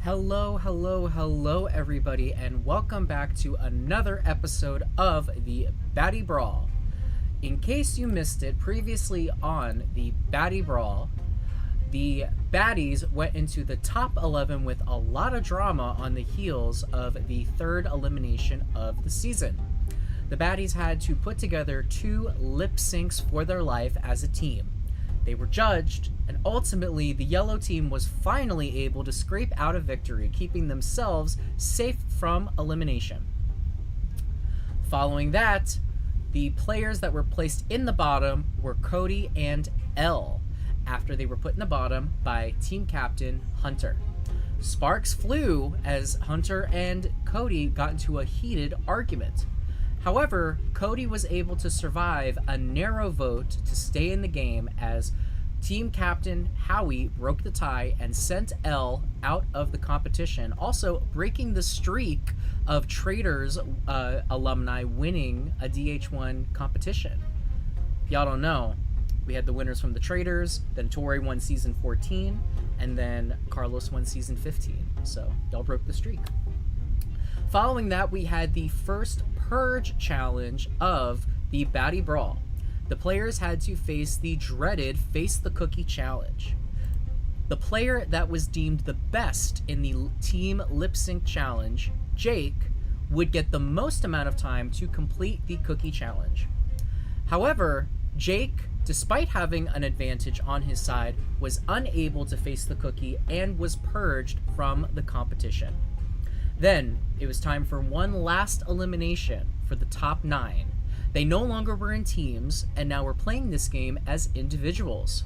Hello, hello, hello, everybody, and welcome back to another episode of the Baddie Brawl. In case you missed it, previously on the Baddie Brawl, the Baddies went into the top 11 with a lot of drama on the heels of the third elimination of the season. The Baddies had to put together 2 lip syncs for their life as a team. They were judged, and ultimately, the yellow team was finally able to scrape out a victory, keeping themselves safe from elimination. Following that, the players that were placed in the bottom were Cody and Elle, after they were put in the bottom by team captain Hunter. Sparks flew as Hunter and Cody got into a heated argument. However, Cody was able to survive a narrow vote to stay in the game as team captain Howie broke the tie and sent Elle out of the competition, also breaking the streak of Traders alumni winning a DH1 competition. If y'all don't know, we had the winners from the Traders, then Tori won season 14, and then Carlos won season 15. So y'all broke the streak. Following that, we had the first Purge challenge of the Baddie Brawl. The players had to face the dreaded Face the Cookie challenge. The player that was deemed the best in the team lip sync challenge, Jake, would get the most amount of time to complete the cookie challenge. However, Jake, despite having an advantage on his side, was unable to face the cookie and was purged from the competition. Then, it was time for one last elimination for the top 9. They no longer were in teams, and now were playing this game as individuals.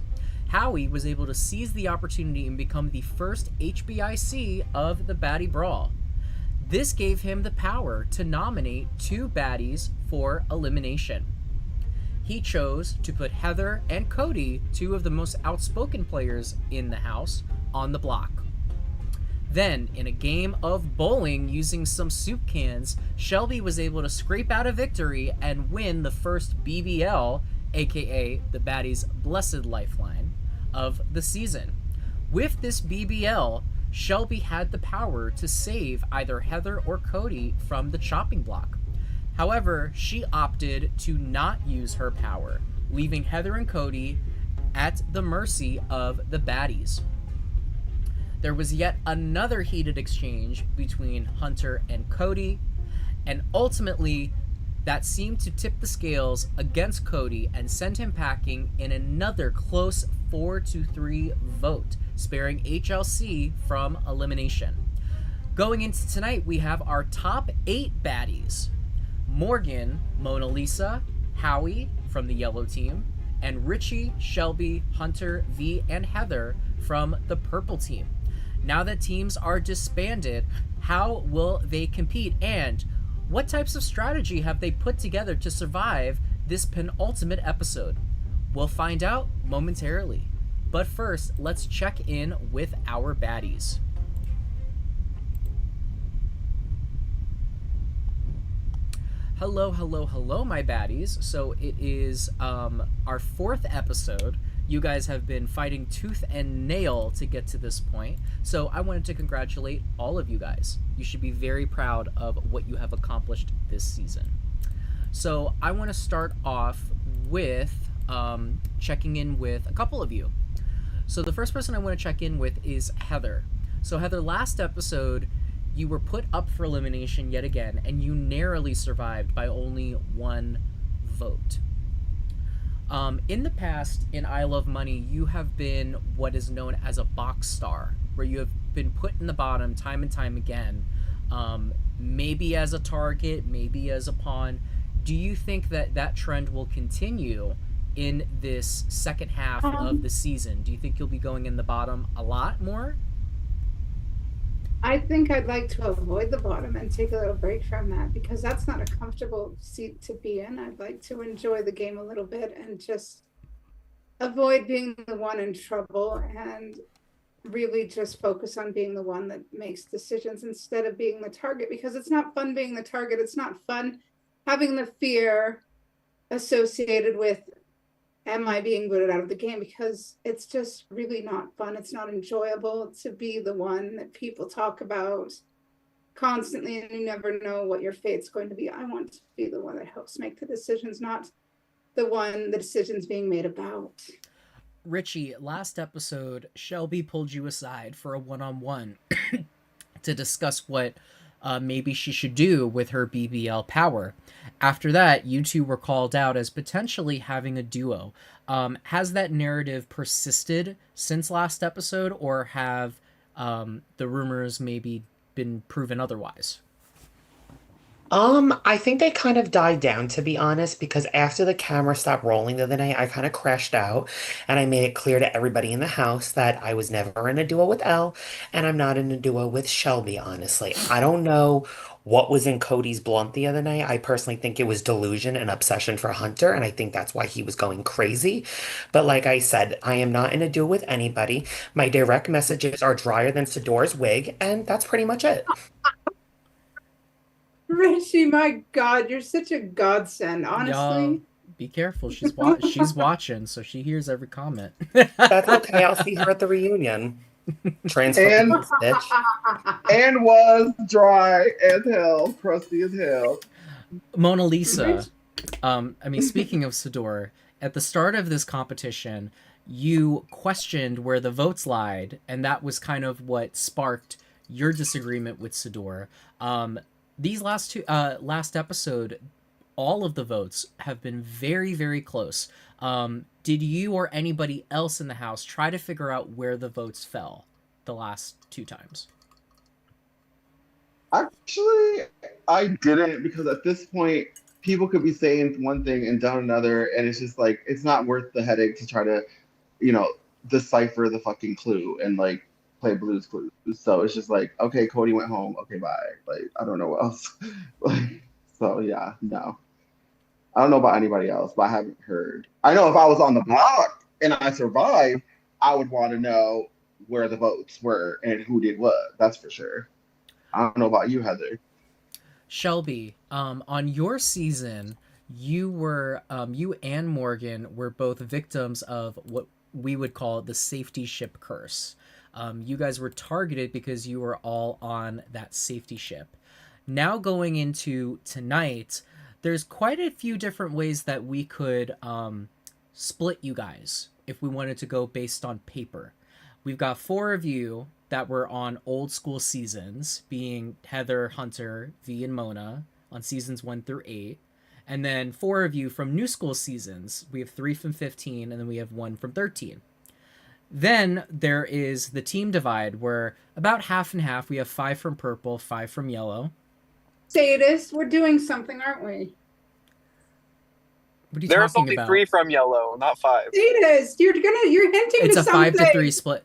Howie was able to seize the opportunity and become the first HBIC of the Baddie Brawl. This gave him the power to nominate 2 baddies for elimination. He chose to put Heather and Cody, 2 of the most outspoken players in the house, on the block. Then, in a game of bowling using some soup cans, Shelby was able to scrape out a victory and win the first BBL, aka the Baddies' Blessed Lifeline, of the season. With this BBL, Shelby had the power to save either Heather or Cody from the chopping block. However, she opted to not use her power, leaving Heather and Cody at the mercy of the Baddies. There was yet another heated exchange between Hunter and Cody, and ultimately that seemed to tip the scales against Cody and send him packing in another close 4-3 vote, sparing HLC from elimination. Going into tonight, we have our top 8 baddies: Morgan, Mona Lisa, Howie from the yellow team, and Richie, Shelby, Hunter, V, and Heather from the purple team. Now that teams are disbanded, how will they compete, and what types of strategy have they put together to survive this penultimate episode? We'll find out momentarily. But first, let's check in with our baddies. Hello, hello, hello, my baddies. So it is our 4th episode. You guys have been fighting tooth and nail to get to this point. So I wanted to congratulate all of you guys. You should be very proud of what you have accomplished this season. So I want to start off with checking in with a couple of you. So the first person I want to check in with is Heather. So Heather, last episode, you were put up for elimination yet again, and you narrowly survived by only 1 vote. In the past, in I Love Money, you have been what is known as a box star, where you have been put in the bottom time and time again, maybe as a target, maybe as a pawn. Do you think that that trend will continue in this second half of the season? Do you think you'll be going in the bottom a lot more? I think I'd like to avoid the bottom and take a little break from that because that's not a comfortable seat to be in. I'd like to enjoy the game a little bit and just avoid being the one in trouble and really just focus on being the one that makes decisions instead of being the target, because it's not fun being the target. It's not fun having the fear associated with am I being voted out of the game? Because it's just really not fun. It's not enjoyable to be the one that people talk about constantly, and you never know what your fate's going to be. I want to be the one that helps make the decisions, not the decisions being made about. Richie, last episode, Shelby pulled you aside for a one-on-one to discuss what maybe she should do with her BBL power. After that, you two were called out as potentially having a duo. Has that narrative persisted since last episode, or have the rumors maybe been proven otherwise? I think they kind of died down, to be honest, because after the camera stopped rolling the other night, I kind of crashed out and I made it clear to everybody in the house that I was never in a duo with Elle and I'm not in a duo with Shelby, honestly. I don't know what was in Cody's blunt the other night. I personally think it was delusion and obsession for Hunter, and I think that's why he was going crazy. But like I said, I am not in a duo with anybody. My direct messages are drier than Fedor's wig, and that's pretty much it. Richie, my God, you're such a godsend, Y'all, honestly. be careful. She's watching, so she hears every comment. That's okay. I'll see her at the reunion. And Transform this bitch. and was dry as hell, crusty as hell. Mona Lisa, speaking of Sador, at the start of this competition, you questioned where the votes lied, and that was kind of what sparked your disagreement with Sador. These last episode, all of the votes have been very, very close. Did you or anybody else in the house try to figure out where the votes fell the last two times? Actually, I didn't, because at this point, people could be saying one thing and done another, and it's just like it's not worth the headache to try to, you know, decipher the fucking clue and like play Blue's Clues. So it's just like, okay, Cody went home. Okay, bye. Like I don't know what else. Like so, yeah, no. I don't know about anybody else, but I haven't heard. I know if I was on the block and I survived, I would want to know where the votes were and who did what. That's for sure. I don't know about you, Heather. Shelby, on your season, you and Morgan were both victims of what we would call the safety ship curse. You guys were targeted because you were all on that safety ship. Now going into tonight, there's quite a few different ways that we could split you guys if we wanted to go based on paper. We've got four of you that were on old school seasons, being Heather, Hunter, V, and Mona on seasons 1 through 8. And then four of you from new school seasons. We have 3 from 15, and then we have 1 from 13. Then there is the team divide, where about half and half. We have 5 from purple, 5 from yellow. Sadist, we're doing something, aren't we? What are you There's talking only about? 3 from yellow, not 5. Sadist, you're hinting It's to a something. 5-3 split.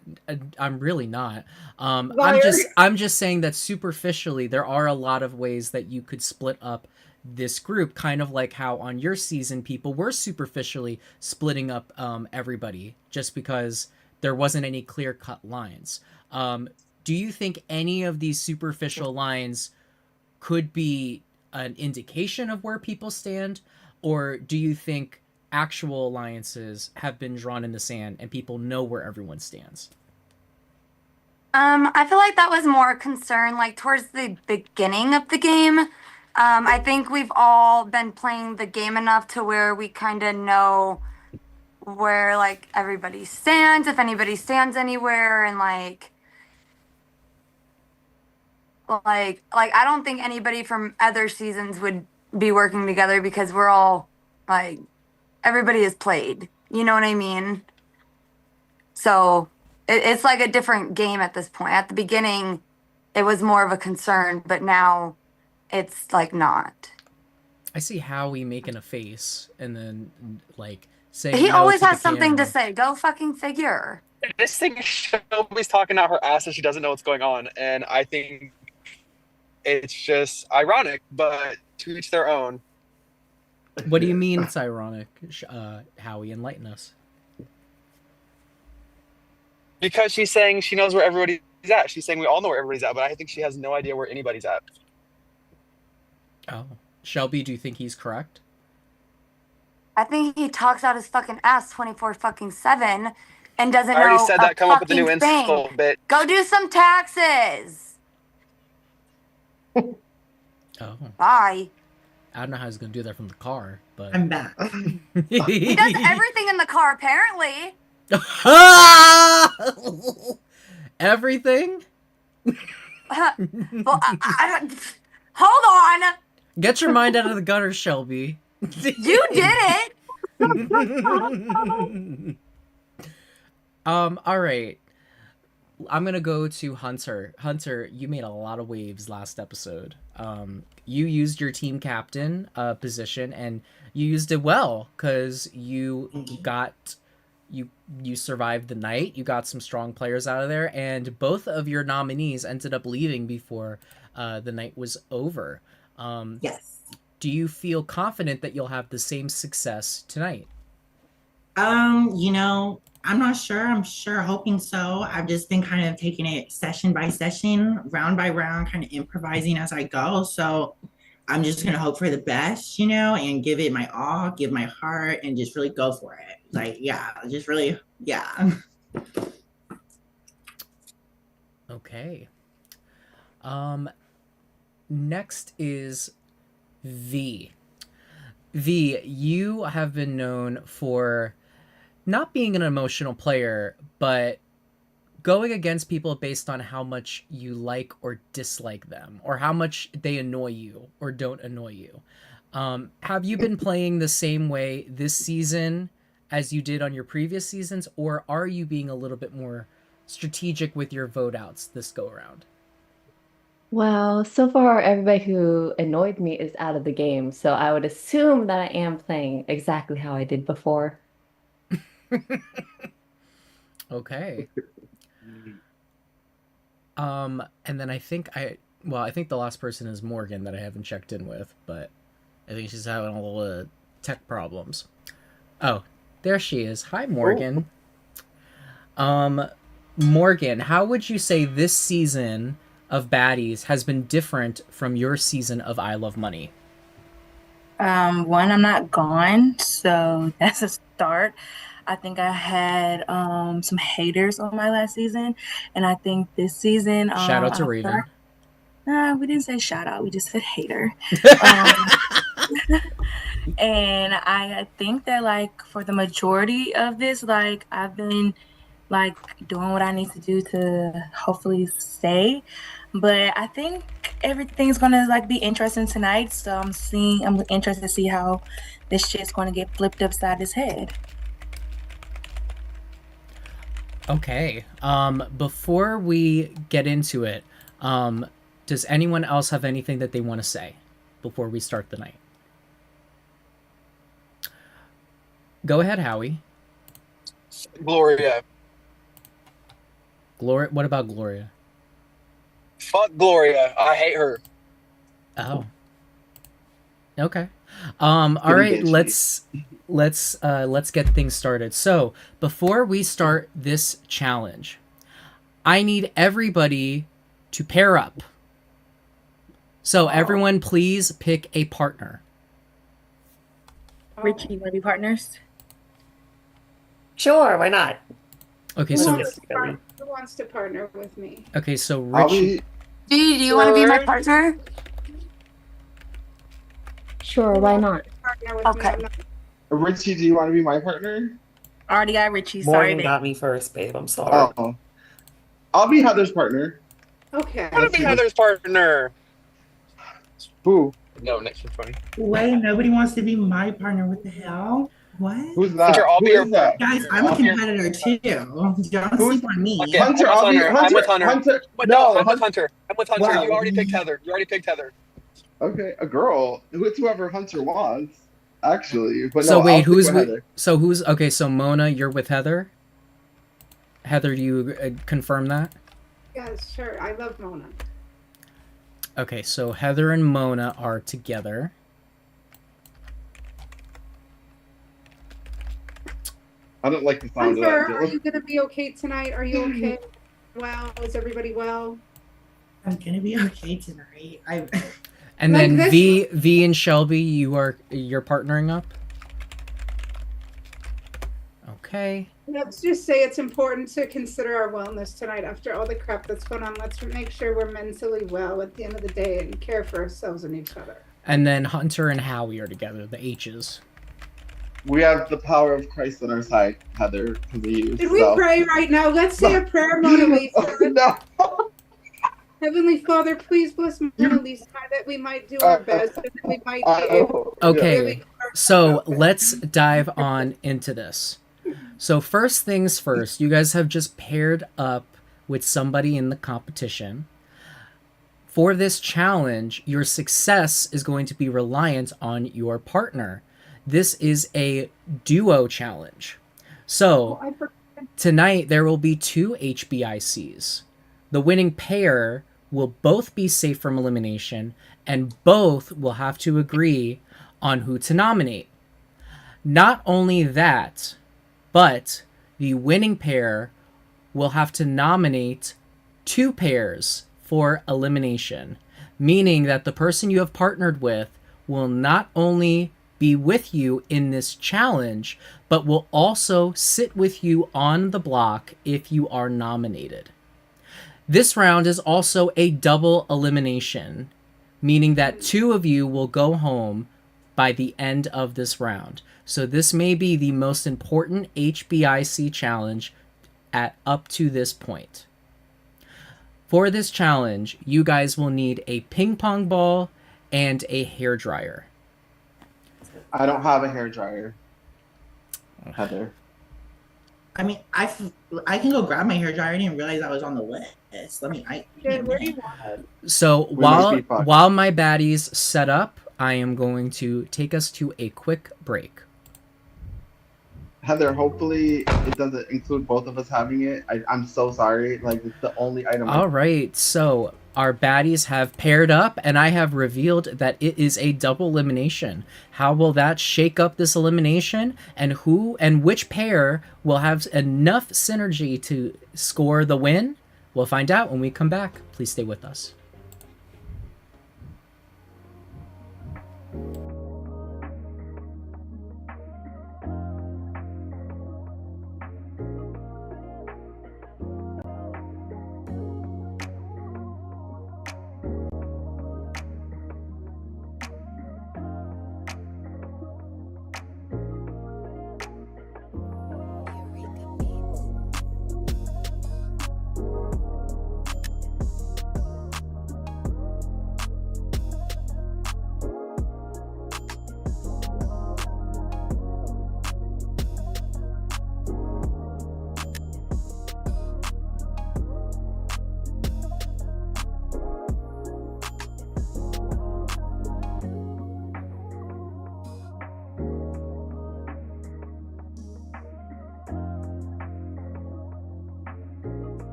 I'm really not. Liar. I'm just saying that superficially there are a lot of ways that you could split up this group, kind of like how on your season people were superficially splitting up everybody just because there wasn't any clear-cut lines. Do you think any of these superficial lines could be an indication of where people stand, or do you think actual alliances have been drawn in the sand and people know where everyone stands? I feel like that was more concern like towards the beginning of the game. I think we've all been playing the game enough to where we kind of know where like everybody stands, if anybody stands anywhere, and like I don't think anybody from other seasons would be working together because we're all like everybody has played. You know what I mean? So it's like a different game at this point. At the beginning, it was more of a concern, but now it's like not. I see Howie making a face and then like saying He no always to the has something to camera. say. Go fucking figure. This thing Shelby's talking out her ass and she doesn't know what's going on, and I think it's just ironic, but to each their own. What do you mean it's ironic? Howie, enlighten us. Because she's saying she knows where everybody's at. She's saying we all know where everybody's at, but I think she has no idea where anybody's at. Oh. Shelby, do you think he's correct? I think he talks out his fucking ass 24 fucking 7 and doesn't I already know said a that. Come up with a new fucking thing. insult, bitch. Go do some taxes. Oh, Bye. I don't know how he's gonna do that from the car, but I'm back. He does everything in the car, apparently. Everything. Well, I don't. Hold on. Get your mind out of the gutter, Shelby. You did it. All right. I'm gonna go to Hunter. Hunter, you made a lot of waves last episode. You used your team captain position, and you used it well because you survived the night. You got some strong players out of there, and both of your nominees ended up leaving before the night was over. Yes. Do you feel confident that you'll have the same success tonight? I'm not sure. I'm sure hoping so. I've just been kind of taking it session by session, round by round, kind of improvising as I go. So I'm just gonna hope for the best, and give it my all, give my heart, and just really go for it. Like, yeah, just really, yeah. Okay. Next is V. V, you have been known for not being an emotional player, but going against people based on how much you like or dislike them, or how much they annoy you or don't annoy you. Have you been playing the same way this season as you did on your previous seasons, or are you being a little bit more strategic with your vote outs this go around? Well, so far, everybody who annoyed me is out of the game, so I would assume that I am playing exactly how I did before. Okay. And then I think the last person is Morgan that I haven't checked in with, but I think she's having a little tech problems. Oh, there she is. Hi, Morgan. Morgan, how would you say this season of Baddies has been different from your season of I Love Money? One, I'm not gone, so that's a start. I think I had some haters on my last season, and I think this season. Shout out to Raven. We didn't say shout out. We just said hater. And I think that, like, for the majority of this, like, I've been like doing what I need to do to hopefully stay. But I think everything's gonna like be interesting tonight. So I'm interested to see how this shit's gonna get flipped upside his head. Okay. Before we get into it, does anyone else have anything that they want to say before we start the night? Go ahead, Howie. Gloria. Gloria. What about Gloria? Fuck Gloria. I hate her. Oh. Okay. All right. Let's get things started. So before we start this challenge, I need everybody to pair up. So everyone, please pick a partner. Richie, you wanna be partners? Sure, why not? Okay, Who so wants to partner with me? okay, so I'll Richie. be, Do you want to be my partner? Sure, why not? Partner with Okay. me. I'm not- Richie, do you want to be my partner? Already got Richie. Sorry, Morgan babe. got me first, babe. I'm sorry. Oh. I'll be Heather's partner. Okay. I want to be Heather's partner. Who? No, next one's funny. Wait, nobody wants to be my partner. What the hell? What? Who's that? Hunter, I'll Who be is your- that? Guys, I'm a competitor too. Don't sleep on me. Okay. Hunter, I'm with I'll be Hunter. I'm with Hunter. Hunter. But No, I'm with Hunter. Hunter. I'm with Hunter. Wow. You already picked Heather. Okay, a girl. It's whoever Hunter wants, actually. But So no, wait, I'll who's stick with? Heather. So who's okay? So Mona, you're with Heather. Heather, do you confirm that? Yes, sure. I love Mona. Okay, so Heather and Mona are together. I don't like the sound Hunter, of are that. you gonna be okay tonight? Are you okay? Well, is everybody well? I'm gonna be okay tonight. And Like then this- V and Shelby, you're partnering up. Okay. Let's just say it's important to consider our wellness tonight after all the crap that's going on. Let's make sure we're mentally well at the end of the day and care for ourselves and each other. And then Hunter and Howie are together, the H's. We have the power of Christ on our side, Heather, because of you. Did we pray right now? Let's say a prayer, Mona Lisa. No. Heavenly Father, please bless Mona Lisa that we might do our best and that we might be able to Okay, really so let's dive on into this. So first things first, you guys have just paired up with somebody in the competition. For this challenge, your success is going to be reliant on your partner. This is a duo challenge. So tonight there will be 2 HBICs. The winning pair will both be safe from elimination, and both will have to agree on who to nominate. Not only that, but the winning pair will have to nominate 2 pairs for elimination, meaning that the person you have partnered with will not only be with you in this challenge, but will also sit with you on the block if you are nominated. This round is also a double elimination, meaning that 2 of you will go home by the end of this round. So this may be the most important HBIC challenge up to this point. For this challenge, you guys will need a ping pong ball and a hairdryer. I don't have a hairdryer, Heather. I mean, I can go grab my hair dryer. I didn't realize I was on the list. Where do you want it? So while my baddies set up, I am going to take us to a quick break. Heather, hopefully it doesn't include both of us having it. I'm so sorry. Like, it's the only item. All right, so our baddies have paired up, and I have revealed that it is a double elimination. How will that shake up this elimination, and who and which pair will have enough synergy to score the win? We'll find out when we come back. Please stay with us.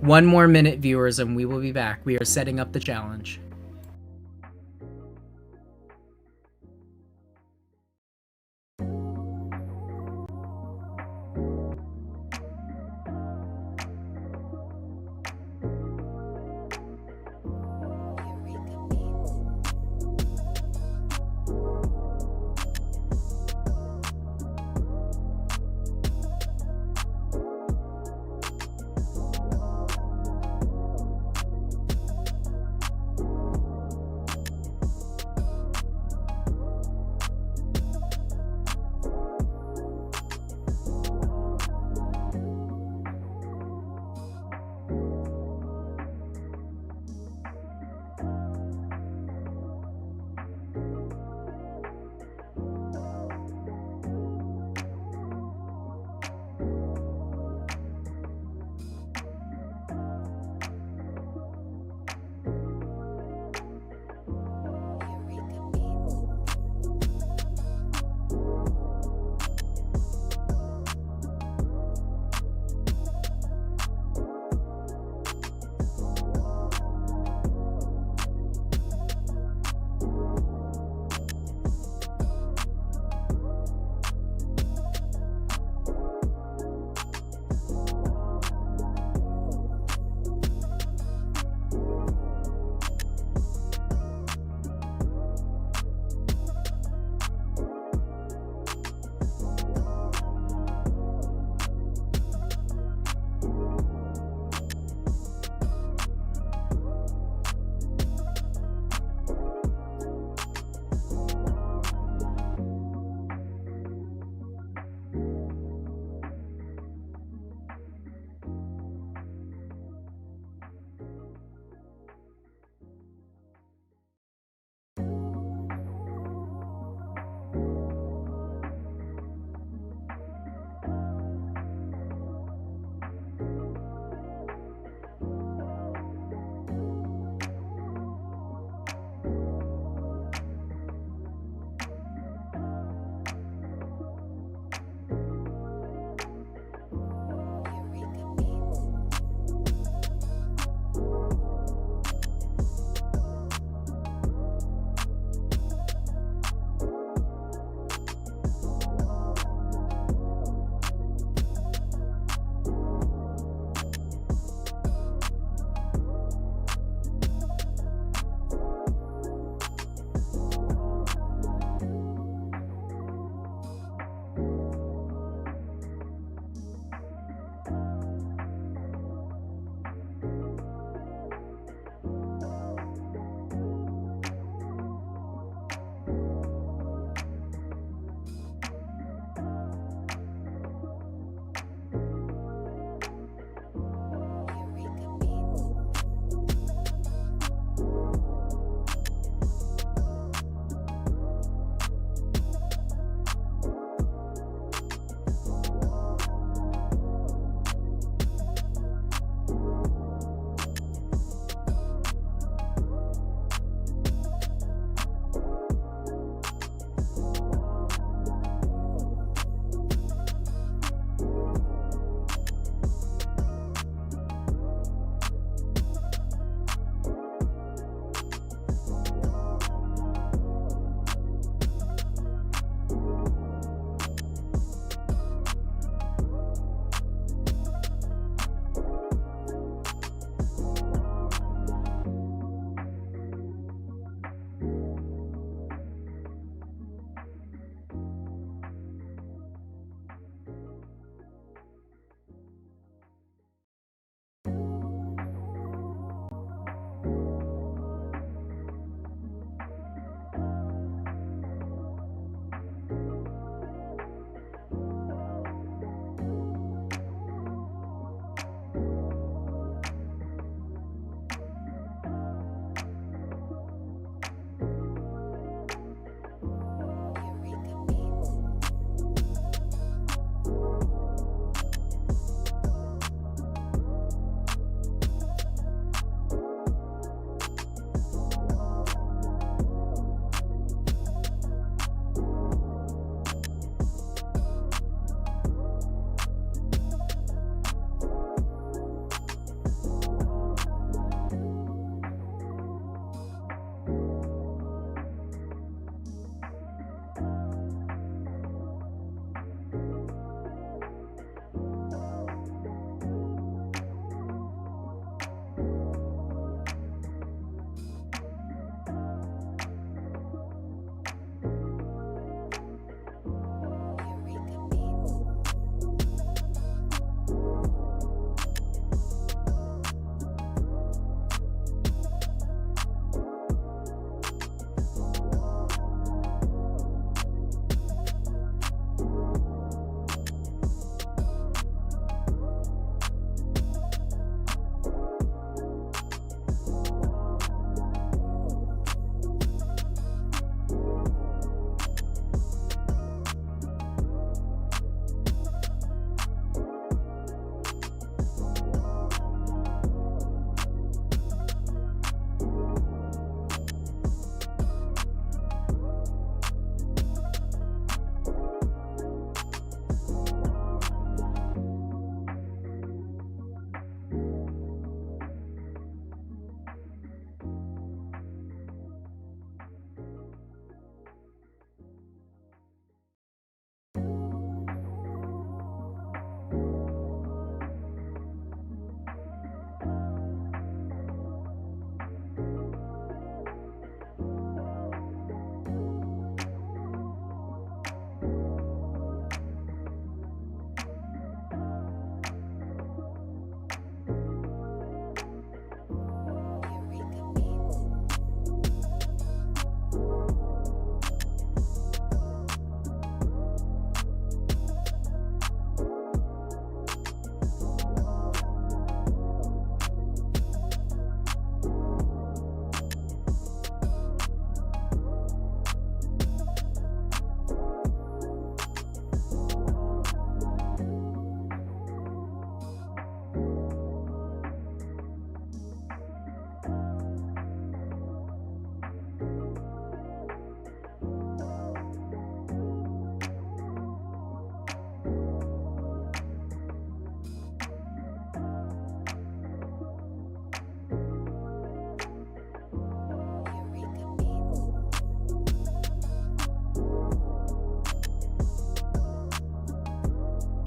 1 more minute, viewers, and we will be back. We are setting up the challenge.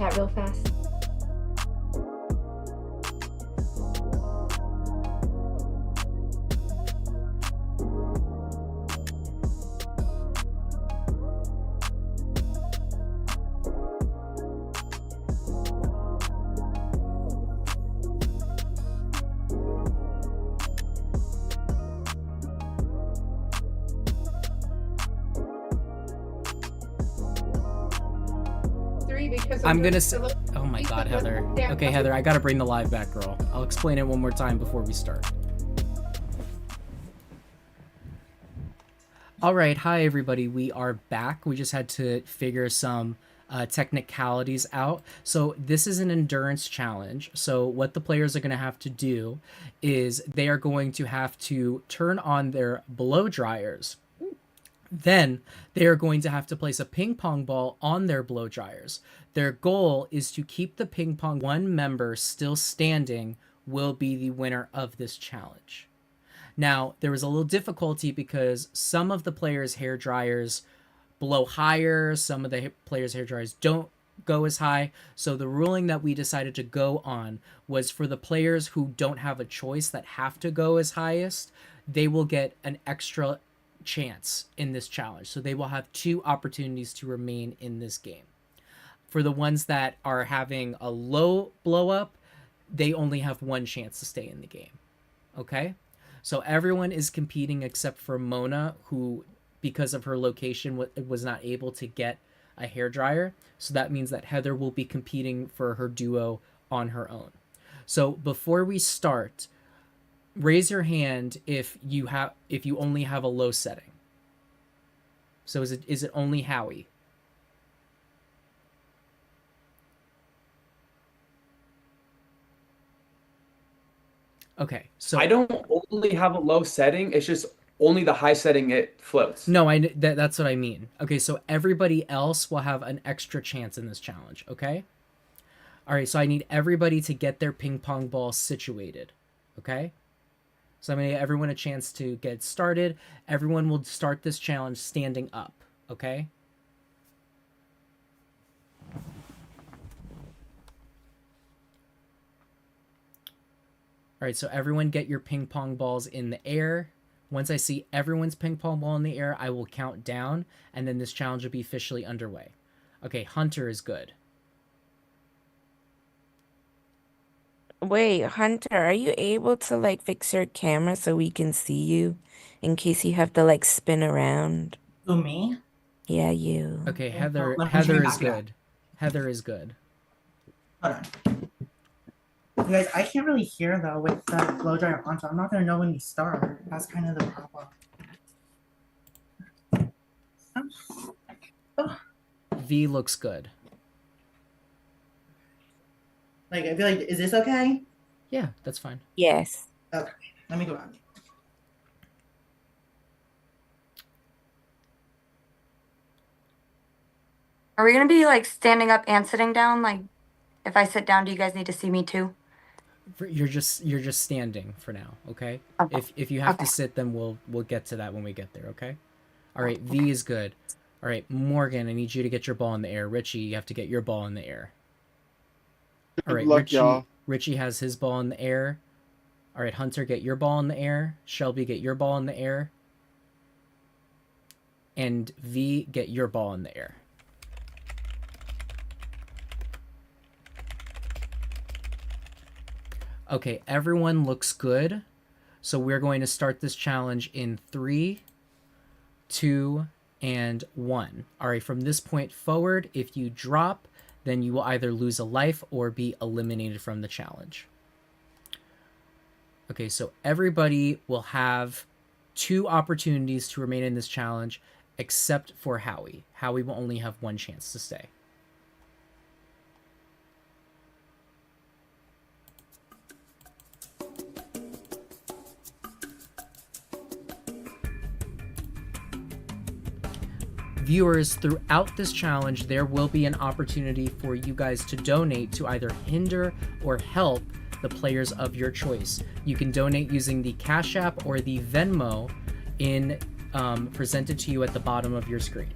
chat real fast. Because I'm doing gonna say, the little oh my piece god, of the Heather. damn Okay, puppy. Heather, I gotta bring the live back, girl. I'll explain it one more time before we start. All right, hi everybody. We are back. We just had to figure some technicalities out. So this is an endurance challenge. So what the players are going to have to do is they are going to have to turn on their blow dryers. Then they are going to have to place a ping pong ball on their blow dryers. Their goal is to keep the ping pong. One member still standing will be the winner of this challenge. Now, there was a little difficulty because some of the players' hair dryers blow higher, some of the players' hair dryers don't go as high. So the ruling that we decided to go on was for the players who don't have a choice that have to go as highest, they will get an extra chance in this challenge. So they will have 2 opportunities to remain in this game. For the ones that are having a low blow up, they only have 1 chance to stay in the game. Okay? So everyone is competing except for Mona, who, because of her location, was not able to get a hairdryer. So that means that Heather will be competing for her duo on her own. So before we start, raise your hand if you only have a low setting. So is it only Howie? Okay, so I don't only have a low setting. It's just only the high setting it floats. no, that's what I mean. Okay, so everybody else will have an extra chance in this challenge. Okay. All right, so I need everybody to get their ping pong ball situated. Okay. So I'm gonna give everyone a chance to get started. Everyone will start this challenge standing up. Okay. All right, so everyone get your ping pong balls in the air. Once I see everyone's ping pong ball in the air, I will count down, and then this challenge will be officially underway. Okay, Hunter is good. Wait, Hunter, are you able to like fix your camera so we can see you in case you have to like spin around? Who, me? Yeah, you. Okay, Okay, Heather let me Heather back is it up. good. Heather is good. Hold on. You guys, I can't really hear though with the blow dryer on, so I'm not gonna know when you start. That's kind of the problem. V looks good. Like, I feel like, is this okay? Yeah, that's fine. Yes. Okay, let me go back. Are we gonna be like standing up and sitting down? Like, if I sit down, do you guys need to see me too? You're just standing for now, okay? Okay. If you have to Okay. sit, then we'll get to that when we get there, okay? All right, V is good. All right, Morgan, I need you to get your ball in the air. Richie, you have to get your ball in the air. All right, Good luck, Richie. y'all. Richie has his ball in the air. All right, Hunter, get your ball in the air. Shelby, get your ball in the air. And V, get your ball in the air. Okay, everyone looks good. So we're going to start this challenge in 3, 2, and 1. All right, from this point forward, if you drop, then you will either lose a life or be eliminated from the challenge. Okay, so everybody will have 2 opportunities to remain in this challenge, except for Howie. Howie will only have 1 chance to stay. Viewers, throughout this challenge, there will be an opportunity for you guys to donate to either hinder or help the players of your choice. You can donate using the Cash App or the Venmo presented to you at the bottom of your screen.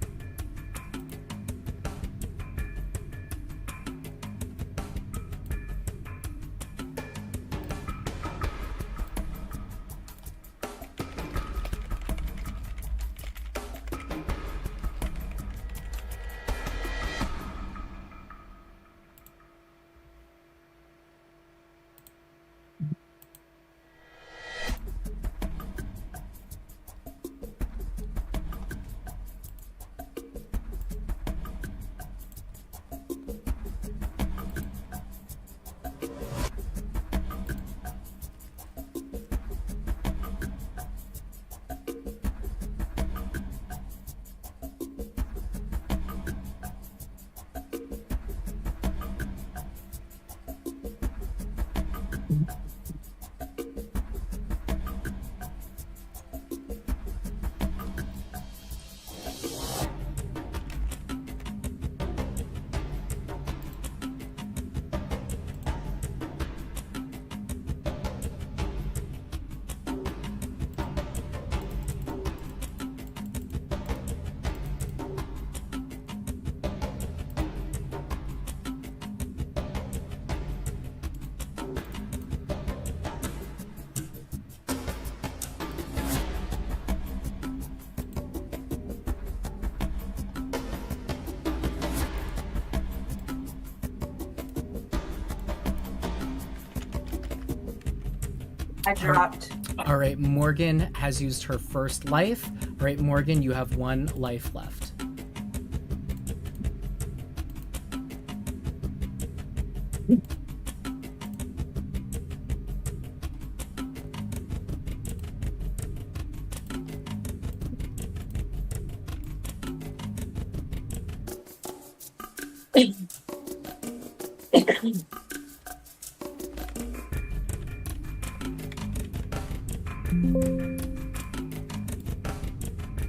I dropped. All right, Morgan has used her first life. All right, Morgan, you have 1 life left.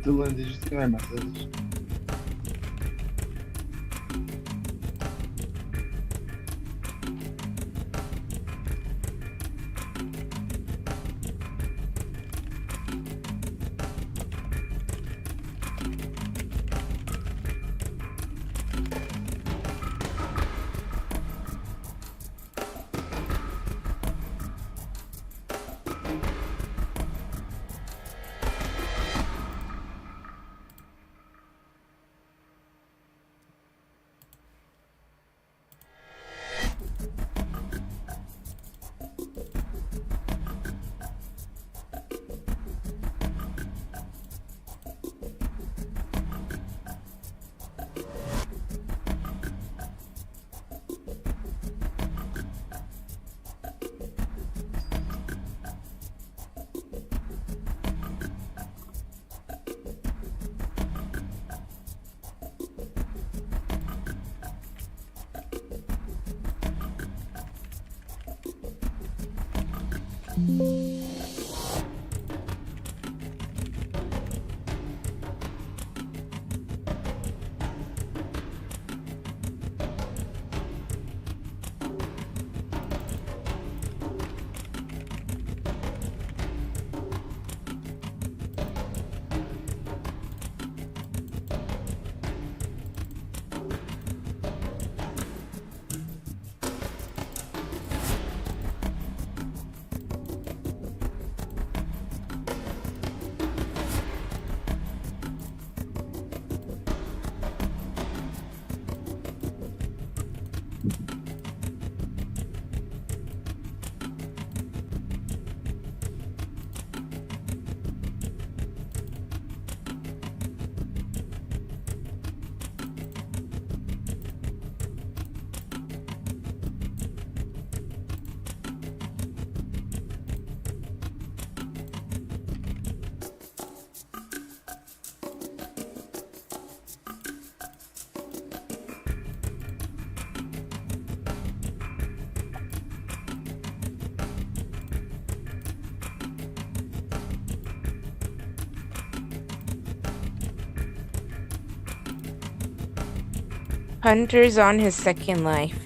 Dylan, did you see my message? Hunter's on his second life.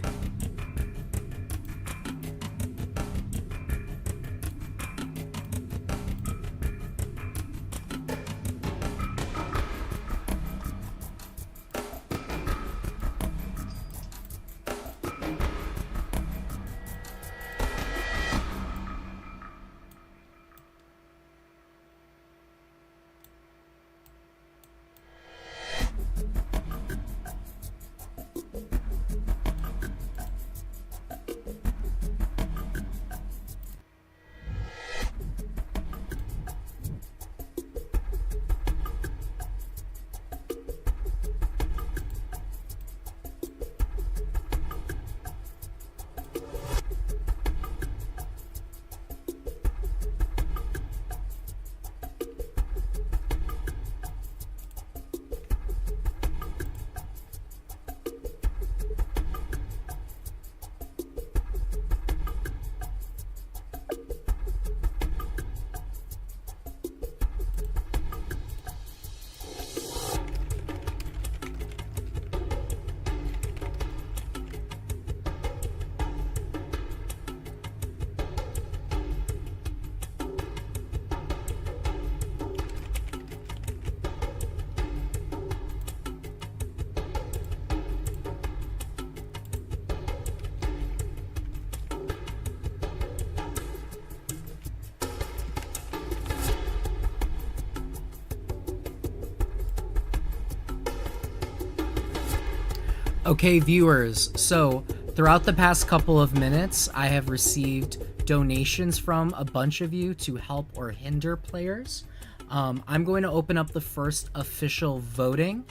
Okay, viewers, so throughout the past couple of minutes, I have received donations from a bunch of you to help or hinder players. I'm going to open up the first official voting.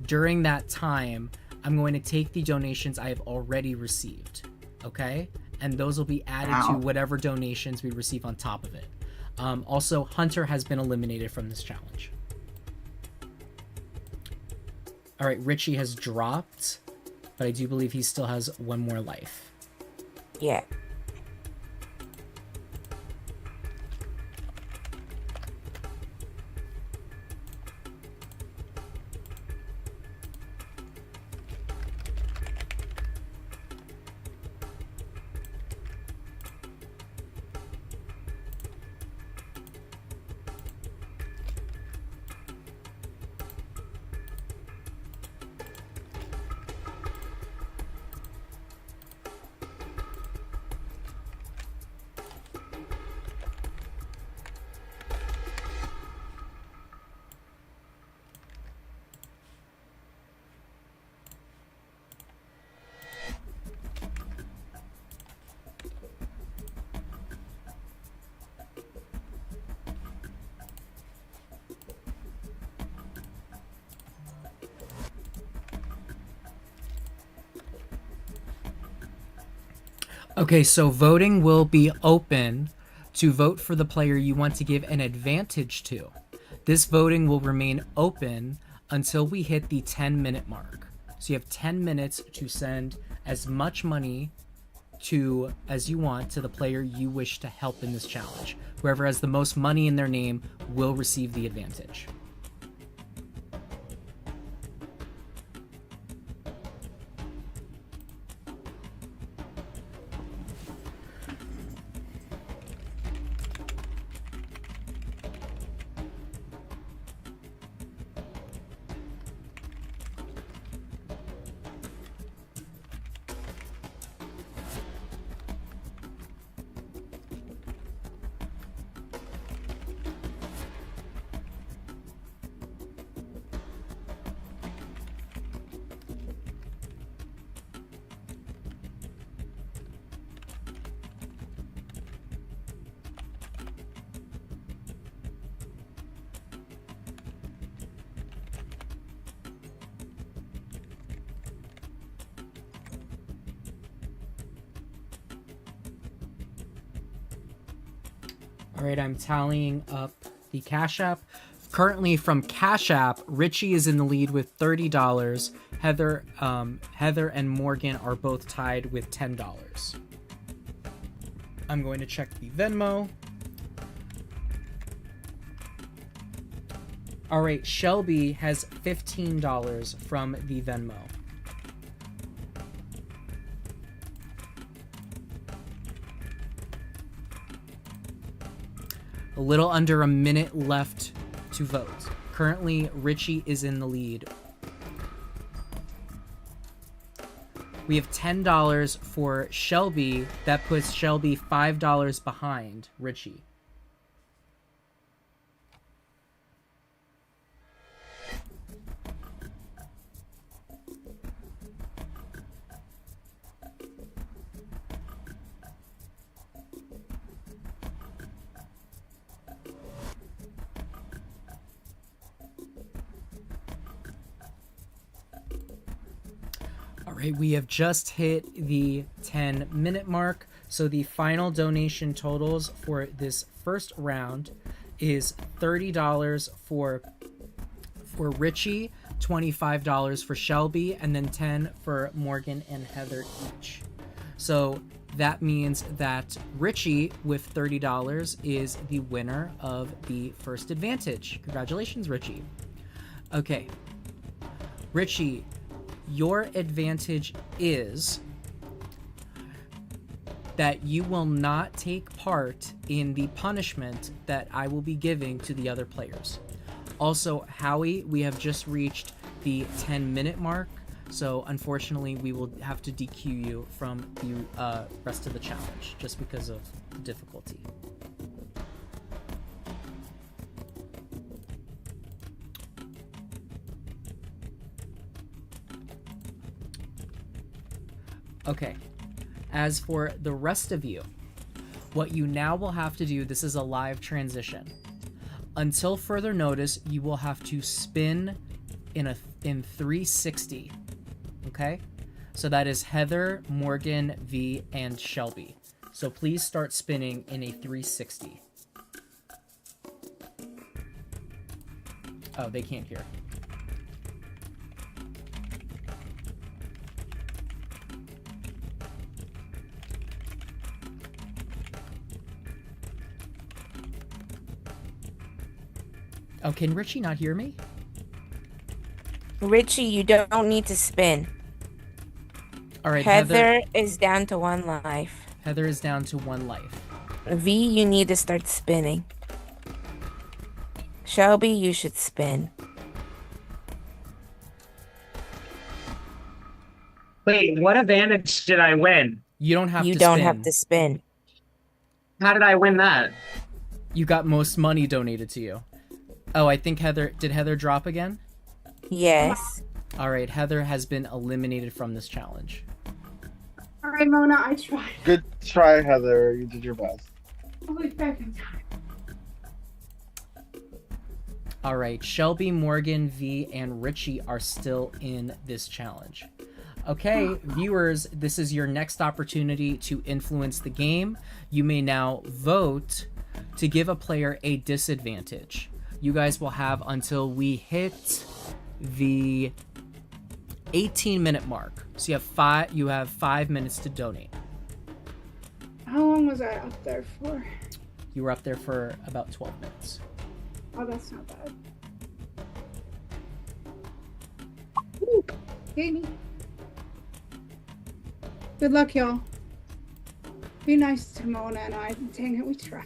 During that time, I'm going to take the donations I have already received, okay? And those will be added to whatever donations we receive on top of it. Also, Hunter has been eliminated from this challenge. All right, Richie has dropped, but I do believe he still has one more life. Yeah. Okay, so voting will be open to vote for the player you want to give an advantage to. This voting will remain open until we hit the 10-minute mark. So you have 10 minutes to send as much money as you want to the player you wish to help in this challenge. Whoever has the most money in their name will receive the advantage. All right, I'm tallying up the Cash App. Currently from Cash App, Richie is in the lead with $30. Heather and Morgan are both tied with $10. I'm going to check the Venmo. All right, Shelby has $15 from the Venmo. A little under a minute left to vote. Currently, Richie is in the lead. We have $10 for Shelby. That puts Shelby $5 behind Richie. Alright, we have just hit the 10-minute mark, so the final donation totals for this first round is $30 for Richie, $25 for Shelby, and then $10 for Morgan and Heather each. So that means that Richie with $30 is the winner of the first advantage. Congratulations, Richie. Okay. Richie, your advantage is that you will not take part in the punishment that I will be giving to the other players. Also, Howie, we have just reached the 10-minute mark, so unfortunately we will have to DQ you from the rest of the challenge just because of the difficulty. Okay. As for the rest of you, what you now will have to do, this is a live transition. Until further notice, you will have to spin in 360. Okay? So that is Heather, Morgan, V, and Shelby. So please start spinning in a 360. Oh, they can't hear. Oh, can Richie not hear me? Richie, you don't need to spin. All right, Heather is down to 1 life. Heather is down to 1 life. V, you need to start spinning. Shelby, you should spin. Wait, what advantage did I win? You don't have You to don't spin. have to spin. How did I win that? You got most money donated to you. Oh, I think did Heather drop again? Yes. All right, Heather has been eliminated from this challenge. All right, Mona, I tried. Good try, Heather. You did your best. I'll be back in time. All right, Shelby, Morgan, V, and Richie are still in this challenge. Okay, viewers, this is your next opportunity to influence the game. You may now vote to give a player a disadvantage. You guys will have until we hit the 18-minute mark. So you have 5 minutes to donate. How long was I up there for? You were up there for about 12 minutes. Oh, that's not bad. Ooh, Katie. Good luck, y'all. Be nice to Mona and I. Dang it, we tried.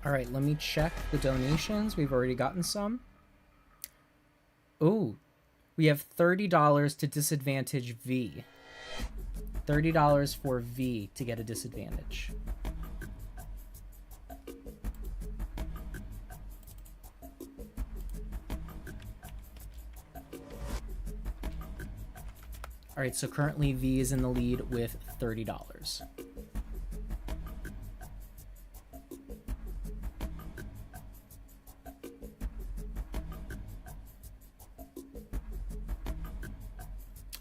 All right, let me check the donations. We've already gotten some. Ooh, we have $30 to disadvantage V. $30 for V to get a disadvantage. All right, so currently V is in the lead with $30.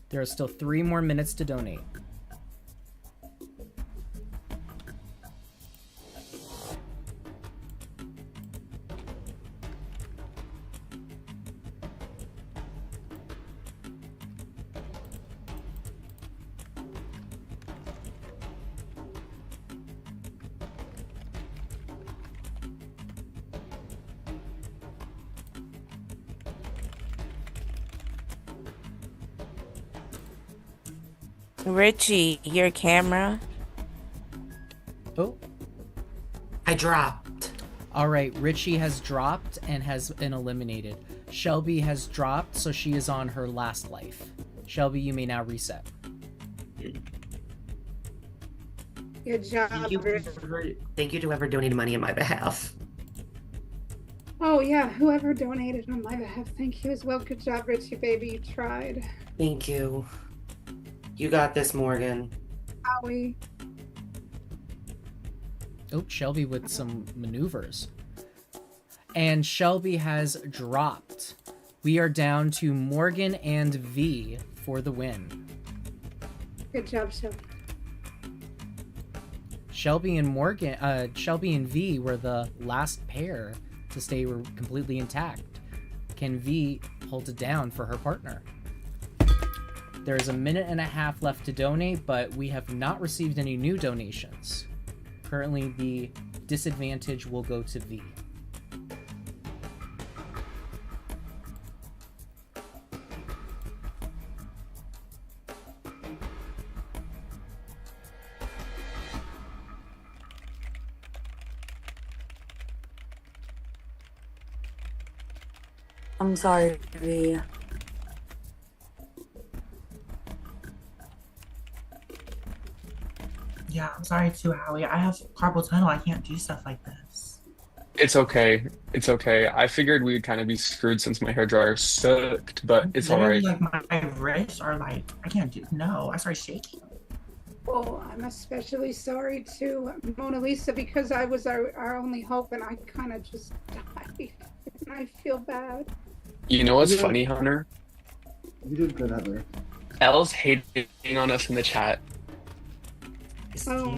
There are still 3 more minutes to donate. Richie, your camera. Oh. I dropped. All right, Richie has dropped and has been eliminated. Shelby has dropped, so she is on her last life. Shelby, you may now reset. Good job. Thank you to whoever donated money on my behalf. Oh, yeah, whoever donated on my behalf, thank you as well. Good job, Richie, baby. You tried. Thank you. You got this, Morgan. Howie. Oh, Shelby with some maneuvers. And Shelby has dropped. We are down to Morgan and V for the win. Good job, Shelby. Shelby and V were the last pair to stay completely intact. Can V hold it down for her partner? There's a minute and a half left to donate, but we have not received any new donations. Currently, the disadvantage will go to V. I'm sorry, V. Yeah, I'm sorry too, Howie. I have carpal tunnel. I can't do stuff like this. It's okay. It's okay. I figured we would kind of be screwed since my hairdryer sucked, but it's all Literally, right. like my wrists are like, I can't do. No, I started shaking. Oh, I'm especially sorry to Mona Lisa because I was our only hope and I kind of just died. And I feel bad. You know what's Yeah. funny, Hunter? You did good, Heather. Elle's hating on us in the chat. Oh.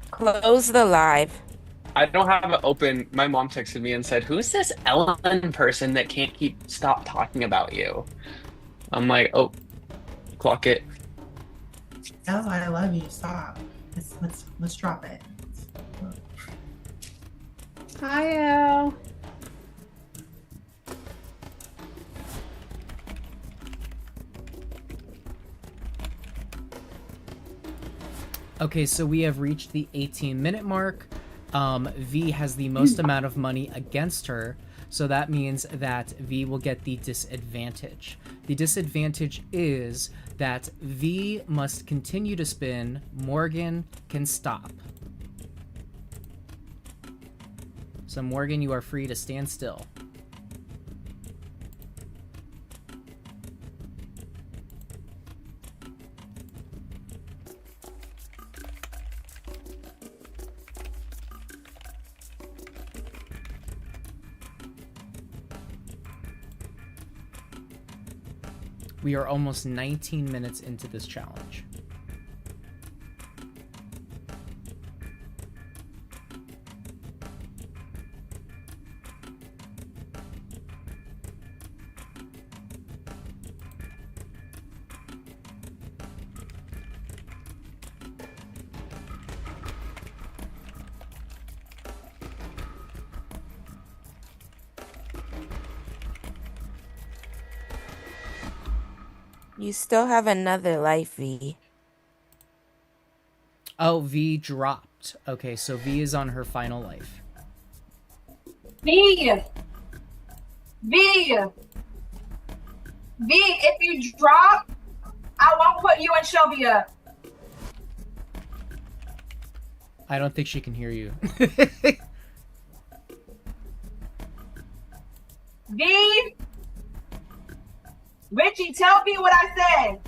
Close the live. I don't have it open. My mom texted me and said, "Who's this Ellen person that can't stop talking about you?" I'm like, "Oh, clock it." Oh, I love you. Stop. Let's drop it. Hi, Elle. Okay, so we have reached the 18-minute mark. V has the most amount of money against her, so that means that V will get the disadvantage. The disadvantage is that V must continue to spin, Morgan can stop. So Morgan, you are free to stand still. We are almost 19 minutes into this challenge. You still have another life, V. Oh, V dropped. Okay, so V is on her final life. V! V! V, if you drop, I won't put you and Shelby up. I don't think she can hear you. V! Richie, tell me what I said.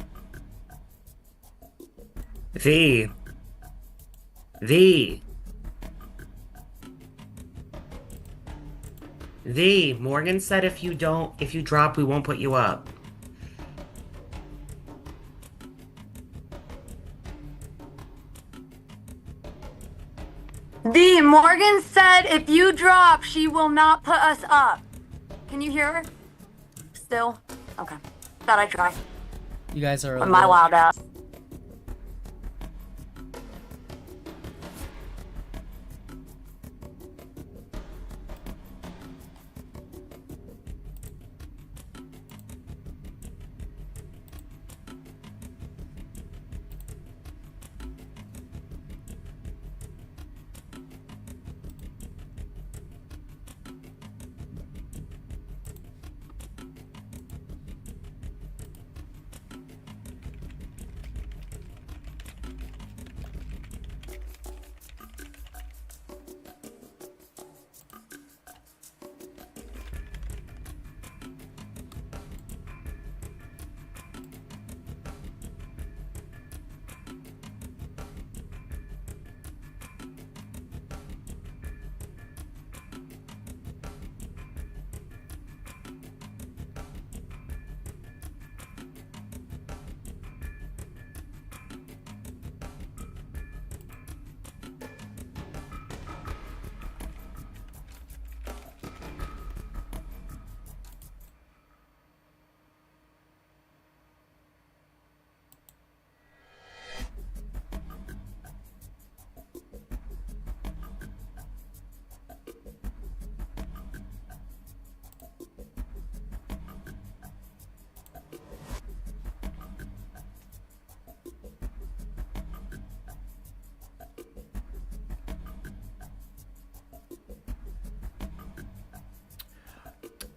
V. V. V. Morgan said if you drop, we won't put you up. V, Morgan said if you drop, she will not put us up. Can you hear her? Still? Okay. Thought I'd try. You guys are With my loud ass.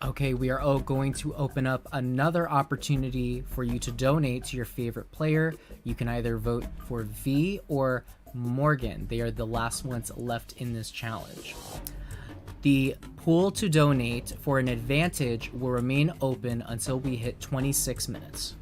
Okay, we are going to open up another opportunity for you to donate to your favorite player. You can either vote for V or Morgan. They are the last ones left in this challenge. The pool to donate for an advantage will remain open until we hit 26 minutes.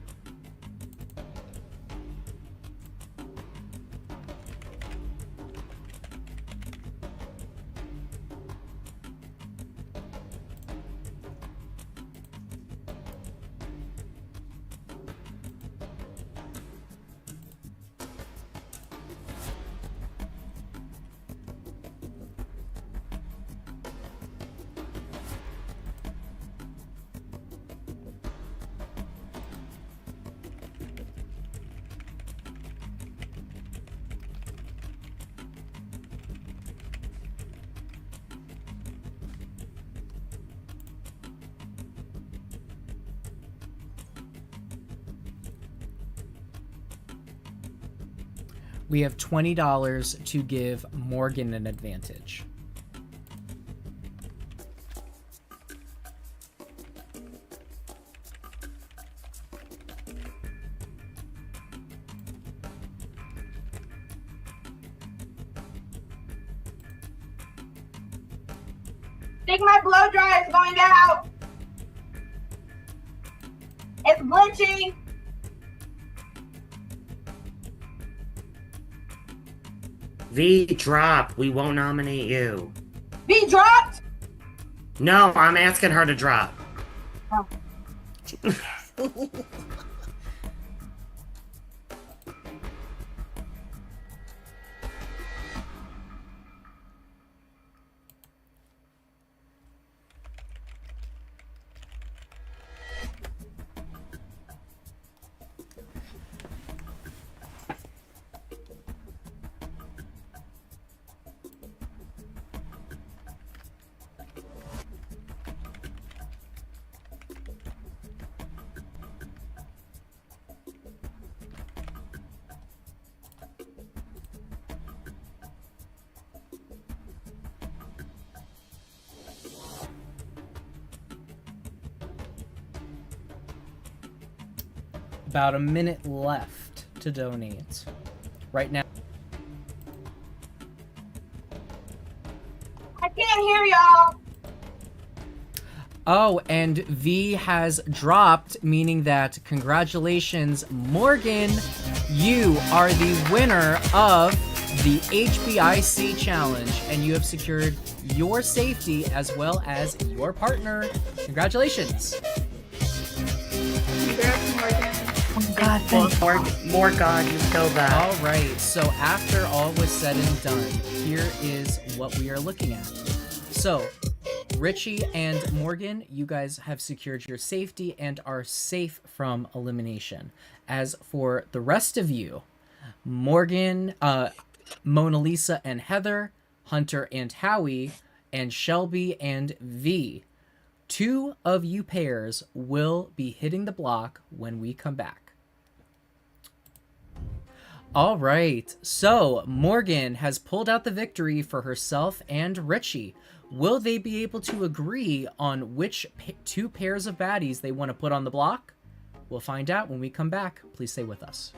We have $20 to give Morgan an advantage. Think my blow dryer is going out. It's glitching. V, drop. We won't nominate you. V dropped. No, I'm asking her to drop. Oh. About a minute left to donate. Right now. I can't hear y'all. Oh, and V has dropped, meaning that congratulations, Morgan. You are the winner of the HBIC challenge, and you have secured your safety as well as your partner. Congratulations. Congrats, Morgan. God, thank you. More God, you killed that. All right, so after all was said and done, here is what we are looking at. So, Richie and Morgan, you guys have secured your safety and are safe from elimination. As for the rest of you, Morgan, Mona Lisa and Heather, Hunter and Howie, and Shelby and V, 2 of you pairs will be hitting the block when we come back. All right, so Morgan has pulled out the victory for herself and Richie. Will they be able to agree on which 2 pairs of baddies they want to put on the block? We'll find out when we come back. Please stay with us.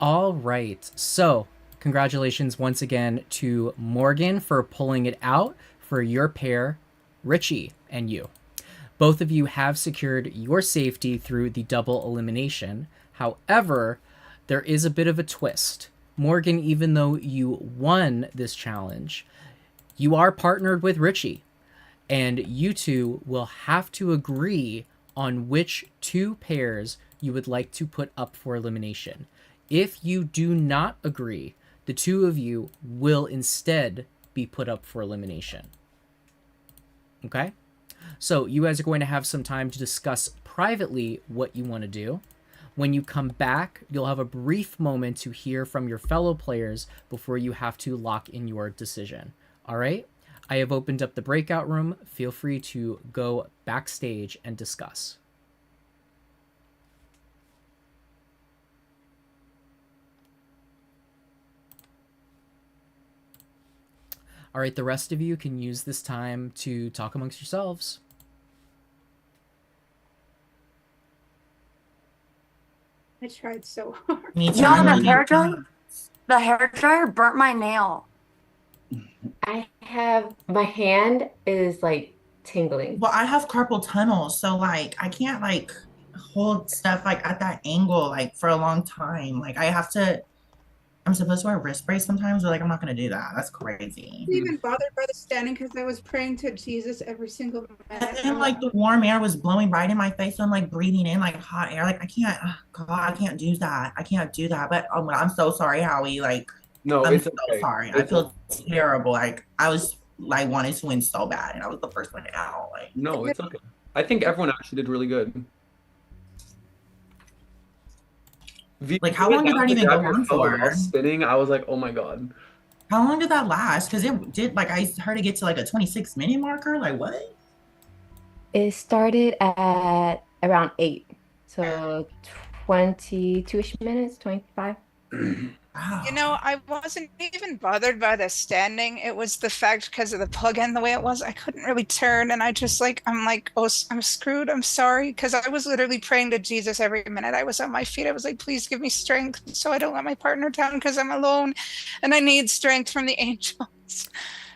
All right. So, congratulations once again to Morgan for pulling it out for your pair, Richie and you. Both of you have secured your safety through the double elimination. However, there is a bit of a twist. Morgan, even though you won this challenge, you are partnered with Richie, and you two will have to agree on which two pairs you would like to put up for elimination. If you do not agree, the two of you will instead be put up for elimination. Okay? So you guys are going to have some time to discuss privately what you want to do. When you come back, you'll have a brief moment to hear from your fellow players before you have to lock in your decision. All right? I have opened up the breakout room. Feel free to go backstage and discuss. All right, the rest of you can use this time to talk amongst yourselves. I tried so hard. Me too. No, I the really hair need dryer, the hair dryer burnt my nail. I have my hand is like tingling. Well, I have carpal tunnel, so like I can't like hold stuff like at that angle like for a long time. Like I have to. I'm supposed to wear a wrist brace sometimes, but like I'm not gonna do that. That's crazy. I wasn't even bothered by the standing because I was praying to Jesus every single And minute. then like the warm air was blowing right in my face, so I'm like breathing in like hot air. Like I can't. Oh, God, I can't do that. I can't do that. But oh, I'm so sorry, Howie. Like No, I'm it's so okay. sorry. I feel terrible. Like I was like wanted to win so bad, and I was the first one out. Like No, it's okay. I think everyone actually did really good. Like, how long did that even go on for? While spinning, I was like, oh my god. How long did that last? Because it did, like, I heard it get to like a 26-minute marker. Like, what? It started at around 8. So 22-ish minutes, 25. Wow. You know, I wasn't even bothered by the standing. It was the fact because of the plug-in the way it was, I couldn't really turn, and I just like, I'm like, oh, I'm screwed. I'm sorry, because I was literally praying to Jesus every minute I was on my feet. I was like, please give me strength so I don't let my partner down because I'm alone, and I need strength from the angels.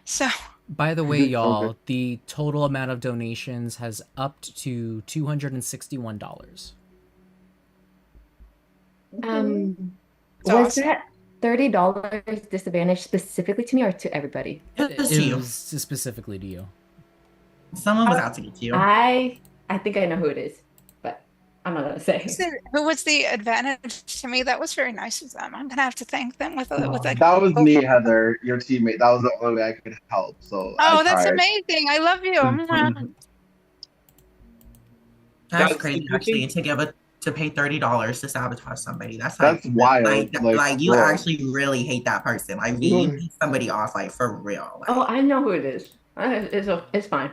So. By the way, y'all, the total amount of donations has upped to $261. Was awesome. that $30 disadvantage specifically to me or to everybody? It was specifically to you. Someone was out to get you. I think I know who it is, but I'm not gonna say. Who was the advantage to me? That was very nice of them. I'm gonna have to thank them with a That was me, Heather, your teammate. That was the only way I could help. So Oh, that's tried. amazing! I love you. That's Guys, crazy, you actually, think- to pay $30 to sabotage somebody. That's wild. Like you bro. actually really hate that person. Like you piss somebody off, like for real. Like, Oh, I know who it is. It's fine.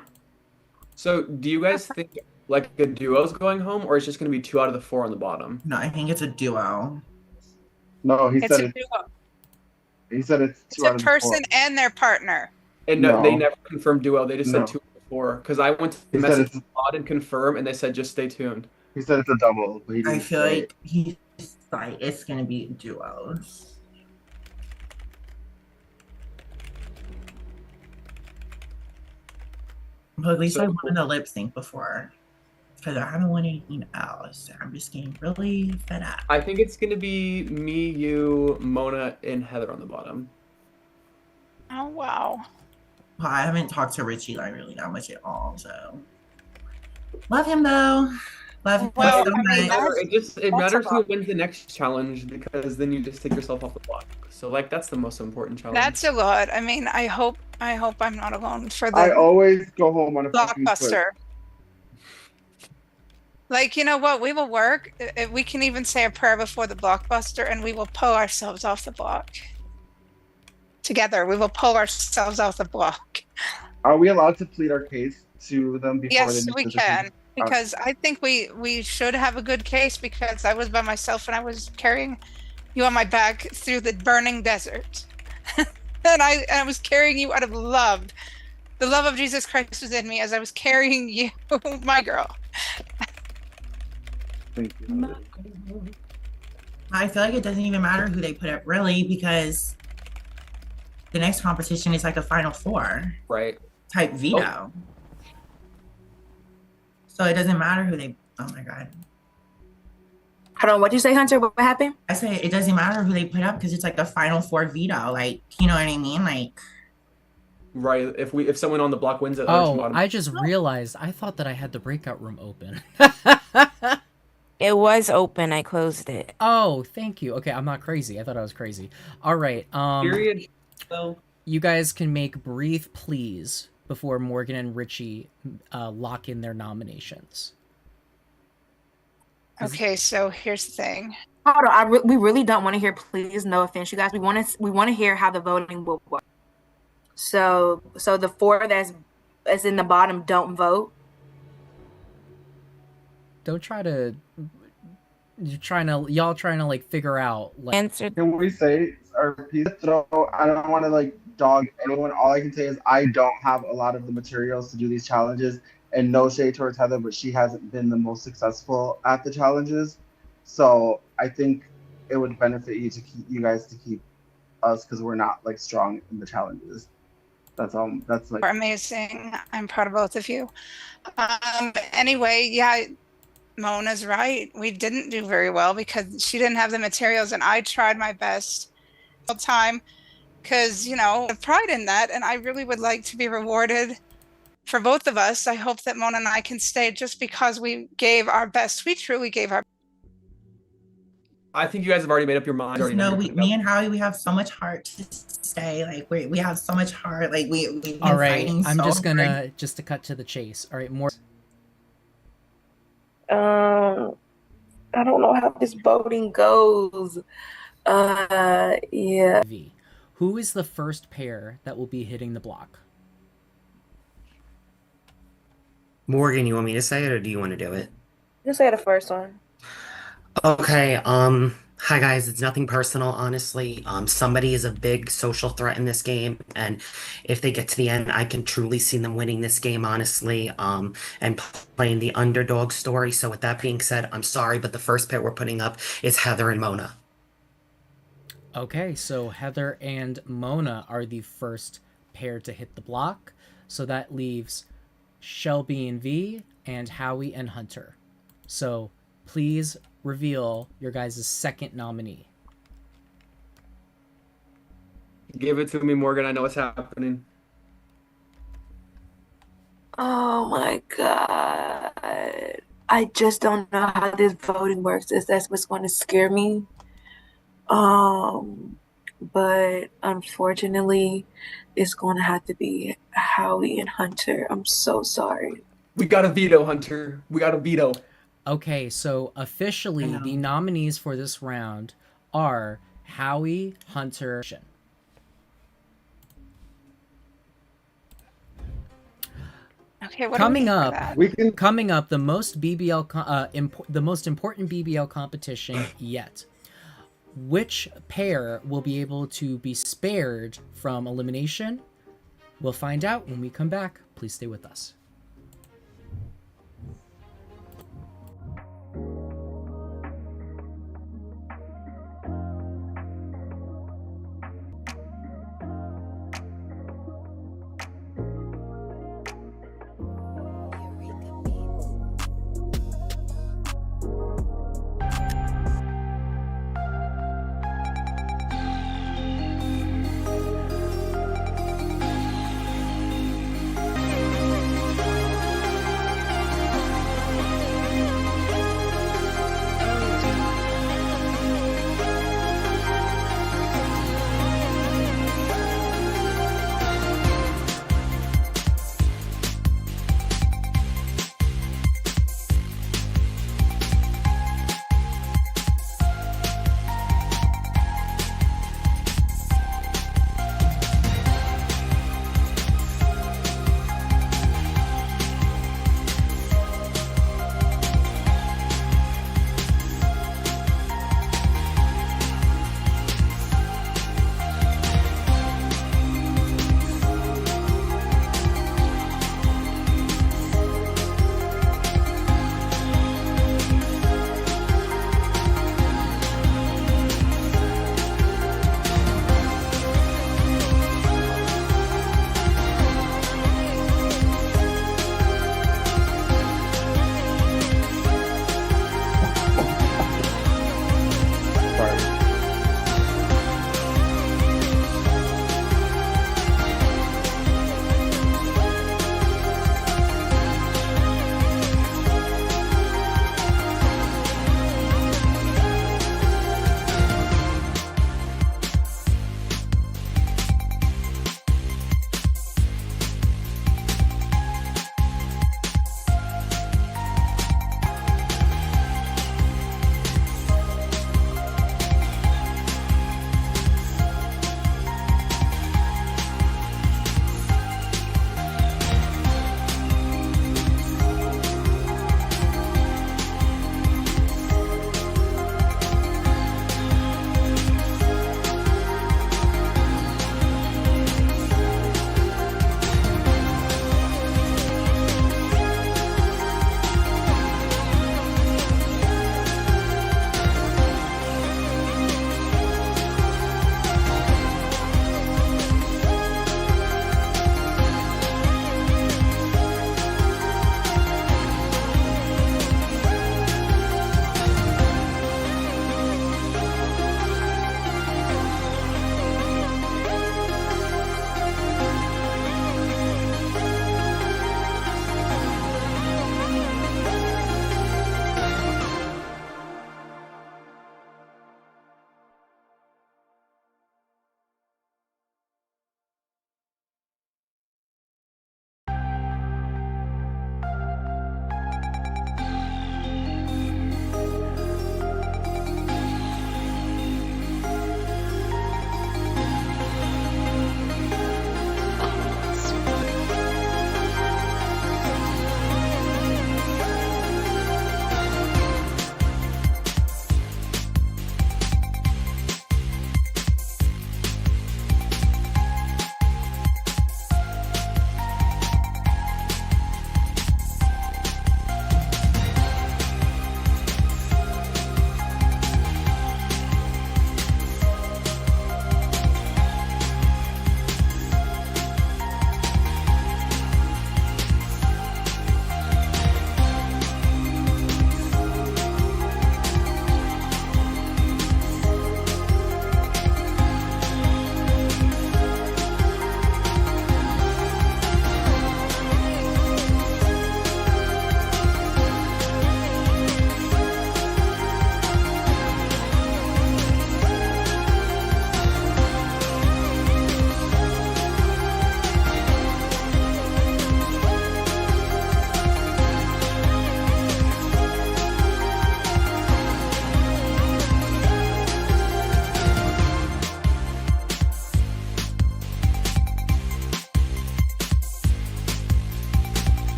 So, do you guys think like a duo's going home, or it's just going to be 2 out of the 4 on the bottom? no, I think it's a duo. No, he It's said a it. duo. He said it's It's two out a of the 4. person and their partner. And no, they never confirmed duo. They just No. said 2 out of 4. Because I went to He the said message it's- pod and confirm, and they said just stay tuned. He said it's a double. But he I didn't feel say like he's like it's gonna be duos. But at least I won the lip sync before. Because I haven't won anything else. I'm just getting really fed up. I think it's going to be me, you, Mona, and Heather on the bottom. Oh wow. Well, I haven't talked to Richie like really that much at all, so love him though. Love him Well, so I mean, much. It that's matters who about- wins the next challenge, because then you just take yourself off the block. So like that's the most important challenge. That's a lot. I mean, I hope I'm not alone for the I always go home on a fucking twist. blockbuster. Like, you know what? We will work. We can even say a prayer before the blockbuster, and we will pull ourselves off the block. Together, we will pull ourselves off the block. Are we allowed to plead our case to them before Yes, they make we the decision? can. Because I think we should have a good case, because I was by myself and I was carrying you on my back through the burning desert. and I was carrying you out of love. The love of Jesus Christ was in me as I was carrying you, my girl. Thank you. I feel like it doesn't even matter who they put up really, because the next competition is like a Final Four Right. type veto. So it doesn't matter who they. Oh my god. Hold on, what'd you say, Hunter? What happened? I say it doesn't matter who they put up because it's like a Final Four veto. Like, you know what I mean? Like, Right. If someone on the block wins it, Oh, I just realized I thought that I had the breakout room open. It was open. I closed it. Oh, thank you. Okay, I'm not crazy. I thought I was crazy. All right. Period. So You guys can make breathe please before Morgan and Richie lock in their nominations. Okay, so here's the thing. Hold on, we really don't want to hear please. No offense, you guys. We want to hear how the voting will work. So the 4 that's in the bottom don't vote. Don't try to. Y'all trying to like figure out like. Answer. Can we say our piece? Throw. I don't want to like dog anyone. All I can say is I don't have a lot of the materials to do these challenges, and no shade towards Heather, but she hasn't been the most successful at the challenges. So I think it would benefit you guys to keep us because we're not like strong in the challenges. That's like Amazing. I'm proud of both of you. Anyway, yeah, Mona's right. We didn't do very well because she didn't have the materials, and I tried my best all the time because, you know, I have pride in that, and I really would like to be rewarded for both of us. I hope that Mona and I can stay just because we gave our best. We truly gave our. I think you guys have already made up your mind. no, me and Howie, we have so much heart to stay. Like we have so much heart. Like we've been All right, fighting I'm so just gonna hard. just to cut to the chase. All right, more. I don't know how this voting goes. Yeah. Who is the first pair that will be hitting the block? Morgan, you want me to say it or do you want to do it? Just say the first one. Okay, hi guys, it's nothing personal, honestly. Somebody is a big social threat in this game, and if they get to the end, I can truly see them winning this game, honestly, and playing the underdog story. So with that being said, I'm sorry, but the first pair we're putting up is Heather and Mona. Okay, so Heather and Mona are the first pair to hit the block. So that leaves Shelby and V and Howie and Hunter. So please reveal your guys' second nominee. Give it to me, Morgan. I know what's happening. Oh my god. I just don't know how this voting works. That's what's going to scare me. But unfortunately, it's going to have to be Howie and Hunter. I'm so sorry. We got a veto, Hunter. We got a veto. Okay, so officially the nominees for this round are Howie, Hunter. Okay, what Coming do we up, need for that? coming up, the most the most important BBL competition yet. Which pair will be able to be spared from elimination? We'll find out when we come back. Please stay with us.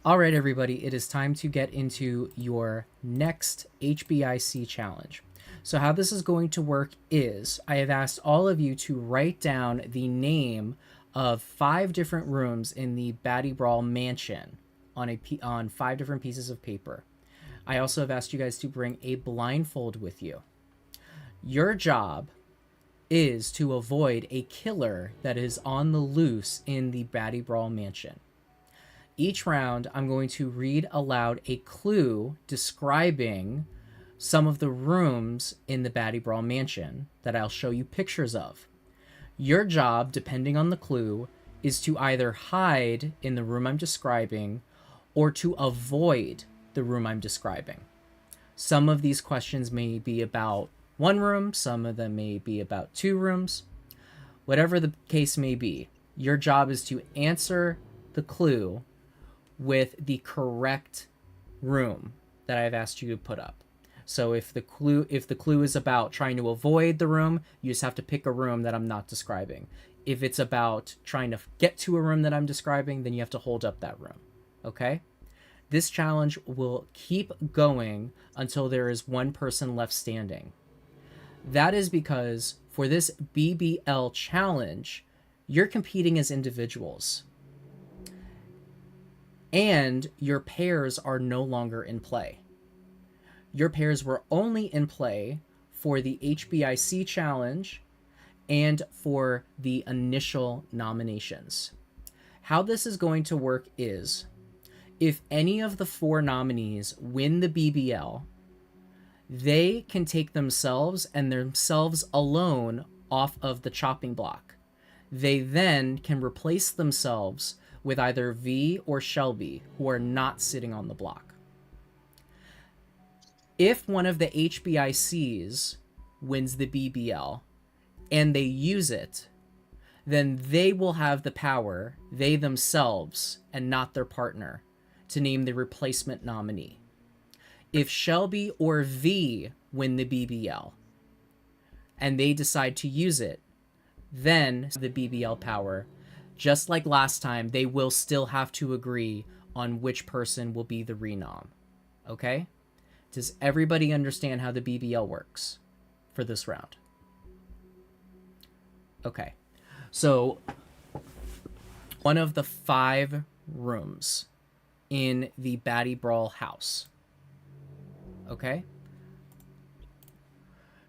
All right, everybody, it is time to get into your next HBIC challenge. So how this is going to work is I have asked all of you to write down the name of 5 different rooms in the Baddie Brawl mansion on 5 different pieces of paper. I also have asked you guys to bring a blindfold with you. Your job is to avoid a killer that is on the loose in the Baddie Brawl mansion. Each round, I'm going to read aloud a clue describing some of the rooms in the Baddie Brawl mansion that I'll show you pictures of. Your job, depending on the clue, is to either hide in the room I'm describing or to avoid the room I'm describing. Some of these questions may be about 1 room, some of them may be about 2 rooms. Whatever the case may be, your job is to answer the clue with the correct room that I've asked you to put up. So if the clue is about trying to avoid the room, you just have to pick a room that I'm not describing. If it's about trying to get to a room that I'm describing, then you have to hold up that room. Okay? This challenge will keep going until there is 1 person left standing. That is because for this BBL challenge, you're competing as individuals. And your pairs are no longer in play. Your pairs were only in play for the HBIC challenge and for the initial nominations. How this is going to work is, if any of the 4 nominees win the BBL, they can take themselves and themselves alone off of the chopping block. They then can replace themselves with either V or Shelby, who are not sitting on the block. If one of the HBICs wins the BBL and they use it, then they will have the power, they themselves, and not their partner, to name the replacement nominee. If Shelby or V win the BBL and they decide to use it, then the BBL power, just like last time, they will still have to agree on which person will be the renom. Okay? Does everybody understand how the BBL works for this round? Okay. So, one of the 5 rooms in the Baddie Brawl house. Okay?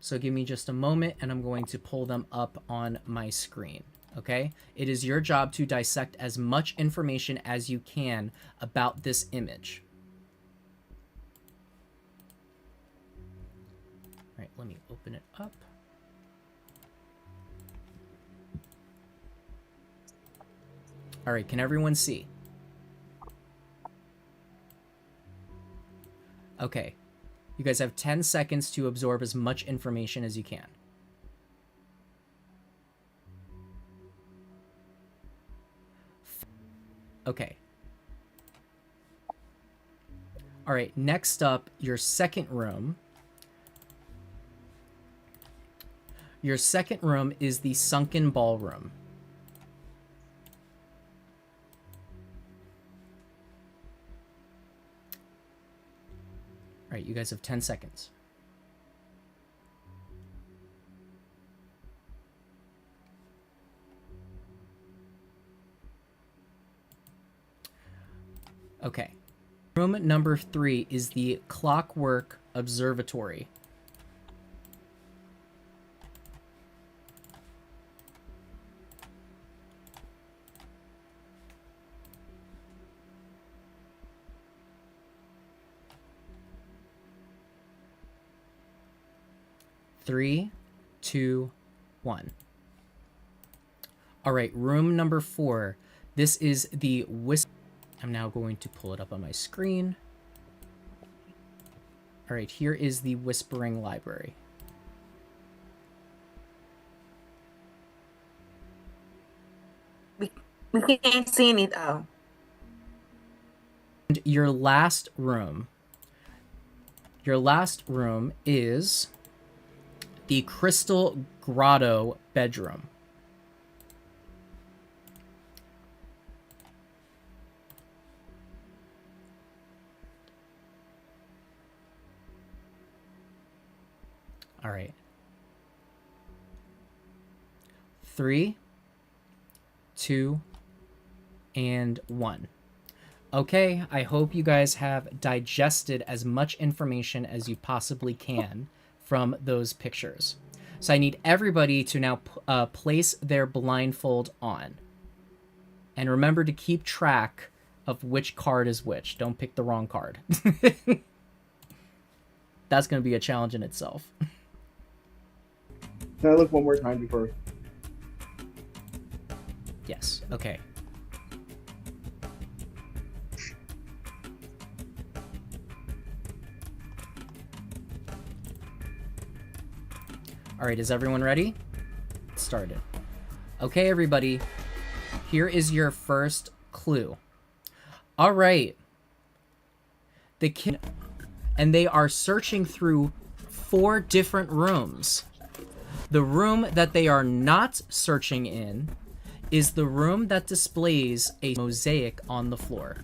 So give me just a moment and I'm going to pull them up on my screen. Okay? It is your job to dissect as much information as you can about this image. All right, let me open it up. All right, can everyone see? Okay. You guys have 10 seconds to absorb as much information as you can. Okay. All right, next up, your second room. Your second room is the sunken ballroom. All right, you guys have 10 seconds. Okay. Room number 3 is the Clockwork Observatory. Three, two, one. All right, room number 4. This is the I'm now going to pull it up on my screen. All right, here is the Whispering Library. We can't see any though. And your last room is the Crystal Grotto bedroom. All right. 3, 2, and 1. Okay, I hope you guys have digested as much information as you possibly can from those pictures. So I need everybody to now place their blindfold on. And remember to keep track of which card is which. Don't pick the wrong card. That's going to be a challenge in itself. Can I look one more time before? Yes, okay. All right, is everyone ready? Let's start it. Okay, everybody. Here is your first clue. All right. The kid, and they are searching through 4 different rooms. The room that they are not searching in is the room that displays a mosaic on the floor.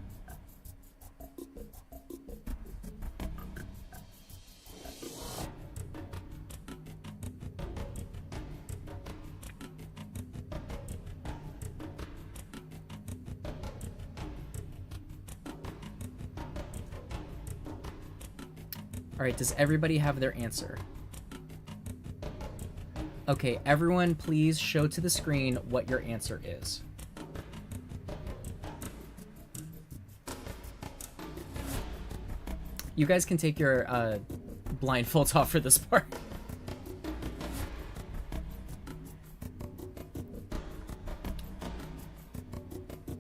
All right, does everybody have their answer? Okay, everyone please show to the screen what your answer is. You guys can take your blindfolds off for this part.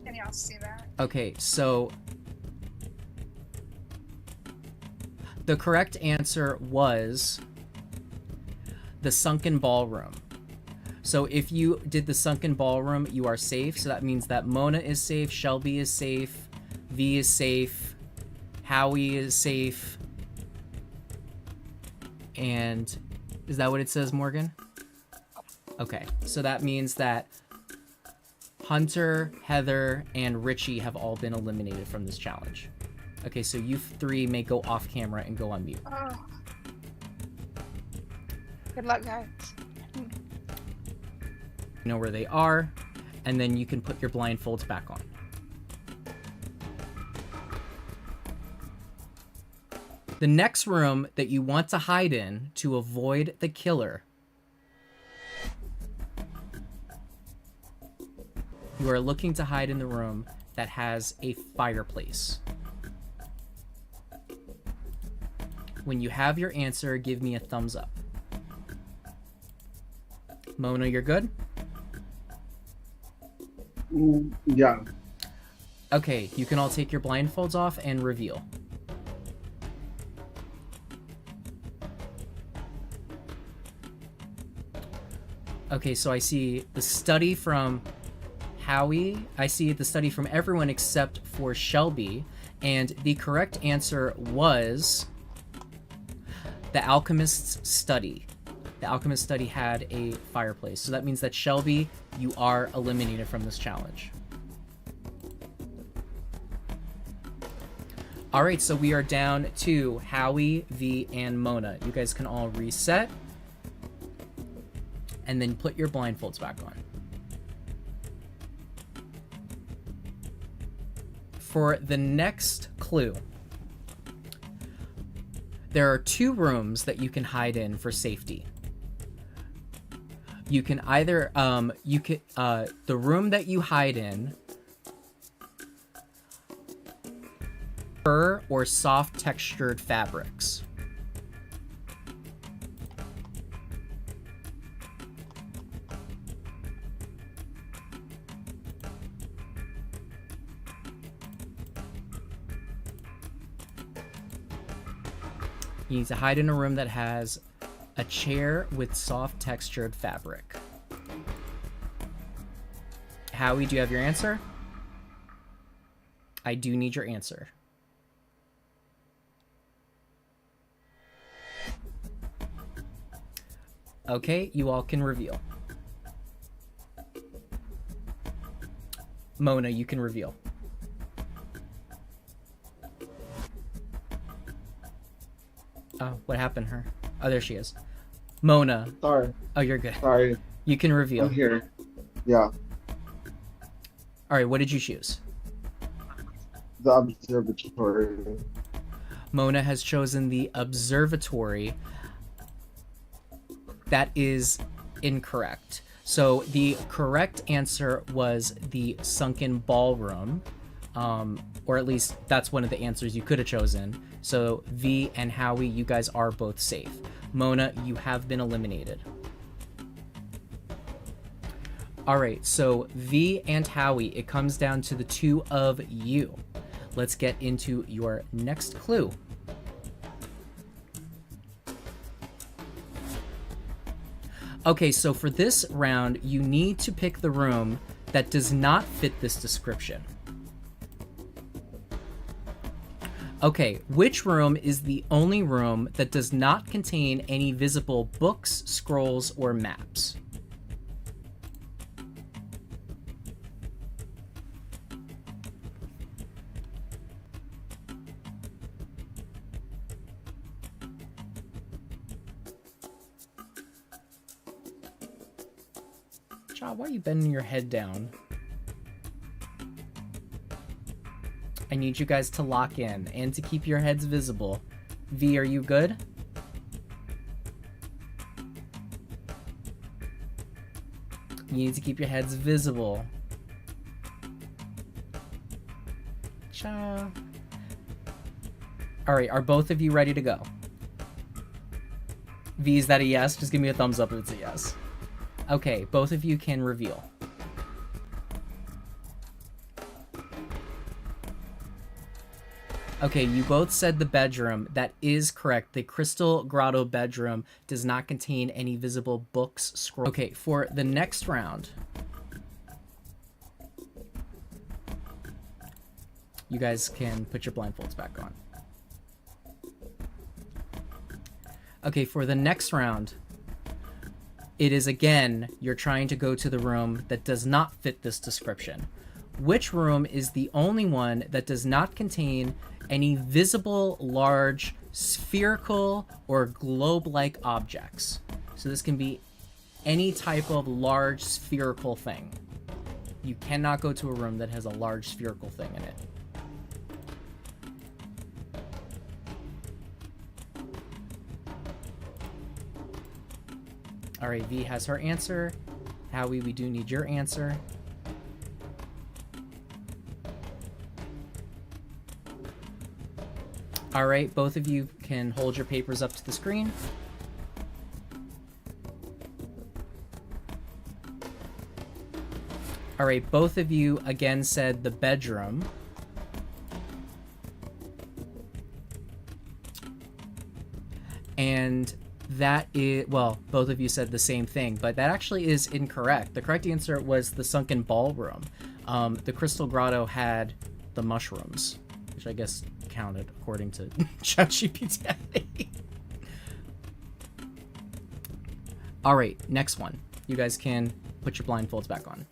Can y'all see that? Okay, so the correct answer was the sunken ballroom. So if you did the sunken ballroom, you are safe. So that means that Mona is safe, Shelby is safe, V is safe, Howie is safe. And is that what it says, Morgan? Okay, so that means that Hunter, Heather, and Richie have all been eliminated from this challenge. Okay, so you 3 may go off camera and go on mute. Oh. Good luck, guys. You know where they are, and then you can put your blindfolds back on. The next room that you want to hide in to avoid the killer, you are looking to hide in the room that has a fireplace. When you have your answer, give me a thumbs up. Mona, you're good? Yeah. Okay, you can all take your blindfolds off and reveal. Okay, so I see the study from Howie. I see the study from everyone except for Shelby. And the correct answer was the Alchemist's study. The Alchemist study had a fireplace. So that means that Shelby, you are eliminated from this challenge. All right, so we are down to Howie, V, and Mona. You guys can all reset and then put your blindfolds back on. For the next clue, there are 2 rooms that you can hide in for safety. You can either, the room that you hide in, fur or soft textured fabrics. You need to hide in a room that has a chair with soft textured fabric. Howie, do you have your answer? I do need your answer. Okay, you all can reveal. Mona, you can reveal. Oh, what happened to her? Oh, there she is. Mona. Sorry. Oh, you're good. Sorry. You can reveal. I'm here. Yeah. All right, what did you choose? The observatory. Mona has chosen the observatory. That is incorrect. So the correct answer was the sunken ballroom, or at least that's one of the answers you could have chosen. So V and Howie, you guys are both safe. Mona, you have been eliminated. All right, so V and Howie, it comes down to the two of you. Let's get into your next clue. Okay, so for this round, you need to pick the room that does not fit this description. Okay, which room is the only room that does not contain any visible books, scrolls, or maps? Cha, why are you bending your head down? I need you guys to lock in and to keep your heads visible. V, are you good? You need to keep your heads visible. Cha. All right, are both of you ready to go? V, is that a yes? Just give me a thumbs up if it's a yes. Okay, both of you can reveal. Okay, you both said the bedroom. That is correct. The Crystal Grotto bedroom does not contain any visible books, scrolls. Okay, for the next round, you guys can put your blindfolds back on. Okay, for the next round, it is again, you're trying to go to the room that does not fit this description. Which room is the only one that does not contain any visible, large, spherical, or globe-like objects? So this can be any type of large spherical thing. You cannot go to a room that has a large spherical thing in it. All right, V has her answer. Howie, we do need your answer. All right, both of you can hold your papers up to the screen. All right, both of you again said the bedroom. And that is, well, both of you said the same thing, but that actually is incorrect. The correct answer was the sunken ballroom. The Crystal Grotto had the mushrooms, which I guess counted according to ChatGPT. All right, next one. You guys can put your blindfolds back on.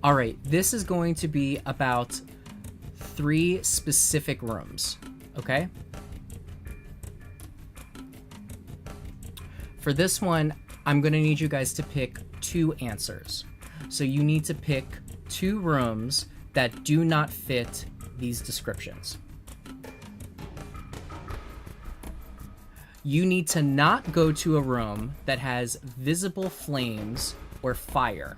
All right, this is going to be about 3 specific rooms, okay? For this one, I'm going to need you guys to pick 2 answers. So you need to pick 2 rooms that do not fit these descriptions. You need to not go to a room that has visible flames or fire.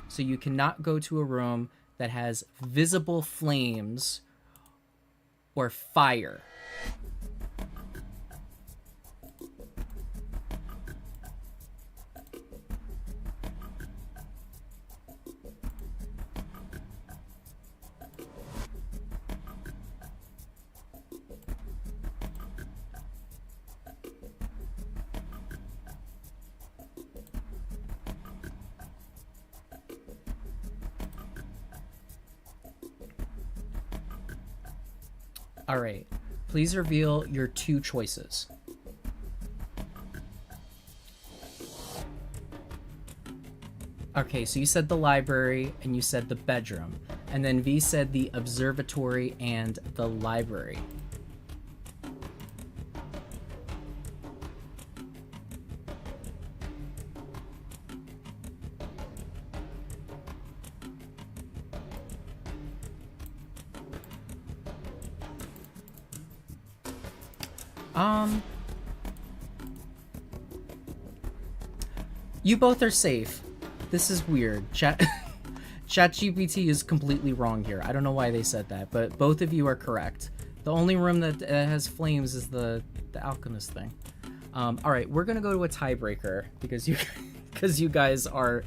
So you cannot go to a room that has visible flames or fire. All right, please reveal your 2 choices. Okay, so you said the library and you said the bedroom. And then V said the observatory and the library. You both are safe. This is weird. ChatGPT is completely wrong here. I don't know why they said that, but both of you are correct. The only room that has flames is the alchemist thing. All right, we're gonna go to a tiebreaker because you guys are,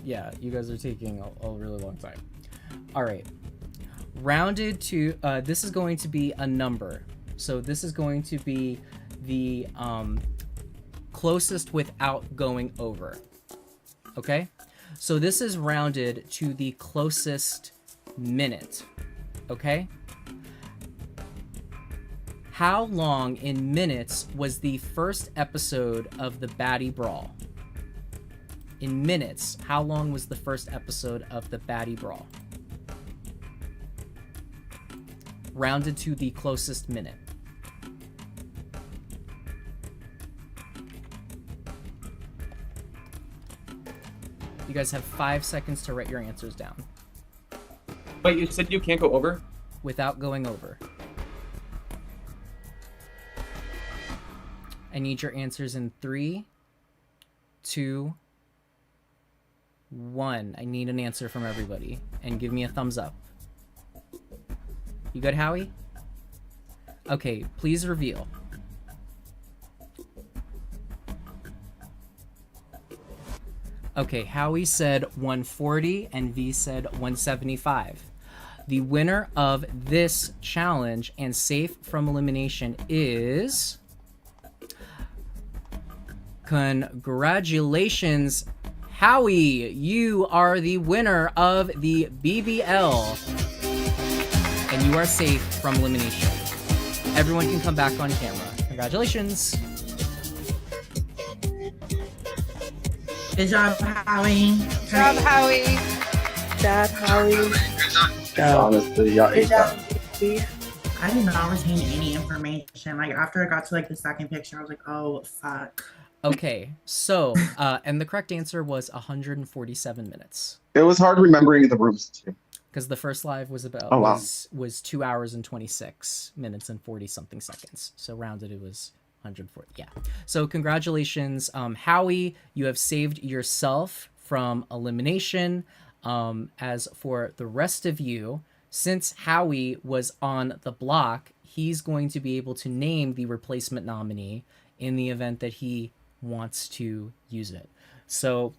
you guys are taking a really long time. All right, rounded to this is going to be a number. So this is going to be the closest without going over. Okay? So this is rounded to the closest minute. Okay? How long in minutes was the first episode of the Baddie Brawl? In minutes, how long was the first episode of the Baddie Brawl? Rounded to the closest minute. You guys have 5 seconds to write your answers down. Wait, you said you can't go over? Without going over. I need your answers in 3, 2, 1. I need an answer from everybody. And give me a thumbs up. You good, Howie? Okay, please reveal. Okay, Howie said 140 and V said 175. The winner of this challenge and safe from elimination is... Congratulations, Howie! You are the winner of the BBL. And you are safe from elimination. Everyone can come back on camera. Congratulations! Good job, Howie. Good job, Howie. Good job, Howie. Honestly, y'all ate that. I did not retain any information. Like, after I got to, like, the second picture, I was like, oh, fuck. Okay, so, and the correct answer was 147 minutes. It was hard remembering the rooms too. Because the first live was about was 2 hours and 26 minutes and 40 something seconds. So rounded it was 140. Yeah. So congratulations, Howie. You have saved yourself from elimination. As for the rest of you, since Howie was on the block, he's going to be able to name the replacement nominee in the event that he wants to use it. So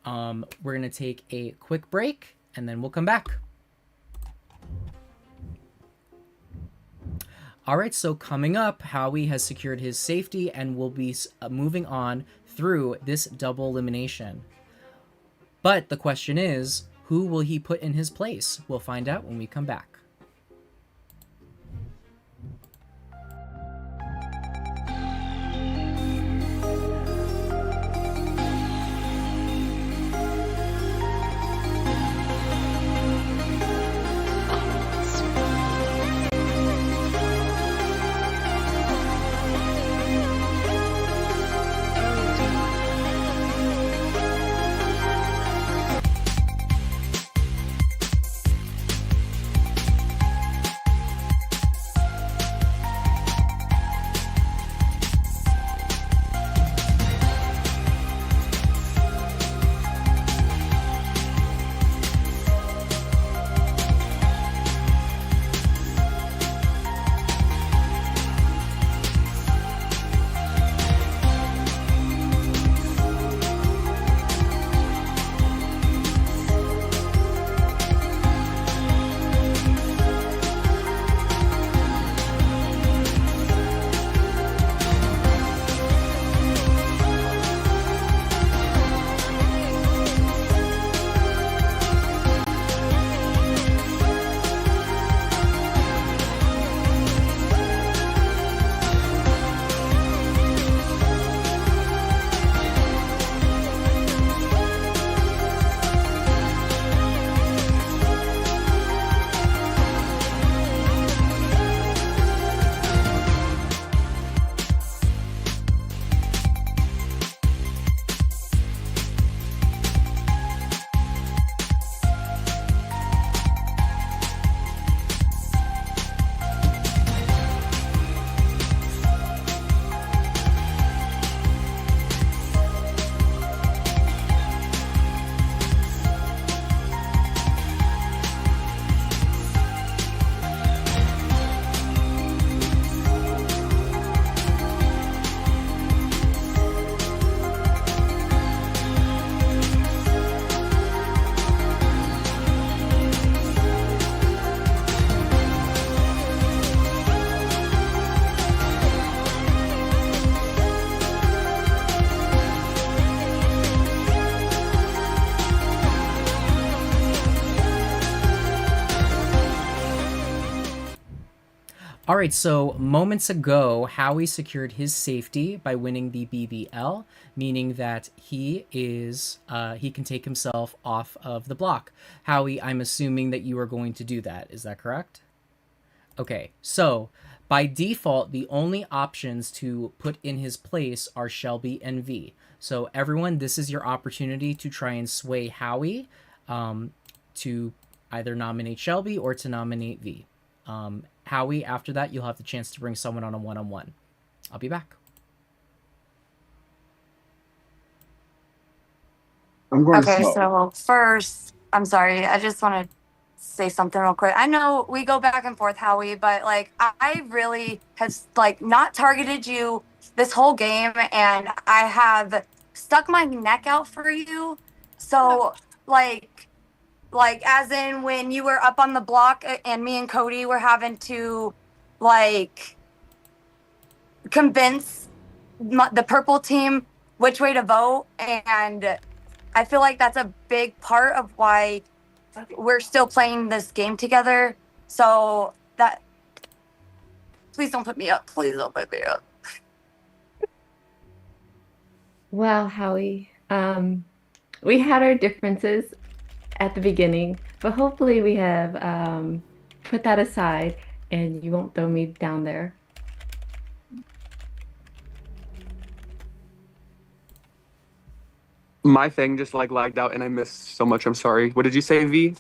we're going to take a quick break and then we'll come back. All right, so coming up, Howie has secured his safety and will be moving on through this double elimination. But the question is, who will he put in his place? We'll find out when we come back. All right, so moments ago, Howie secured his safety by winning the BBL, meaning that he can take himself off of the block. Howie, I'm assuming that you are going to do that. Is that correct? Okay, so by default, the only options to put in his place are Shelby and V. So everyone, this is your opportunity to try and sway Howie to either nominate Shelby or to nominate V. Howie, after that, you'll have the chance to bring someone on a one-on-one. I'll be back. I'm going Okay, slow. so first, I'm sorry. I just want to say something real quick. I know we go back and forth, Howie, but like I really have like not targeted you this whole game, and I have stuck my neck out for you. So like as in when you were up on the block and me and Cody were having to like convince the purple team which way to vote, and I feel like that's a big part of why we're still playing this game together. So that, please don't put me up. Please don't put me up. Well, Howie, we had our differences at the beginning, but hopefully we have put that aside and you won't throw me down there. My thing just like lagged out and I missed so much. I'm sorry. What did you say, V?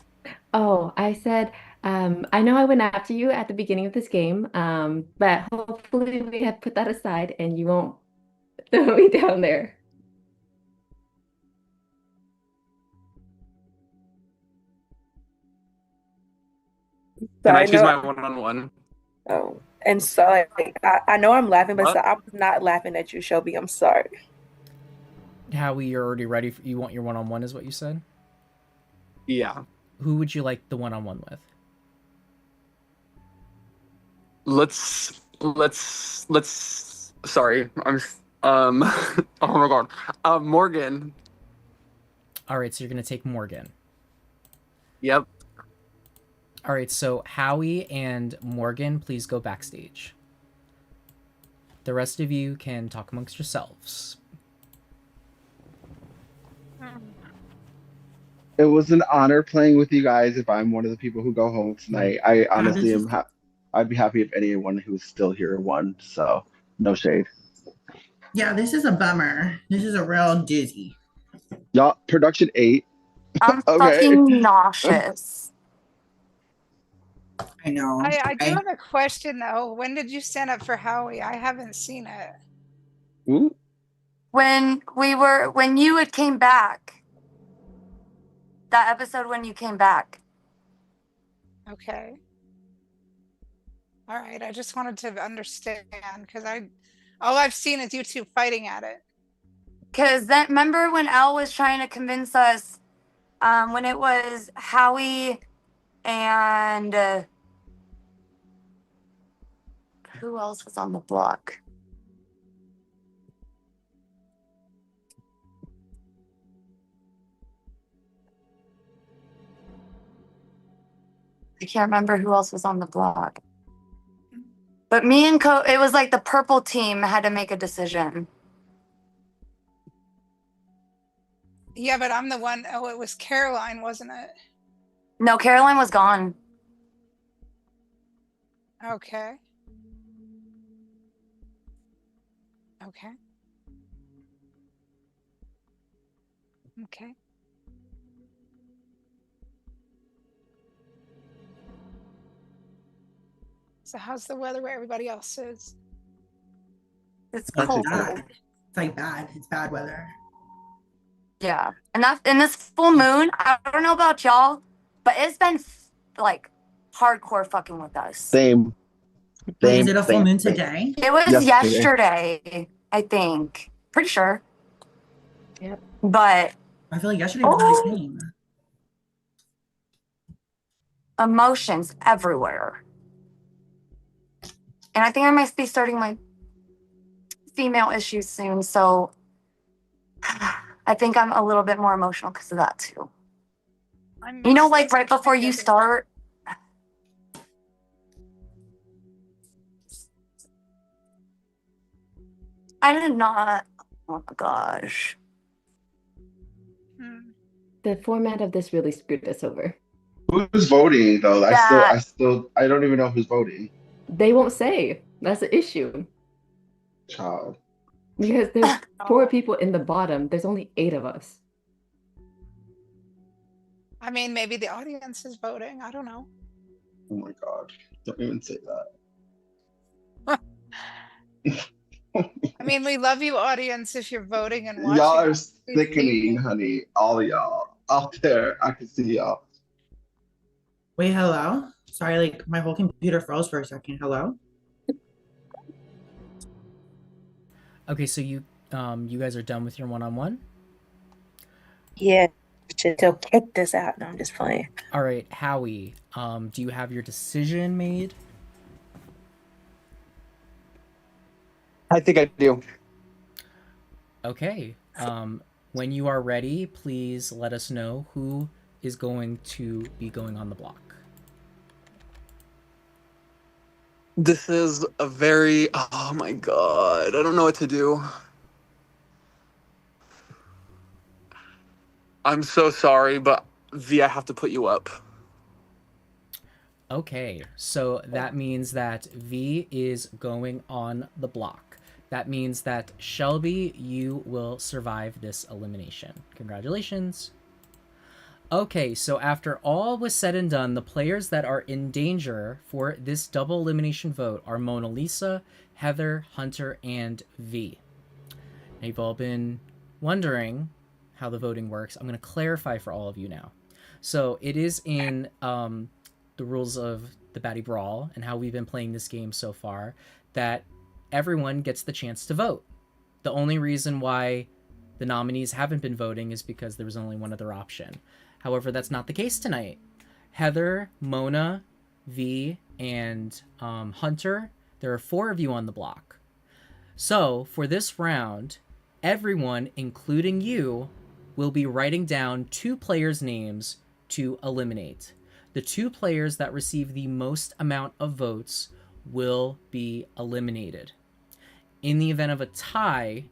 Oh, I said, I know I went after you at the beginning of this game, but hopefully we have put that aside and you won't throw me down there. Can So I I choose know. my one-on-one? Oh, and so like, I know I'm laughing, but What? so I was not laughing at you, Shelby. I'm sorry. Howie, you're already ready. You want your one-on-one, is what you said? Yeah. Who would you like the one-on-one with? Let's sorry. I'm oh my god. Morgan. All right, so you're going to take Morgan. Yep. All right, so Howie and Morgan, please go backstage. The rest of you can talk amongst yourselves. It was an honor playing with you guys. If I'm one of the people who go home tonight, I honestly this am. I'd be happy if anyone who's still here won. So no shade. Yeah, this is a bummer. This is a real doozy. Y'all, production 8. I'm Okay. fucking nauseous. I know. I do have a question though. When did you stand up for Howie? I haven't seen it. Ooh. When you had came back, that episode when you came back. Okay. All right. I just wanted to understand because all I've seen is you two fighting at it. Because then, remember when Elle was trying to convince us, when it was Howie and who else was on the block? I can't remember who else was on the block. But me and it was like the purple team had to make a decision. Yeah, but I'm the one. Oh, it was Caroline, wasn't it? No, Caroline was gone. Okay. Okay. Okay. So how's the weather where everybody else is? It's It's cold. bad. It's like bad. It's bad weather. Yeah, and in this full moon, I don't know about y'all, but it's been like hardcore fucking with us. Same. Wait, is it a full moon today? It was yesterday, I think. Pretty sure. Yep. But I feel like yesterday was the same. Emotions everywhere. And I think I might be starting my female issues soon, so I think I'm a little bit more emotional because of that too. You know, like right before you start. I did not. Oh my gosh. The format of this really screwed us over. Who's voting though? Yeah. I don't even know who's voting. They won't say. That's the issue. Child. Because there's 4 people in the bottom. There's only 8 of us. I mean, maybe the audience is voting. I don't know. Oh my God. Don't even say I mean, we love you, audience, if you're voting and that. watching. Y'all are us. We hate sickening, you. honey. All of y'all out there. I can see y'all. Wait, hello? Sorry, like my whole computer froze for a second. Hello? Okay, so you guys are done with your one-on-one? Yeah, she'll kick this out. No, I'm just playing. All right, Howie, do you have your decision made? I think I do. Okay. When you are ready, please let us know who is going to be going on the block. This is a very, oh my God, I don't know what to do. I'm so sorry, but V, I have to put you up. Okay, so that means that V is going on the block. That means that Shelby, you will survive this elimination. Congratulations. Okay, so after all was said and done, the players that are in danger for this double elimination vote are Mona Lisa, Heather, Hunter, and V. Now, you've all been wondering how the voting works. I'm going to clarify for all of you now. So it is in the rules of the Baddie Brawl and how we've been playing this game so far that everyone gets the chance to vote. The only reason why the nominees haven't been voting is because there was only one other option. However, that's not the case tonight. Heather, Mona, V, and Hunter, there are 4 of you on the block. So for this round, everyone, including you, will be writing down 2 players' names to eliminate. The 2 players that receive the most amount of votes will be eliminated. In the event of a tie,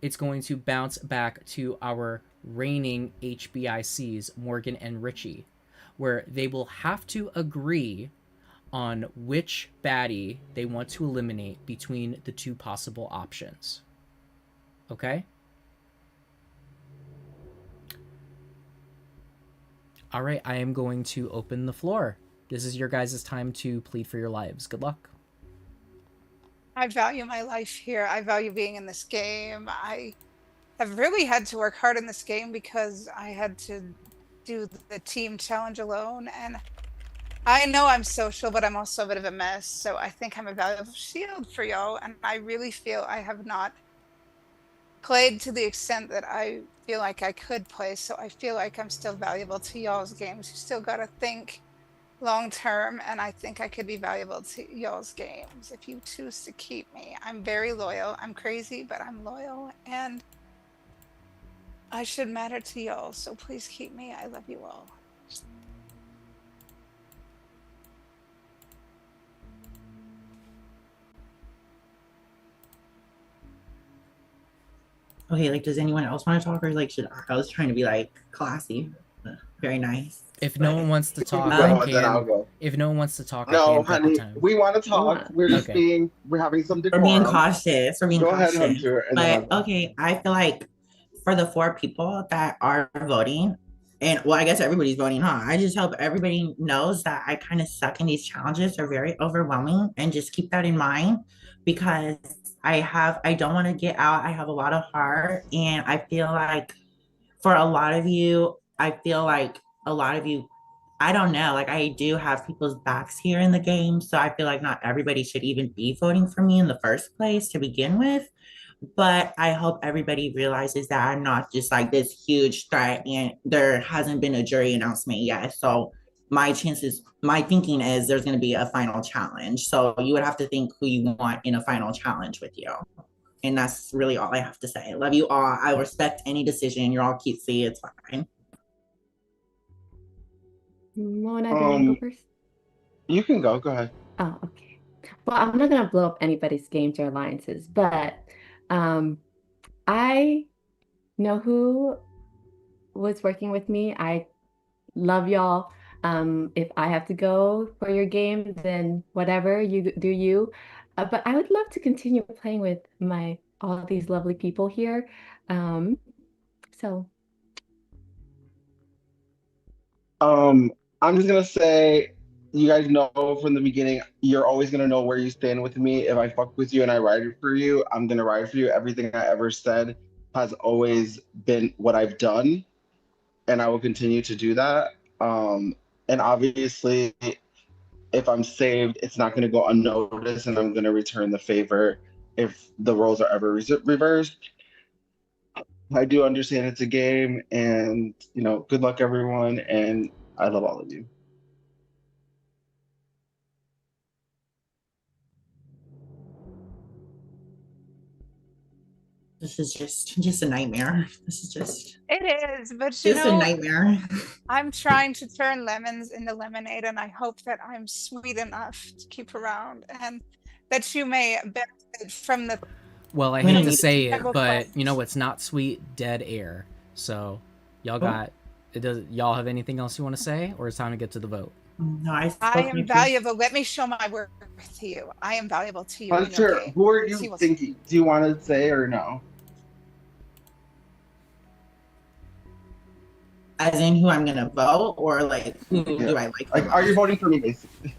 it's going to bounce back to our reigning HBICs, Morgan and Richie, where they will have to agree on which baddie they want to eliminate between the 2 possible options. Okay? All right, I am going to open the floor. This is your guys' time to plead for your lives. Good luck. I value my life here. I value being in this game. I have really had to work hard in this game because I had to do the team challenge alone. And I know I'm social, but I'm also a bit of a mess. So I think I'm a valuable shield for y'all. And I really feel I have not played to the extent that I feel like I could play. So I feel like I'm still valuable to y'all's games. You still got to think long term, and I think I could be valuable to y'all's games if you choose to keep me. I'm very loyal. I'm crazy, but I'm loyal, and I should matter to y'all, so please keep me. I love you all. Okay, like, does anyone else want to talk, or like, should I was trying to be like classy, very nice. If no one wants to talk, Then I'll go. If no one wants to talk, No, I can honey, time. we want to talk. We're just Okay. we're having some We're decorum. being cautious. We're being Go cautious. ahead, Hunter. And then But okay, I feel like for the 4 people that are voting, and well, I guess everybody's voting, huh? I just hope everybody knows that I kind of suck in these challenges. They're very overwhelming, and just keep that in mind because I don't want to get out. I have a lot of heart, and I feel like for a lot of you, I don't know, like I do have people's backs here in the game. So I feel like not everybody should even be voting for me in the first place to begin with. But I hope everybody realizes that I'm not just like this huge threat and there hasn't been a jury announcement yet. So my thinking is there's going to be a final challenge. So you would have to think who you want in a final challenge with you. And that's really all I have to say. I love you all. I respect any decision. You're all cutesy. It's fine. Mona, do you want to go first? You can go. Go ahead. Oh, okay. Well, I'm not going to blow up anybody's games or alliances, but I know who was working with me. I love y'all. If I have to go for your game, then whatever, you do you. But I would love to continue playing with my all these lovely people here. Um, so I'm just gonna say, you guys know from the beginning, you're always gonna know where you stand with me. If I fuck with you and I ride for you, I'm gonna ride for you. Everything I ever said has always been what I've done, and I will continue to do that. And obviously, if I'm saved, it's not gonna go unnoticed, and I'm gonna return the favor if the roles are ever reversed. I do understand it's a game, and good luck, everyone, and I love all of you. This is just a nightmare. This is It is, but just a nightmare. I'm trying to turn lemons into lemonade, and I hope that I'm sweet enough to keep around and that you may benefit from the. Well, I hate to say it, but you know what's not sweet? Dead air. So, y'all got it. Does y'all have anything else you want to say, or it's time to get to the vote? No, I am valuable. Let me show my worth to you. I am valuable to you. Hunter, who are you thinking? Do you want to say or no? As in who I'm gonna vote, or like who do I like? Like, are you voting for me, basically?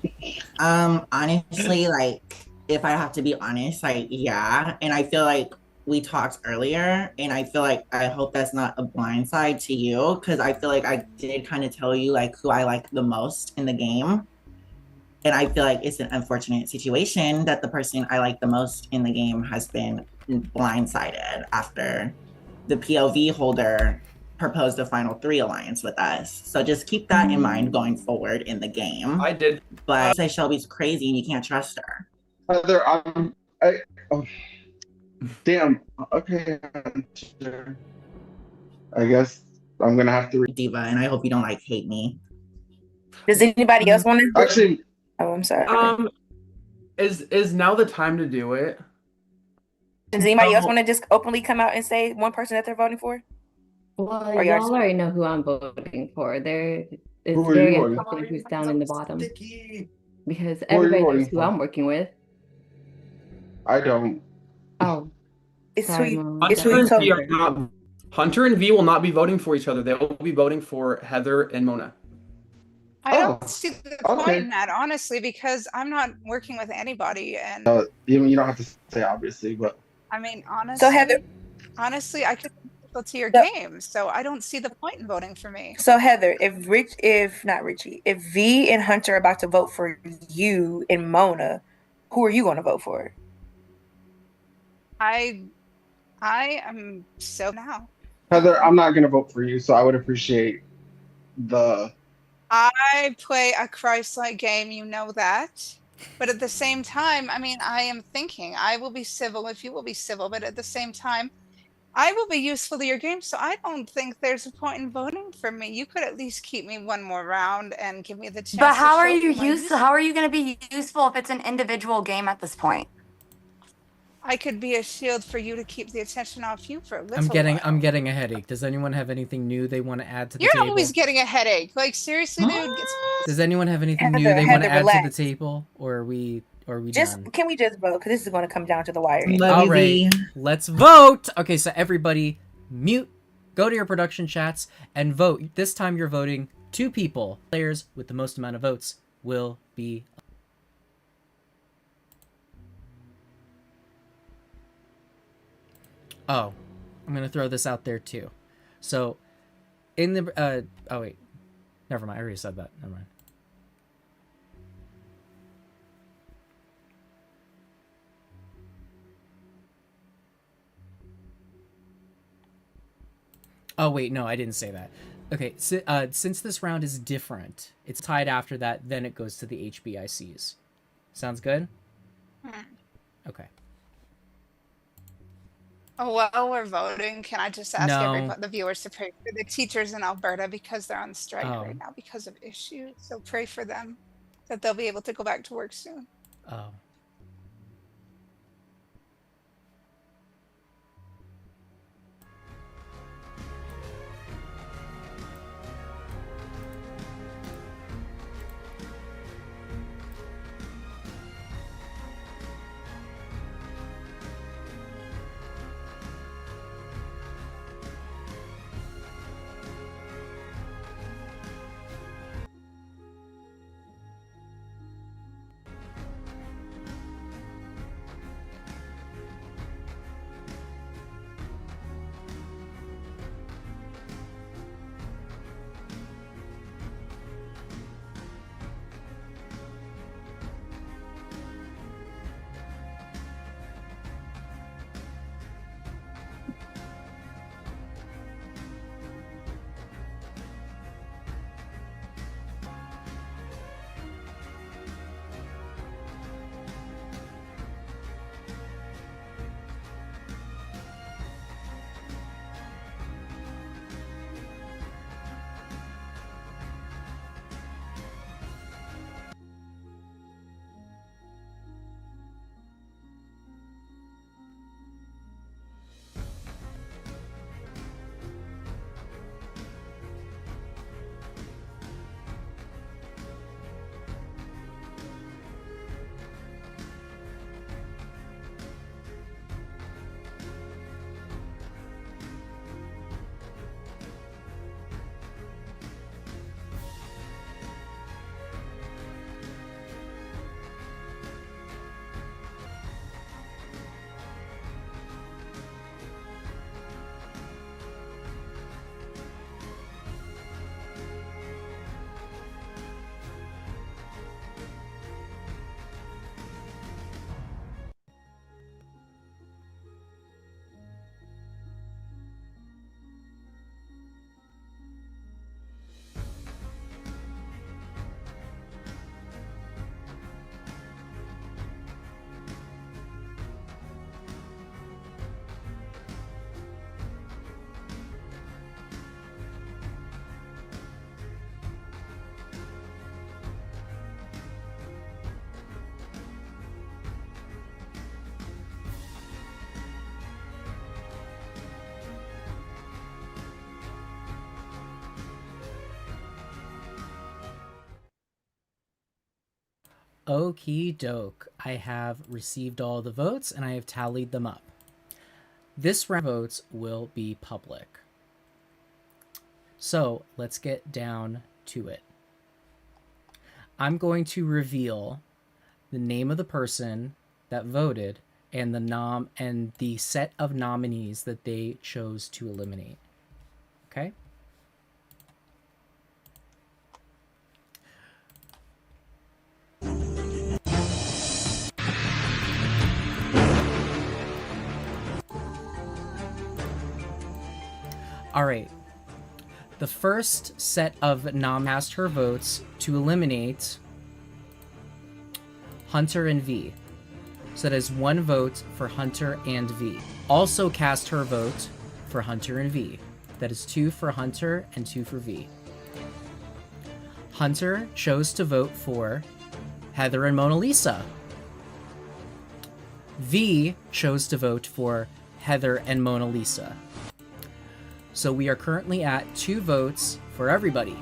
Honestly, like if I have to be honest, like yeah, and I feel like we talked earlier, and I feel like I hope that's not a blindside to you, because I feel like I did kind of tell you like who I like the most in the game, and I feel like it's an unfortunate situation that the person I like the most in the game has been blindsided after the POV holder proposed a final 3 alliance with us. So just keep that in mind going forward in the game. I did. But say Shelby's crazy and you can't trust her. Heather, damn. Okay, sure. I guess I'm gonna have to Diva, and I hope you don't like hate me. Does anybody else want to? Actually, oh, I'm sorry. Is now the time to do it? Does anybody else want to just openly come out and say one person that they're voting for? well, Or y'all already know who I'm voting for. It's Who are very you voting unfortunate who's down in the bottom because Who are you everybody knows voting who for? I'm working with. I don't. Oh, It's sorry, who Mom. it's That who was you Hunter and V told. are not. Hunter and V will not be voting for each other. They will be voting for Heather and Mona. I don't see the point in that, honestly, because I'm not working with anybody, and You don't have to say obviously, but I mean, honestly, So Heather, I could go to your game, so I don't see the point in voting for me. so Heather, if not Richie, if V and Hunter are about to vote for you and Mona, who are you going to vote for? I am so now. Heather, I'm not gonna vote for you, so I would appreciate the. I play a Christ-like game, you know that. But at the same time, I mean, I am thinking I will be civil if you will be civil, but at the same time, I will be useful to your game, so I don't think there's a point in voting for me. You could at least keep me one more round and give me the chance. But how to are show you my useful? How are you going to be useful if it's an individual game at this point? I could be a shield for you to keep the attention off you for a little while. I'm getting a headache. Does anyone have anything new they want to add to the You're table? always getting a headache. Like seriously, dude. Does anyone have anything new they want to add to the table, or are we Just done? can we just vote? Because this is going to come down to the wire. All right, let's vote. Okay, so everybody mute, go to your production chats, and vote. This time you're voting 2 people. Players with the most amount of votes will be. Oh, I'm gonna throw this out there too. So, in the oh wait, never mind. I already said that. Never mind. Oh wait, no, I didn't say that. Okay, since this round is different, it's tied after that. Then it goes to the HBICs. Sounds good. Okay. Oh, while we're voting, can I just ask No. the viewers to pray for the teachers in Alberta because they're on strike Oh. right now because of issues. So pray for them that they'll be able to go back to work soon. Oh. Okie doke. I have received all the votes and I have tallied them up. This round of votes will be public. So let's get down to it. I'm going to reveal the name of the person that voted and the set of nominees that they chose to eliminate. Okay? All right. The first set of cast her votes to eliminate Hunter and V. So that is 1 vote for Hunter and V. Also cast her vote for Hunter and V. That is 2 for Hunter and 2 for V. Hunter chose to vote for Heather and Mona Lisa. V chose to vote for Heather and Mona Lisa. So we are currently at 2 votes for everybody.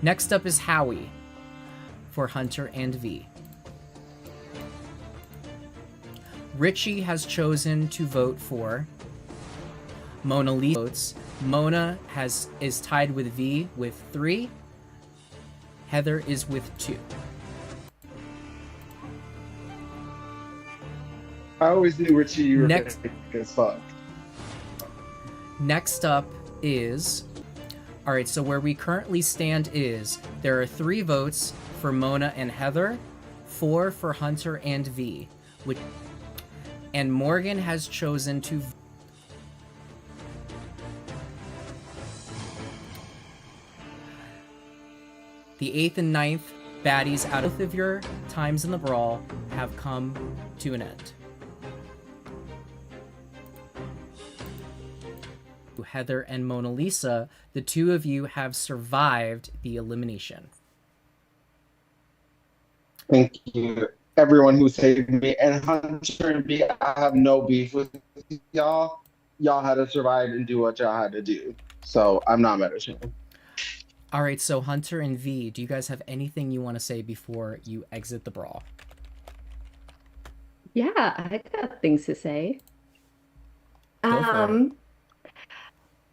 Next up is Howie for Hunter and V. Richie has chosen to vote for Mona Lisa votes. Mona is tied with V with 3. Heather is with 2. I always knew Richie, you were fake as fuck. Next up is... Alright, so where we currently stand is there are 3 votes for Mona and Heather, 4 for Hunter and V. And Morgan has chosen to... The 8th and 9th baddies out of both of your times in the brawl have come to an end. Heather and Mona Lisa, the 2 of you have survived the elimination. Thank you, everyone who saved me. And Hunter and me, I have no beef with y'all. Y'all had to survive and do what y'all had to do. So I'm not mad at you. All right, so Hunter and V, do you guys have anything you want to say before you exit the brawl? Yeah, I got things to say. Go for it.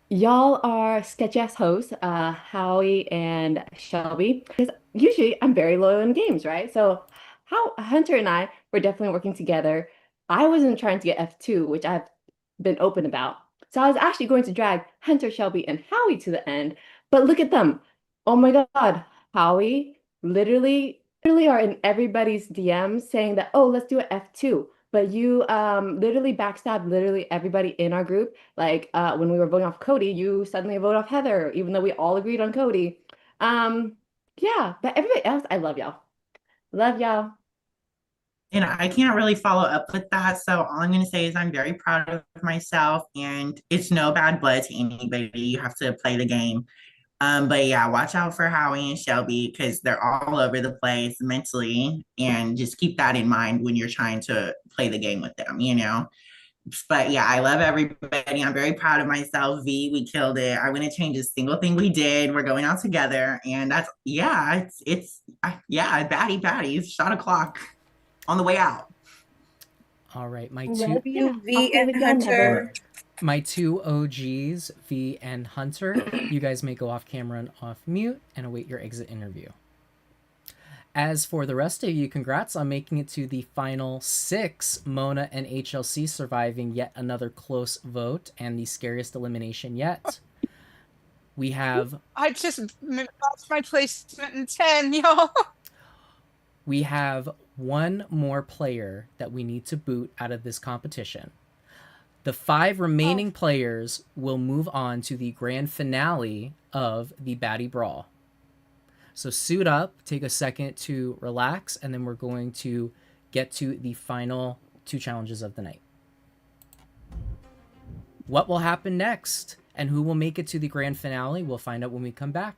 Y'all are sketch-ass hosts, Howie and Shelby. Because usually I'm very loyal in games, right? So how Hunter and I were definitely working together. I wasn't trying to get F2, which I've been open about. So I was actually going to drag Hunter, Shelby, and Howie to the end. But look at them. Oh my God. Howie literally are in everybody's DMs saying that, oh, let's do an F2. But you literally backstabbed literally everybody in our group. Like when we were voting off Cody, you suddenly vote off Heather, even though we all agreed on Cody. Yeah, but everybody else, I love y'all. Love y'all. And I can't really follow up with that. So all I'm going to say is I'm very proud of myself, and it's no bad blood to anybody. You have to play the game. But yeah, watch out for Howie and Shelby because they're all over the place mentally, and just keep that in mind when you're trying to play the game with them, you know? But yeah, I love everybody. I'm very proud of myself. V, we killed it. I wouldn't change a single thing we did. We're going out together, and that's, yeah, yeah, baddies, shot o'clock on the way out. All right, my Love you, V and Hunter. My 2 OGs, V and Hunter, you guys may go off camera and off mute and await your exit interview. As for the rest of you, congrats on making it to the final 6. Mona and HLC surviving yet another close vote and the scariest elimination yet. We have... I just lost my placement in 10, y'all. We have 1 more player that we need to boot out of this competition. The 5 remaining players will move on to the grand finale of the Baddie Brawl. So suit up, take a second to relax, and then we're going to get to the final 2 challenges of the night. What will happen next, and who will make it to the grand finale, we'll find out when we come back.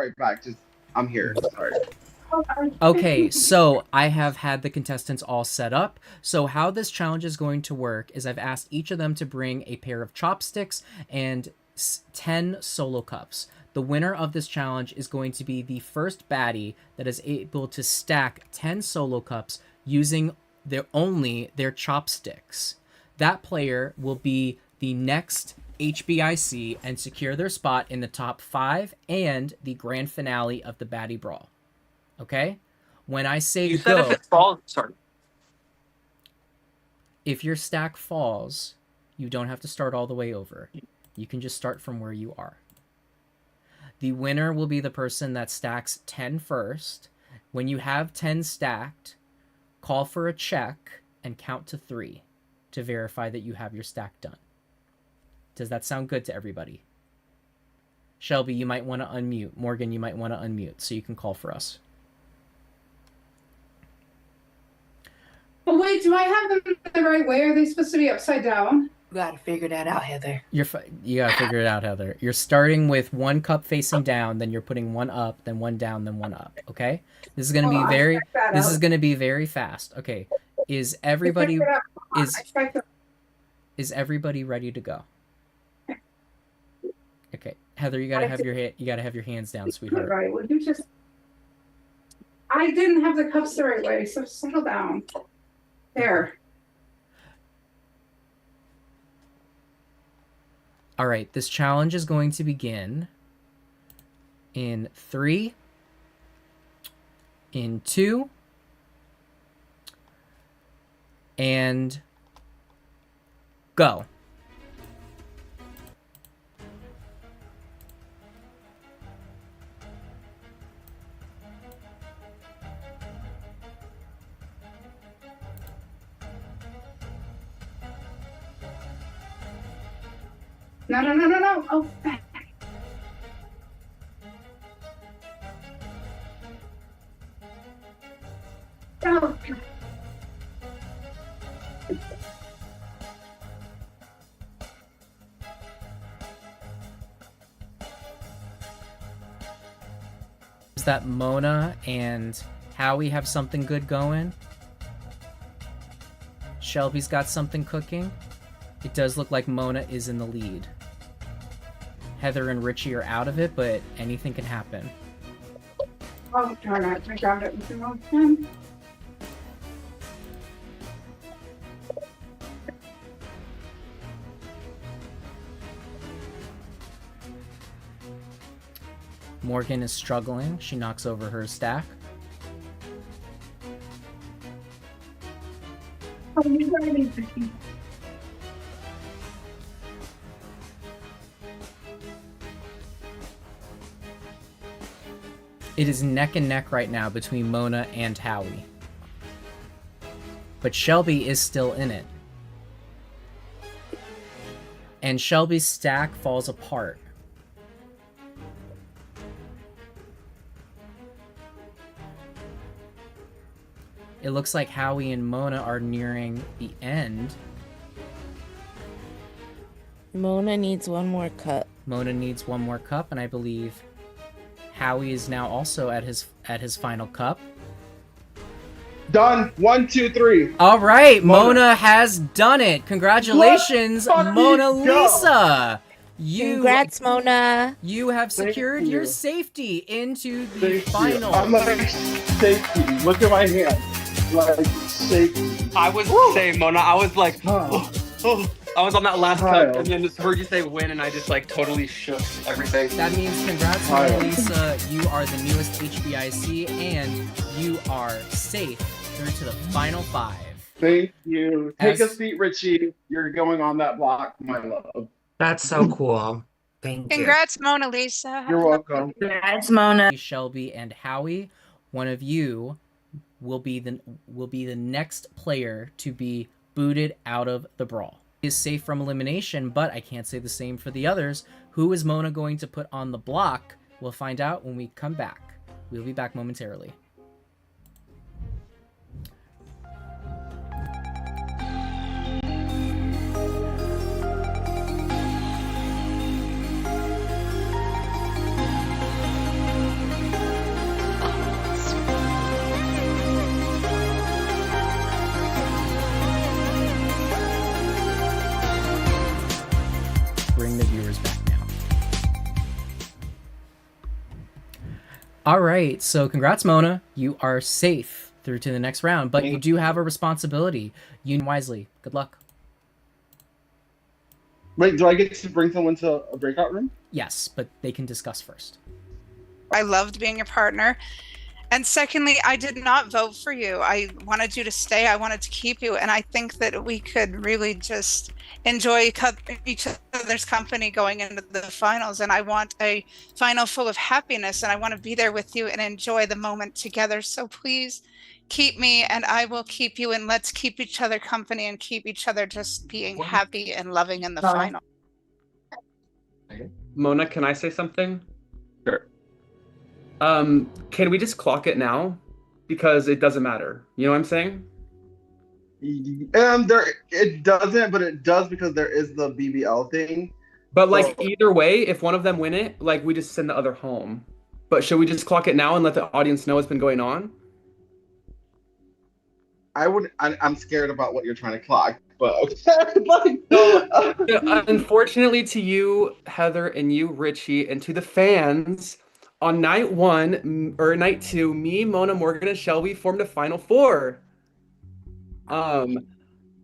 right back. Just I'm here. Sorry. Okay, so I have had the contestants all set up. So how this challenge is going to work is I've asked each of them to bring a pair of chopsticks and 10 solo cups. The winner of this challenge is going to be the first baddie that is able to stack 10 solo cups using their chopsticks. That player will be the next HBIC and secure their spot in the top 5 and the grand finale of the Baddie Brawl. Okay? When I say You go, said if it falls, sorry. if your stack falls, you don't have to start all the way over. You can just start from where you are. The winner will be the person that stacks 10 first. When you have 10 stacked, call for a check and count to 3 to verify that you have your stack done. Does that sound good to everybody? Shelby, you might want to unmute. Morgan, you might want to unmute so you can call for us. But wait, do I have them the right way? Are they supposed to be upside down? You gotta figure that out, Heather. You gotta figure it out, Heather. You're starting with one cup facing down, then you're putting one up, then one down, then one up. Okay, this is gonna be very. This is gonna be very fast. Okay, is everybody is everybody ready to go? Okay, Heather, you gotta have your hands down, sweetheart. Right? Would you just? I didn't have the cups the right way, so settle down. There. All right, this challenge is going to begin in 3, in 2, and go. No. Oh. No. Is that Mona and Howie have something good going? Shelby's got something cooking. It does look like Mona is in the lead. Heather and Richie are out of it, but anything can happen. Oh, darn it. I grabbed it with the wrong pen. Morgan is struggling. She knocks over her stack. Oh, you ready, Vicky? It is neck and neck right now between Mona and Howie. But Shelby is still in it. And Shelby's stack falls apart. It looks like Howie and Mona are nearing the end. Mona needs one more cup. Mona needs one more cup, and I believe Howie is now also at his final cup. Done. 1, 2, 3. All right, Mona has done it. Congratulations, Mona Lisa. Congrats, Mona. You have secured your safety into the final. I'm like safety. Look at my hand. Like safety. I was saying, Mona, I was like, I was on that last cup, and then just heard you say win, and I just like totally shook everything. That means congrats, Mona Lisa. You are the newest HBIC, and you are safe through to the final 5. Thank you. Take a seat, Richie. You're going on that block, my love. That's so cool. Thank you. Congrats, Mona Lisa. You're welcome. Congrats, Mona. Shelby and Howie, one of you will be the next player to be booted out of the brawl. He is safe from elimination, but I can't say the same for the others. Who is Mona going to put on the block? We'll find out when we come back. We'll be back momentarily. All right, so congrats, Mona. You are safe through to the next round, but you do have a responsibility. Use wisely. Good luck. Wait, do I get to bring someone to a breakout room? Yes, but they can discuss first. I loved being your partner. And secondly, I did not vote for you. I wanted you to stay. I wanted to keep you. And I think that we could really just enjoy each other's company going into the finals. And I want a final full of happiness. And I want to be there with you and enjoy the moment together. So please keep me and I will keep you. And let's keep each other company and keep each other just being happy and loving in the final. Mona, can I say something? Sure. Can we just clock it now? Because it doesn't matter. You know what I'm saying? It doesn't, but it does because there is the BBL thing. But like either way, if one of them win it, like we just send the other home. But should we just clock it now and let the audience know what's been going on? I'm scared about what you're trying to clock, but Unfortunately to you, Heather, and you, Richie, and to the fans, on night 1 or night 2, me, Mona, Morgan, and Shelby formed a final 4. I'm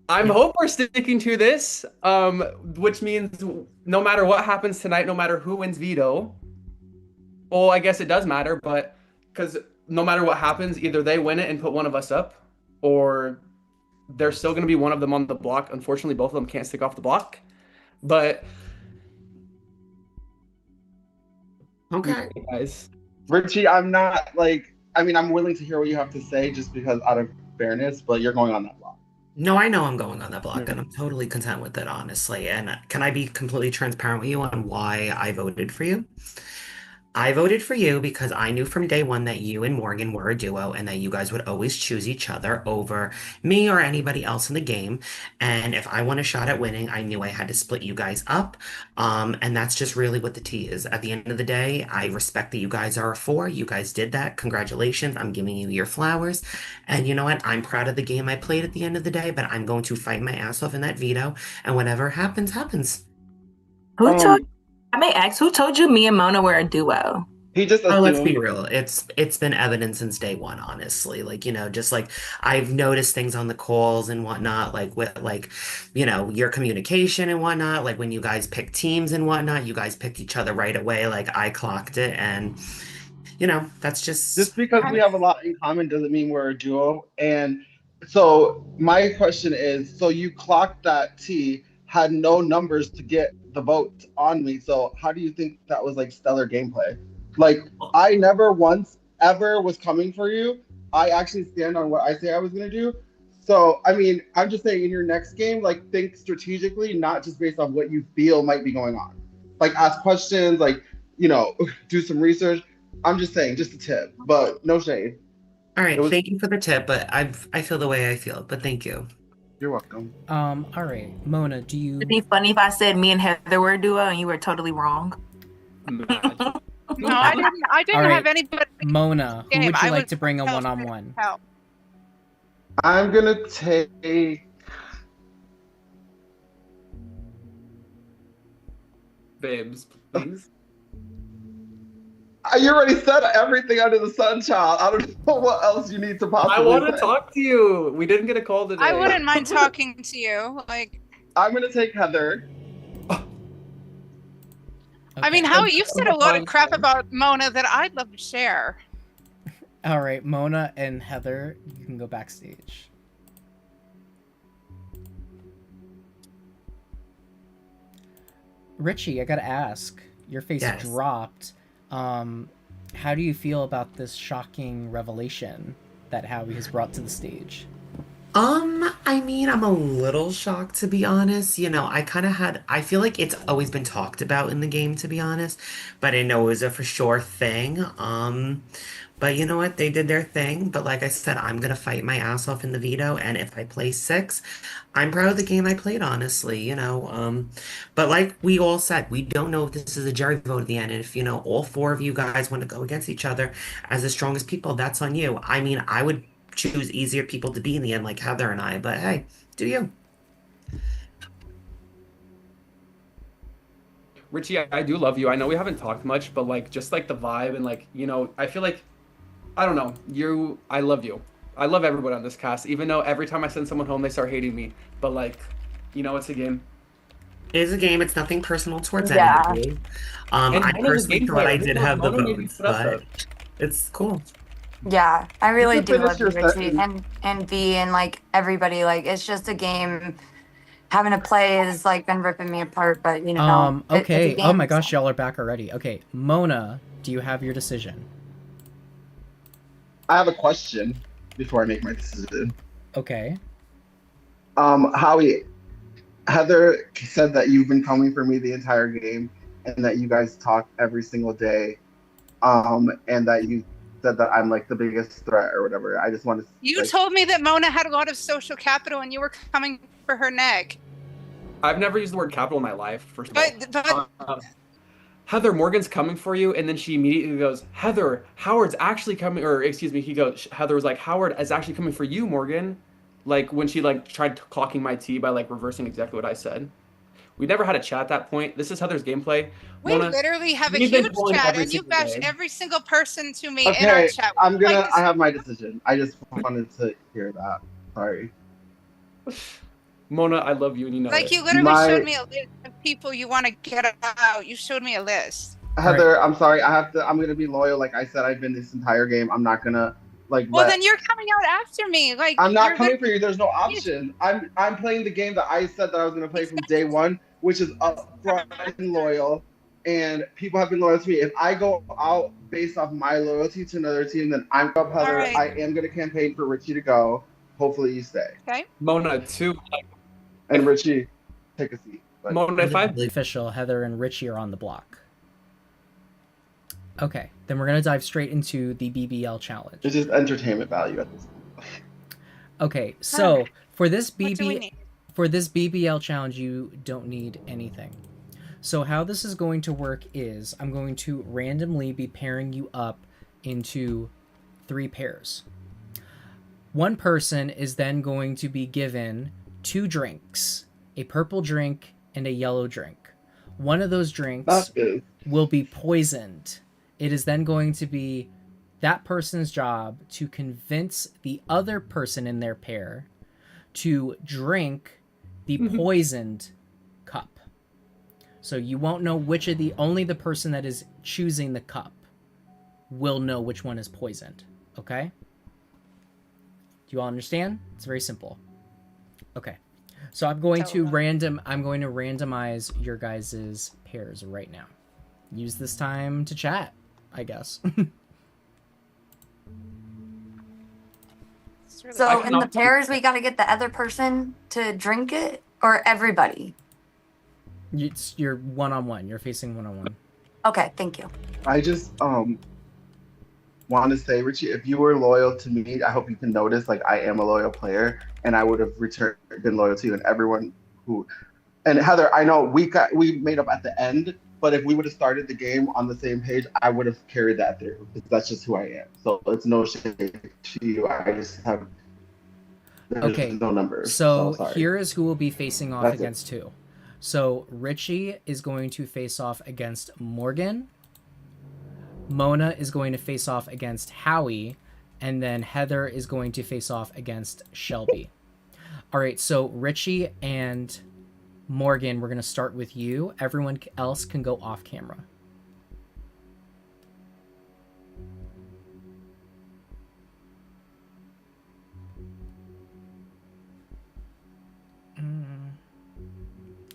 hope we're sticking to this, which means no matter what happens tonight, no matter who wins veto, well, I guess it does matter, but because no matter what happens, either they win it and put one of us up, or there's still going to be one of them on the block. Unfortunately, both of them can't stick off the block, but okay, guys. Richie, I'm not I'm willing to hear what you have to say just because out of fairness, but you're going on that block. No, I know I'm going on that block, and I'm totally content with it, honestly. And can I be completely transparent with you on why I voted for you? I voted for you because I knew from day one that you and Morgan were a duo and that you guys would always choose each other over me or anybody else in the game. And if I want a shot at winning, I knew I had to split you guys up. And that's just really what the tea is. At the end of the day, I respect that you guys are a 4. You guys did that. Congratulations. I'm giving you your flowers. And you know what? I'm proud of the game I played at the end of the day, but I'm going to fight my ass off in that veto. And whatever happens, happens. I may ask, who told you me and Mona were a duo? He just Oh, let's be real. It's been evident since day one, honestly. Like, just like I've noticed things on the calls and whatnot, like with your communication and whatnot, like when you guys pick teams and whatnot, you guys picked each other right away. Like I clocked it and that's just because we have a lot in common doesn't mean we're a duo. And so my question is, so you clocked that T, had no numbers to get the vote on me. So how do you think that was like stellar gameplay? Like I never once ever was coming for you. I actually stand on what I say I was gonna do. So I mean, I'm just saying in your next game, like think strategically, not just based on what you feel might be going on. Like ask questions, like do some research. I'm just saying, just a tip, but no shade. All right, thank you for the tip, but I feel the way I feel, but thank you. You're welcome. All right, Mona, do you? It'd be funny if I said me and Heather were a duo and you were totally wrong. No, I didn't All right, have anybody. Mona, who would you I like was to bring a one-on-one? I'm gonna take Babes, please. You already said everything under the sun, child. I don't know what else you need to possibly I want to say. talk to you. We didn't get a call today. I wouldn't mind talking to you. Like, I'm gonna take Heather. I mean, Howie, you've said a lot of crap about Mona that I'd love to share. All right, Mona and Heather, you can go backstage. Richie, I gotta ask. Your face Yes. dropped. How do you feel about this shocking revelation that Howie has brought to the stage? I mean, I'm a little shocked to be honest. I feel like it's always been talked about in the game to be honest, but I know it was a for sure thing. But you know what? They did their thing. But like I said, I'm gonna fight my ass off in the veto, and if I play 6, I'm proud of the game I played, honestly, But like we all said, we don't know if this is a jury vote at the end, and if all 4 of you guys want to go against each other as the strongest people, that's on you. I mean, I would choose easier people to be in the end, like Heather and I, but hey, do you? Richie, I do love you. I know we haven't talked much, but like just like the vibe and like, you know, I feel like I don't know, I love you. I love everyone on this cast, even though every time I send someone home they start hating me. But like, you know, it's a game. It is a game. It's nothing personal towards Yeah. anybody. And I Mona's a personally game thought player. I did have the Mona made me votes, put us but up. it's cool. Yeah, I really can do finish love you, your Richie, sentence. and V, and like everybody. Like it's just a game. Having to play has like been ripping me apart, but you know, it's a Okay. game. Oh my gosh, y'all are back already. Okay, Mona, do you have your decision? I have a question before I make my decision. Okay. Howie, Heather said that you've been coming for me the entire game, and that you guys talk every single day, and that you said that I'm like the biggest threat or whatever. I just want to. You told me that Mona had a lot of social capital and you were coming for her neck. I've never used the word capital in my life, first of all. But Heather, Morgan's coming for you, and then she immediately goes, Heather, Howard's actually coming, or excuse me, Heather was like, Howard is actually coming for you, Morgan. Like when she like tried clocking my tea by like reversing exactly what I said. We never had a chat at that point. This is Heather's gameplay. we Mona, literally have a we've been huge pulling chat every and you single bash day. every single person to me in our Okay, chat. I'm gonna. Like, I have my decision. I just wanted to hear that. Sorry. Mona, I love you and you know like it. you literally showed me a list of people you want to get out. You showed me a list. Heather, I'm sorry. I'm gonna be loyal. Like I said, I've been this entire game. I'm not gonna like. Well, let- then you're coming out after me. Like I'm not you're coming for you. There's no option. I'm playing the game that I said that I was gonna play from day one, which is upfront and loyal. And people have been loyal to me. If I go out based off my loyalty to another team, then I'm up, Heather. All right. I am gonna campaign for Richie to go. Hopefully you stay. Okay. Mona, too. And Richie, take a seat. Like, Mona, if I Official, Heather and Richie are on the block. Okay, then we're gonna dive straight into the BBL challenge. it's just entertainment value at this point. Okay, so for this What do we need? BBL challenge, you don't need anything. So how this is going to work is I'm going to randomly be pairing you up into 3 pairs. One person is then going to be given 2 drinks, a purple drink and a yellow drink. One of those drinks That's good. will be poisoned. It is then going to be that person's job to convince the other person in their pair to drink the poisoned cup. So you won't know which of only the person that is choosing the cup will know which one is poisoned. Okay? Do you all understand? It's very simple. Okay. So I'm going to randomize your guys' pairs right now. Use this time to chat, I guess. So in the pairs, we got to get the other person to drink it, or everybody. You're one-on-one. You're facing one-on-one. Okay, thank you. I just want to say, Richie, if you were loyal to me, I hope you can notice, like, I am a loyal player, and I would have been loyal to you and everyone who. And Heather, I know we made up at the end, but if we would have started the game on the same page, I would have carried that through because that's just who I am. So it's no shade to you. I just have no numbers. So sorry. here is who will be facing off That's it. against who. So Richie is going to face off against Morgan. Mona is going to face off against Howie, and then Heather is going to face off against Shelby. All right, so Richie and Morgan, we're going to start with you. Everyone else can go off camera.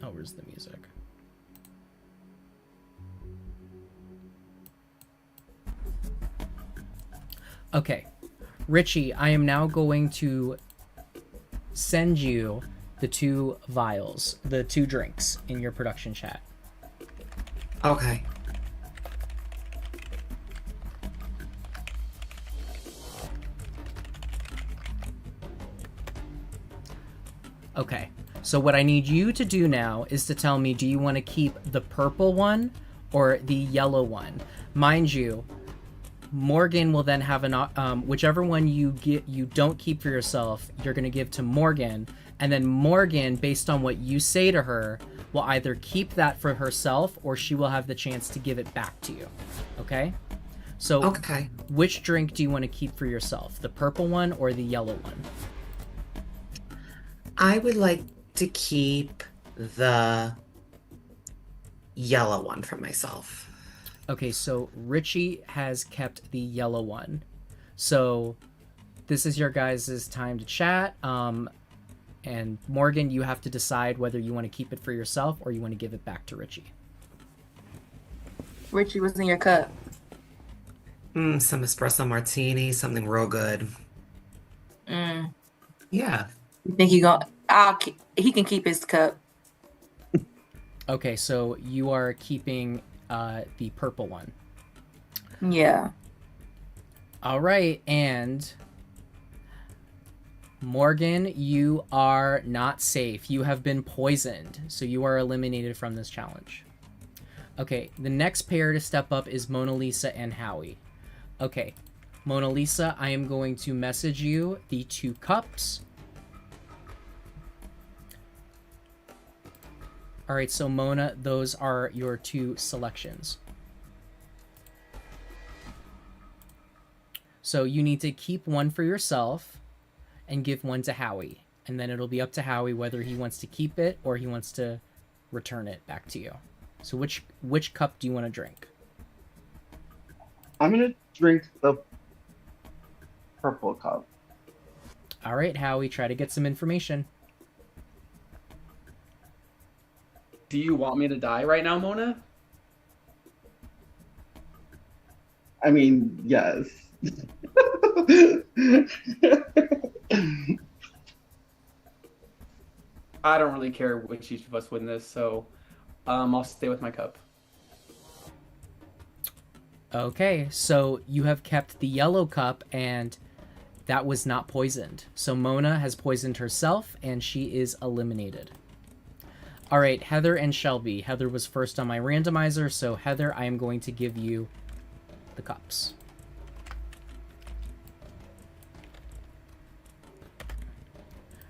Oh, where's the music? Okay, Richie, I am now going to send you the 2 vials, the 2 drinks in your production chat. Okay. Okay, so what I need you to do now is to tell me, do you want to keep the purple one or the yellow one? Mind you, Morgan will then have whichever one you don't keep for yourself, you're going to give to Morgan, and then Morgan, based on what you say to her, will either keep that for herself or she will have the chance to give it back to you. Okay? So, Okay. Which drink do you want to keep for yourself? The purple one or the yellow one? I would like to keep the yellow one for myself. Okay, so Richie has kept the yellow one. So this is your guys' time to chat. And Morgan, you have to decide whether you want to keep it for yourself or you want to give it back to Richie. Richie, what's in your cup? Some espresso martini, something real good. Yeah. You think he can keep his cup? Okay, so you are keeping the purple one. Yeah. All right, and Morgan, you are not safe. You have been poisoned, so you are eliminated from this challenge. Okay, the next pair to step up is Mona Lisa and Howie. Okay, Mona Lisa, I am going to message you the 2 cups. All right, so Mona, those are your 2 selections. So you need to keep one for yourself and give one to Howie. And then it'll be up to Howie whether he wants to keep it or he wants to return it back to you. So which cup do you want to drink? I'm going to drink the purple cup. All right, Howie, try to get some information. Do you want me to die right now, Mona? I mean, yes. I don't really care which each of us win this, so I'll stay with my cup. Okay, so you have kept the yellow cup and that was not poisoned. So Mona has poisoned herself and she is eliminated. All right, Heather and Shelby. Heather was first on my randomizer, so Heather, I am going to give you the cups.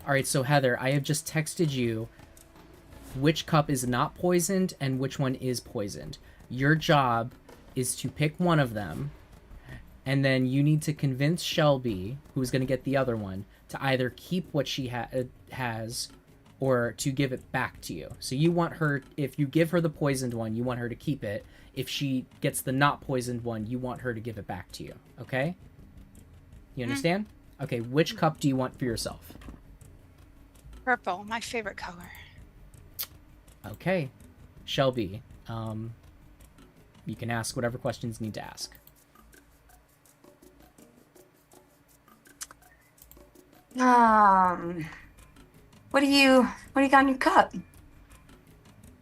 All right, so Heather, I have just texted you which cup is not poisoned and which one is poisoned. Your job is to pick one of them, and then you need to convince Shelby, who's going to get the other one, to either keep what she has or to give it back to you. So you want her, if you give her the poisoned one, you want her to keep it. If she gets the not poisoned one, you want her to give it back to you. Okay? You understand? Okay, which cup do you want for yourself? Purple, my favorite color. Okay. Shelby, you can ask whatever questions you need to ask. What do you got in your cup?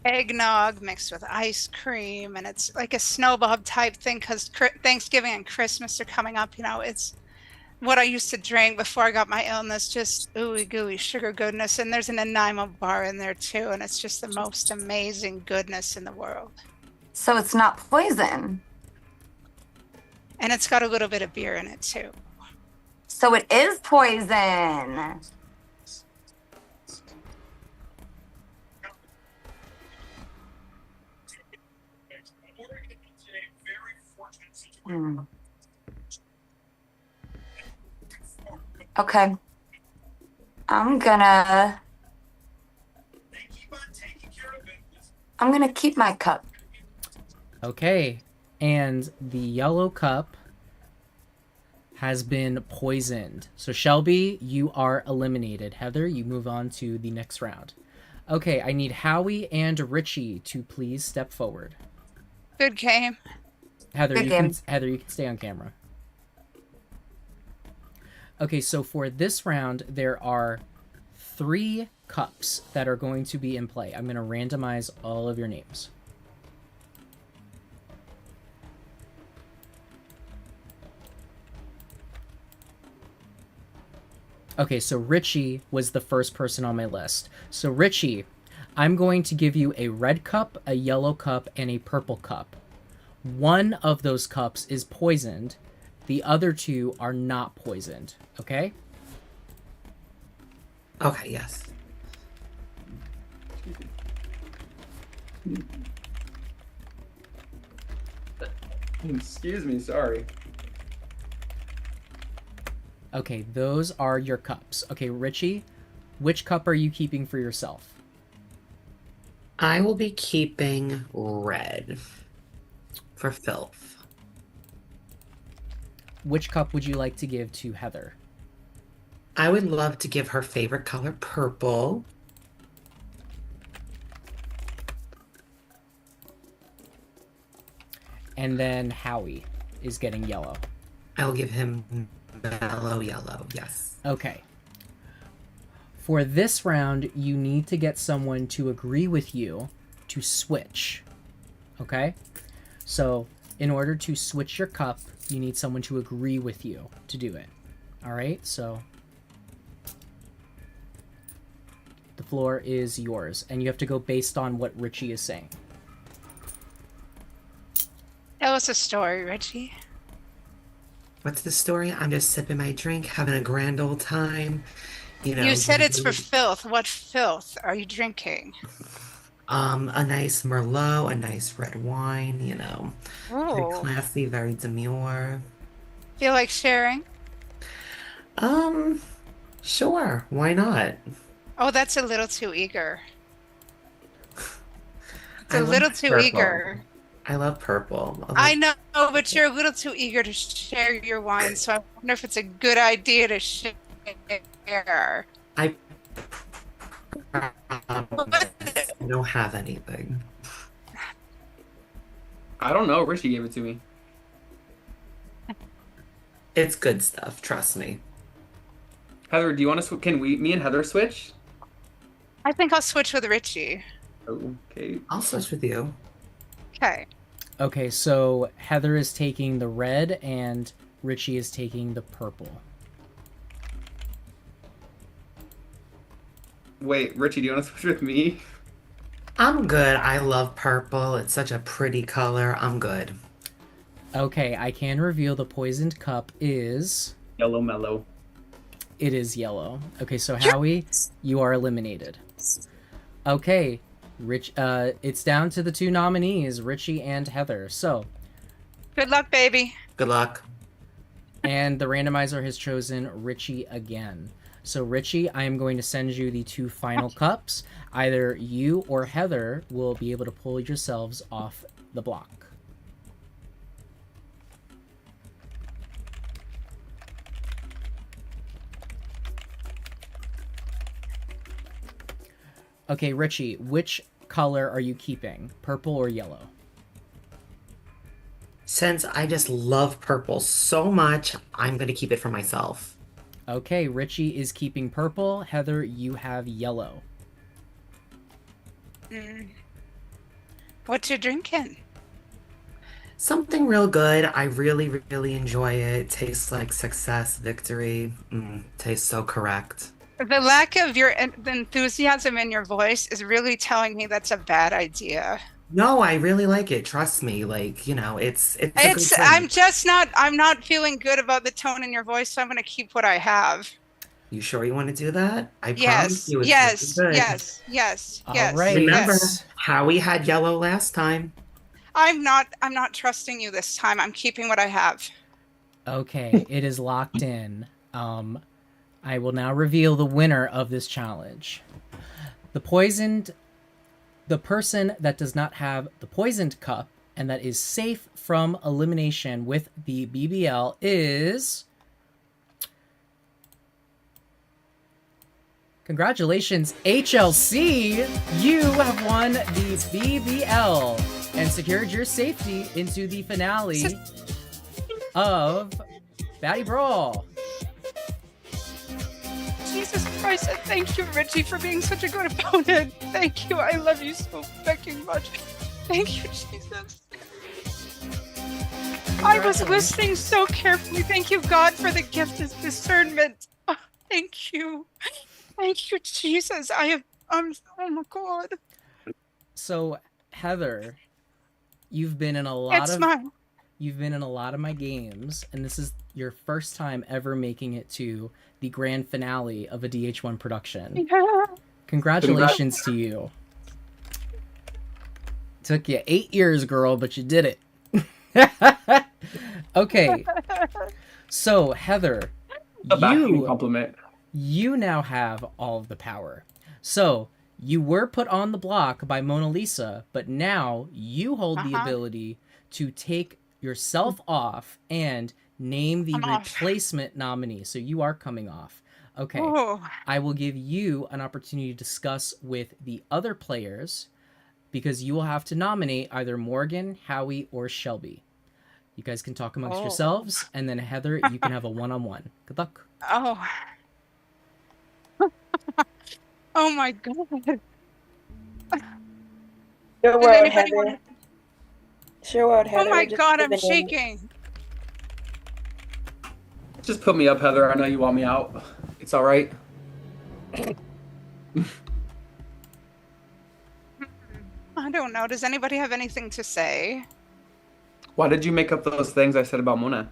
Eggnog mixed with ice cream, and it's like a snowball type thing because Thanksgiving and Christmas are coming up. You know, it's what I used to drink before I got my illness, just ooey gooey sugar goodness. And there's an Nanaimo bar in there too, and it's just the most amazing goodness in the world. So it's not poison. And it's got a little bit of beer in it too. So it is poison. Okay. I'm gonna keep my cup. Okay, and the yellow cup has been poisoned. So Shelby, you are eliminated. Heather, you move on to the next round. Okay, I need Howie and Richie to please step forward. Good game. Heather, Good you game. can stay on camera. Okay, so for this round, there are 3 cups that are going to be in play. I'm going to randomize all of your names. Okay, so Richie was the first person on my list. So Richie, I'm going to give you a red cup, a yellow cup, and a purple cup. One of those cups is poisoned, The other two are not poisoned, okay? Okay, yes. Excuse me, sorry. Okay, those are your cups. Okay, Richie, which cup are you keeping for yourself? I will be keeping red for filth. Which cup would you like to give to Heather? I would love to give her favorite color purple. And then Howie is getting yellow. I'll give him mellow yellow, yes. Okay. For this round, you need to get someone to agree with you to switch. Okay? So, in order to switch your cup, you need someone to agree with you to do it. Alright, so the floor is yours, and you have to go based on what Richie is saying. Tell us a story, Richie. What's the story? I'm just sipping my drink, having a grand old time. You know, You said it's for filth. What filth are you drinking? a nice Merlot, a nice red wine, you know. Very Oh, classy, very demure. feel like sharing? Sure, why not? Oh, that's a little too eager. It's I a love little too purple. eager. I love purple. I know, but you're a little too eager to share your wine, so I wonder if it's a good idea to share. I don't have anything. I don't know. Richie gave it to me. It's good stuff, trust me. Heather, do you want to? Can me and Heather switch? I think I'll switch with Richie. Okay. I'll switch with you. Okay. Okay, so Heather is taking the red, and Richie is taking the purple. Wait, Richie, do you want to switch with me? I'm good. I love purple. It's such a pretty color. I'm good. Okay, I can reveal the poisoned cup is... Yellow mellow. It is yellow. Okay, so Howie, you are eliminated. Okay, it's down to the two nominees, Richie and Heather. So, Good luck, baby. Good luck. and the randomizer has chosen Richie again. So, Richie, I am going to send you the two final cups. Either you or Heather will be able to pull yourselves off the block. Okay, Richie, which color are you keeping? Purple or yellow? Since I just love purple so much, I'm going to keep it for myself. Okay, Richie is keeping purple. Heather, you have yellow. What you drinking? Something real good. I really, really enjoy it. Tastes like success, victory. Tastes so correct. The lack of your the enthusiasm in your voice is really telling me that's a bad idea. No, I really like it. Trust me. Like, you know, it's a good It's thing. I'm not feeling good about the tone in your voice, so I'm gonna keep what I have. You sure you want to do that? I promise Yes, you it's yes, really good. yes. All right. Remember, yes. Howie had yellow last time. I'm not trusting you this time. I'm keeping what I have. Okay, it is locked in. I will now reveal the winner of this challenge. The person that does not have the poisoned cup and that is safe from elimination with the BBL is... Congratulations, HLC! You have won the BBL and secured your safety into the finale of Baddie Brawl. Jesus Christ, and thank you, Richie, for being such a good opponent. Thank you. I love you so fucking much. Thank you, Jesus. I was listening so carefully. Thank you, God, for the gift of discernment. Oh, thank you. Thank you, Jesus. Oh my God. So, Heather, you've been in a lot It's of... mine. you've been in a lot of my games, and this is your first time ever making it to the grand finale of a DH1 production. Congratulations to you. Took you 8 years, girl, but you did it. Okay. So, Heather, A backing compliment. you now have all of the power. So, you were put on the block by Mona Lisa, but now you hold the ability to take yourself off and name the replacement nominee. So you are coming off. Okay. Ooh. I will give you an opportunity to discuss with the other players because you will have to nominate either Morgan, Howie, or Shelby. You guys can talk amongst yourselves, and then Heather, you can have a one-on-one. Good luck. Oh. Oh my god. Sure Does world, anybody Heather. want... Sure world, Heather. Oh my Just god, give I'm it in. shaking. Just put me up, Heather. I know you want me out. It's all right. I don't know. Does anybody have anything to say? Why did you make up those things I said about Mona?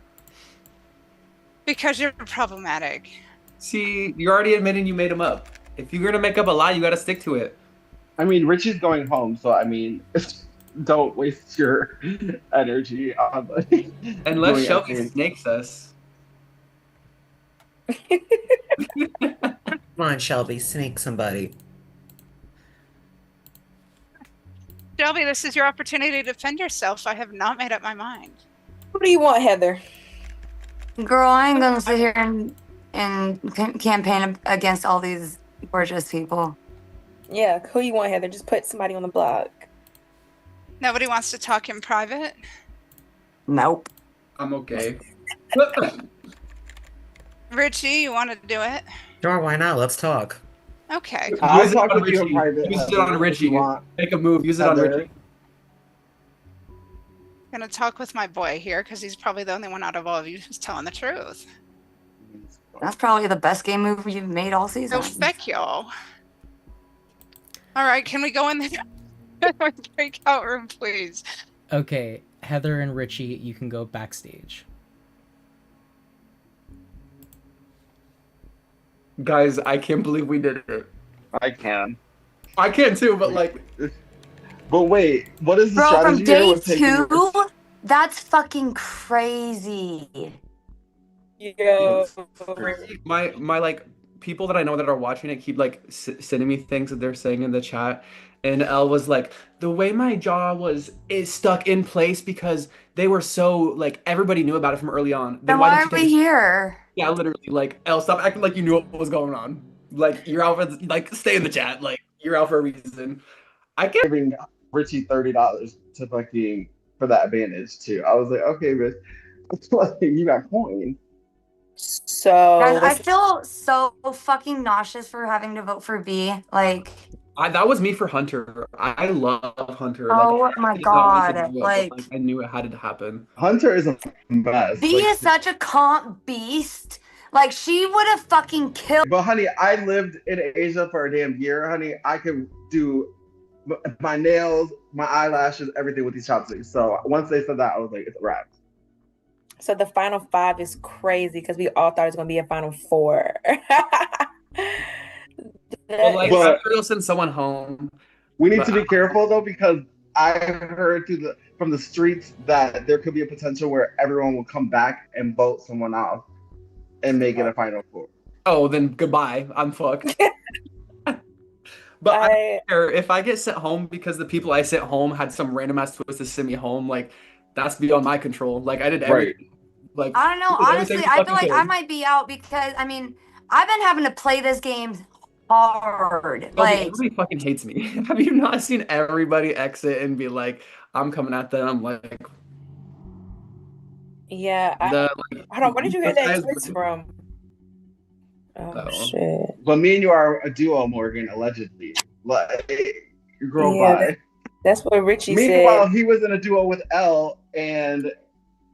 Because you're problematic. See, you're already admitting you made them up. If you're gonna make up a lie, you gotta stick to it. I mean, Richie's going home, so I mean, don't waste your energy on like. Unless doing Shelby anything. snakes us. Come on, Shelby, snake somebody. Shelby, this is your opportunity to defend yourself. I have not made up my mind. What do you want, Heather? Girl, I ain't gonna sit here and campaign against all these gorgeous people. Yeah, who you want, Heather? Just put somebody on the block. Nobody wants to talk in private? Nope. I'm okay. Richie, you want to do it? Sure, why not? Let's talk. Okay. I'll Use it talk on with you in Richie. private. Use it on if Richie. you want. Make a move. Use it on Heather. Richie. I'm gonna talk with my boy here because he's probably the only one out of all of you who's telling the truth. That's probably the best game move you've made all season. So feck y'all. All right, can we go in the breakout room, please? Okay, Heather and Richie, you can go backstage. Guys, I can't believe we did it. I can. I can too, but like. But wait, what is the Bro, from strategy here day with taking 2, that's fucking crazy. Yo. My like people that I know that are watching it keep like sending me things that they're saying in the chat, and Elle was like, the way my jaw is stuck in place because they were so like everybody knew about it from early on. Then why are we here? Yeah, literally, like Elle, stop acting like you knew what was going on. Like you're out for like stay in the chat. Like you're out for a reason. I can't. Giving Richie $30 to fucking for that advantage too. I was like, okay, Rich, you got coin. So Guys, I feel so fucking nauseous for having to vote for V. Like, that was me for Hunter. I love Hunter. oh like, my I did not want God, to do it, like- but, I knew it had to happen. Hunter is a mess. V is such a comp beast. Like, she would have fucking killed. But honey, I lived in Asia for a damn year, honey. I could do my nails, my eyelashes, everything with these chopsticks. So once they said that, I was like, it's a wrap. So the final 5 is crazy because we all thought it was gonna be a final 4. Well, like, But- I'm sure you'll send someone home. We need But- to be careful though, because I heard from the streets that there could be a potential where everyone will come back and vote someone off and make it a final 4. Oh, then goodbye. I'm fucked. But I don't care if I get sent home because the people I sent home had some random ass twist to send me home. Like that's beyond my control. Like I did everything. Like I don't know. did Honestly, everything I fucking feel like I could. might be out because, I mean, I've been having to play this game hard. Shelby, Like, everybody fucking hates me. Have you not seen everybody exit and be like, I'm coming at them? Like Yeah. like, Hold on. Where did you hear that guys- twist from? Oh Oh. shit. But me and you are a duo, Morgan, allegedly. Like, girl, Yeah, bye. That's what Richie Meanwhile, said. he was in a duo with Elle, and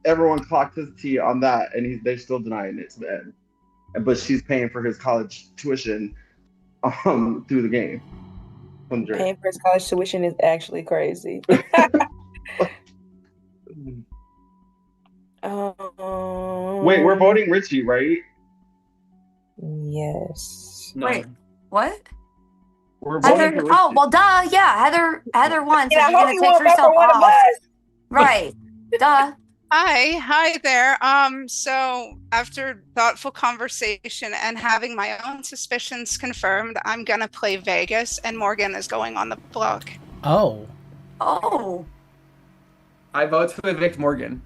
everyone clocked his tea on that, and they're still denying it to the end. But she's paying for his college tuition through the game. From Drake. Paying for his college tuition is actually crazy. Wait, we're voting Richie, right? Yes. No. Wait, what? We're voting Heather? for Oh, Richie. well, duh. Yeah, Heather won, so And I she's hope gonna you take won't vote herself for one of off. us. Right. Duh. Hi there. So after thoughtful conversation and having my own suspicions confirmed, I'm gonna play Vegas, and Morgan is going on the block. Oh. Oh. I vote to evict Morgan.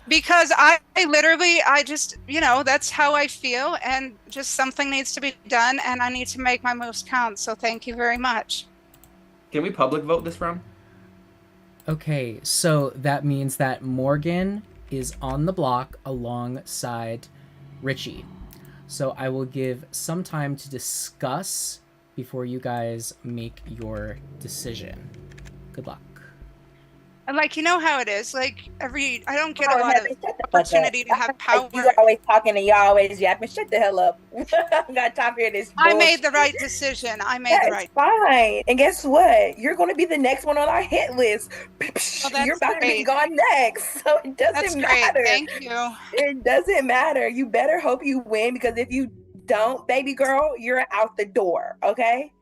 Because I literally, I just, that's how I feel, and just something needs to be done, and I need to make my moves count. So thank you very much. Can we public vote this round? Okay, so that means that Morgan is on the block alongside Richie. So I will give some time to discuss before you guys make your decision. Good luck. And you know how it is. I don't get Oh, a lot Heather, of shut the fuck up. opportunity to have power. You're always talking and y'all always yapping. Shut the hell up. I got time for this. I bullshit. made the right decision. That's fine. And guess what? You're going to be the next one on our hit list. You're about to be gone next. So it doesn't matter. Thank you. It doesn't matter. You better hope you win, because if you don't, baby girl, you're out the door. Okay?